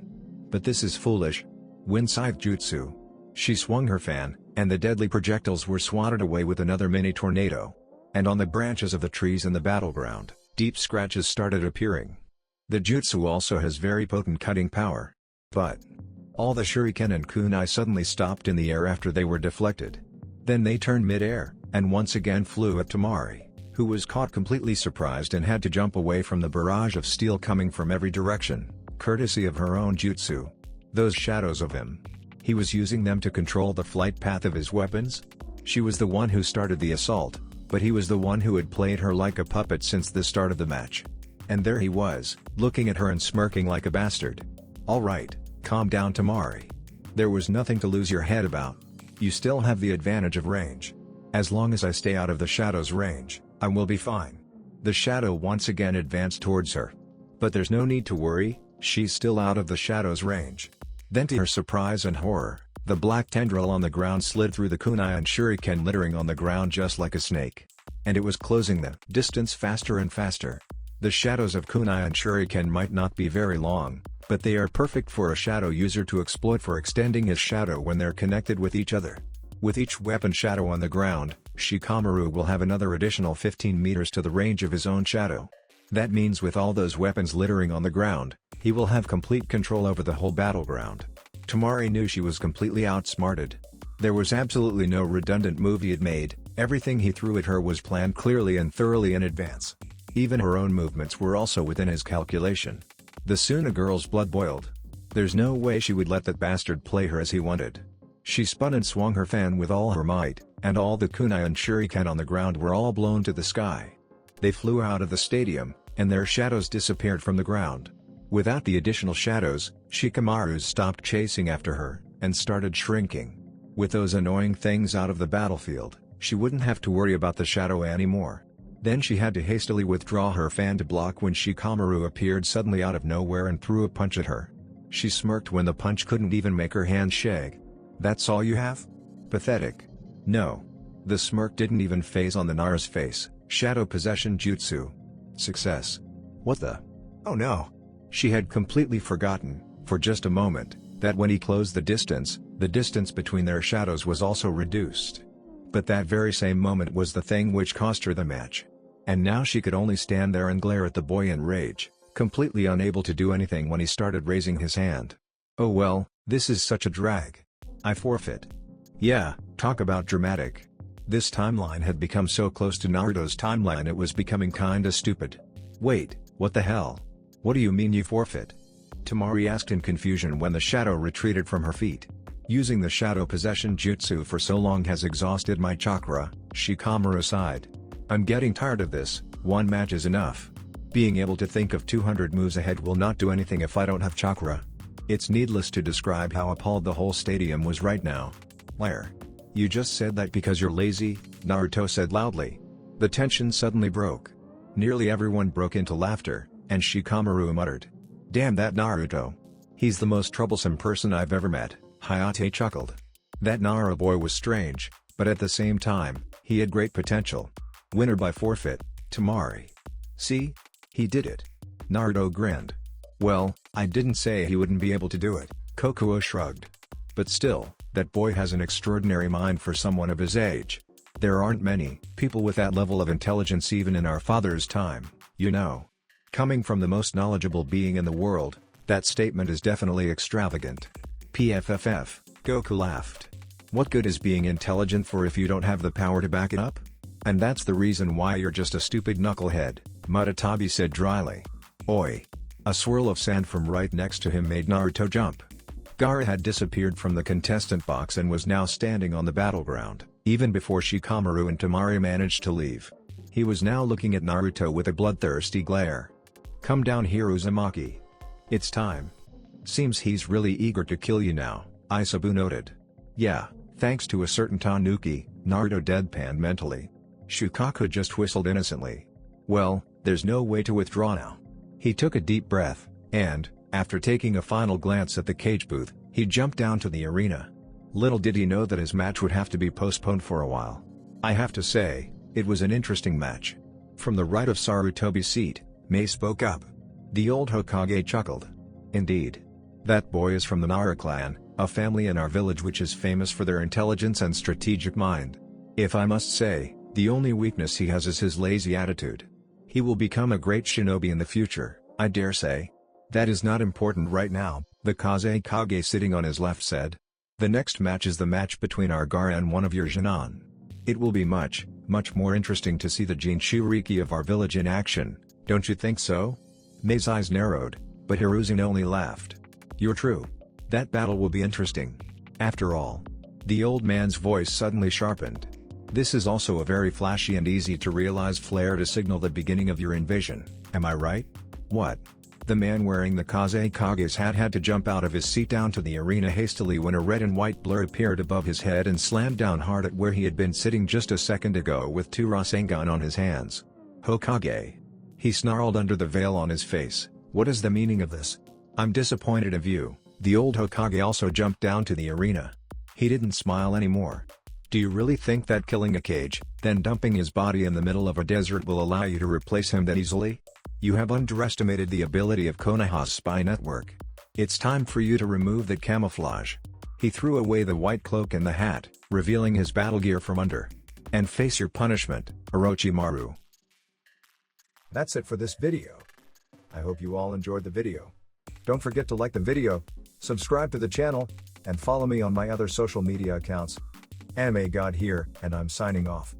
But this is foolish. Wind Scythe Jutsu. She swung her fan, and the deadly projectiles were swatted away with another mini tornado. And on the branches of the trees in the battleground, deep scratches started appearing. The jutsu also has very potent cutting power. But all the shuriken and kunai suddenly stopped in the air after they were deflected. Then they turned mid-air, and once again flew at Tamari, who was caught completely surprised and had to jump away from the barrage of steel coming from every direction, courtesy of her own jutsu. Those shadows of him. He was using them to control the flight path of his weapons? She was the one who started the assault, but he was the one who had played her like a puppet since the start of the match. And there he was, looking at her and smirking like a bastard. Alright, calm down Tamari. There was nothing to lose your head about. You still have the advantage of range. As long as I stay out of the shadow's range, I will be fine. The shadow once again advanced towards her. But there's no need to worry, she's still out of the shadow's range. Then to her surprise and horror, the black tendril on the ground slid through the kunai and shuriken littering on the ground just like a snake. And it was closing the distance faster and faster. The shadows of kunai and shuriken might not be very long, but they are perfect for a shadow user to exploit for extending his shadow when they're connected with each other. With each weapon shadow on the ground, Shikamaru will have another additional 15 meters to the range of his own shadow. That means with all those weapons littering on the ground, he will have complete control over the whole battleground. Tamari knew she was completely outsmarted. There was absolutely no redundant move he had made, everything he threw at her was planned clearly and thoroughly in advance. Even her own movements were also within his calculation. The Suna girl's blood boiled. There's no way she would let that bastard play her as he wanted. She spun and swung her fan with all her might, and all the kunai and shuriken on the ground were all blown to the sky. They flew out of the stadium, and their shadows disappeared from the ground. Without the additional shadows, Shikamaru stopped chasing after her, and started shrinking. With those annoying things out of the battlefield, she wouldn't have to worry about the shadow anymore. Then she had to hastily withdraw her fan to block when Shikamaru appeared suddenly out of nowhere and threw a punch at her. She smirked when the punch couldn't even make her hand shake. That's all you have? Pathetic. No. The smirk didn't even phase on the Nara's face. Shadow possession jutsu. Success. What the? Oh no. She had completely forgotten, for just a moment, that when he closed the distance between their shadows was also reduced. But that very same moment was the thing which cost her the match. And now she could only stand there and glare at the boy in rage, completely unable to do anything when he started raising his hand. Oh well, this is such a drag. I forfeit. Yeah, talk about dramatic. This timeline had become so close to Naruto's timeline it was becoming kinda stupid. Wait, what the hell? What do you mean you forfeit? Tamari asked in confusion when the shadow retreated from her feet. Using the shadow possession jutsu for so long has exhausted my chakra, Shikamaru sighed. I'm getting tired of this, one match is enough. Being able to think of 200 moves ahead will not do anything if I don't have chakra. It's needless to describe how appalled the whole stadium was right now. Liar. You just said that because you're lazy, Naruto said loudly. The tension suddenly broke. Nearly everyone broke into laughter, and Shikamaru muttered. Damn that Naruto. He's the most troublesome person I've ever met, Hayate chuckled. That Nara boy was strange, but at the same time, he had great potential. Winner by forfeit, Tamari. See? He did it. Naruto grinned. Well, I didn't say he wouldn't be able to do it, Kokuo shrugged. But still, that boy has an extraordinary mind for someone of his age. There aren't many people with that level of intelligence even in our father's time, you know. Coming from the most knowledgeable being in the world, that statement is definitely extravagant. PFFF, Goku laughed. What good is being intelligent for if you don't have the power to back it up? And that's the reason why you're just a stupid knucklehead, Mutatabi said dryly. Oi. A swirl of sand from right next to him made Naruto jump. Gaara had disappeared from the contestant box and was now standing on the battleground, even before Shikamaru and Tamari managed to leave. He was now looking at Naruto with a bloodthirsty glare. Come down here Uzumaki. It's time. Seems he's really eager to kill you now. Isabu noted. Yeah, thanks to a certain Tanuki, Naruto deadpanned mentally. Shukaku just whistled innocently. Well, there's no way to withdraw now. He took a deep breath, and, after taking a final glance at the cage booth, he jumped down to the arena. Little did he know that his match would have to be postponed for a while. I have to say, it was an interesting match. From the right of Sarutobi's seat, Mei spoke up. The old Hokage chuckled. Indeed. That boy is from the Nara clan, a family in our village which is famous for their intelligence and strategic mind. If I must say, the only weakness he has is his lazy attitude. He will become a great shinobi in the future, I dare say. That is not important right now, the Kazekage sitting on his left said. The next match is the match between our Gaara and one of your Jinan. It will be much more interesting to see the Jinchuriki of our village in action, don't you think so? Mei's eyes narrowed, but Hiruzen only laughed. You're true. That battle will be interesting. After all. The old man's voice suddenly sharpened. This is also a very flashy and easy to realize flare to signal the beginning of your invasion, am I right? What? The man wearing the Kazekage's hat had to jump out of his seat down to the arena hastily when a red and white blur appeared above his head and slammed down hard at where he had been sitting just a second ago with two Rasengan on his hands. Hokage. He snarled under the veil on his face, what is the meaning of this? I'm disappointed of you. The old Hokage also jumped down to the arena. He didn't smile anymore. Do you really think that killing a Kage, then dumping his body in the middle of a desert will allow you to replace him that easily? You have underestimated the ability of Konoha's spy network. It's time for you to remove that camouflage. He threw away the white cloak and the hat, revealing his battle gear from under. And face your punishment, Orochimaru. That's it for this video. I hope you all enjoyed the video. Don't forget to like the video, subscribe to the channel, and follow me on my other social media accounts. Anime God here, and I'm signing off.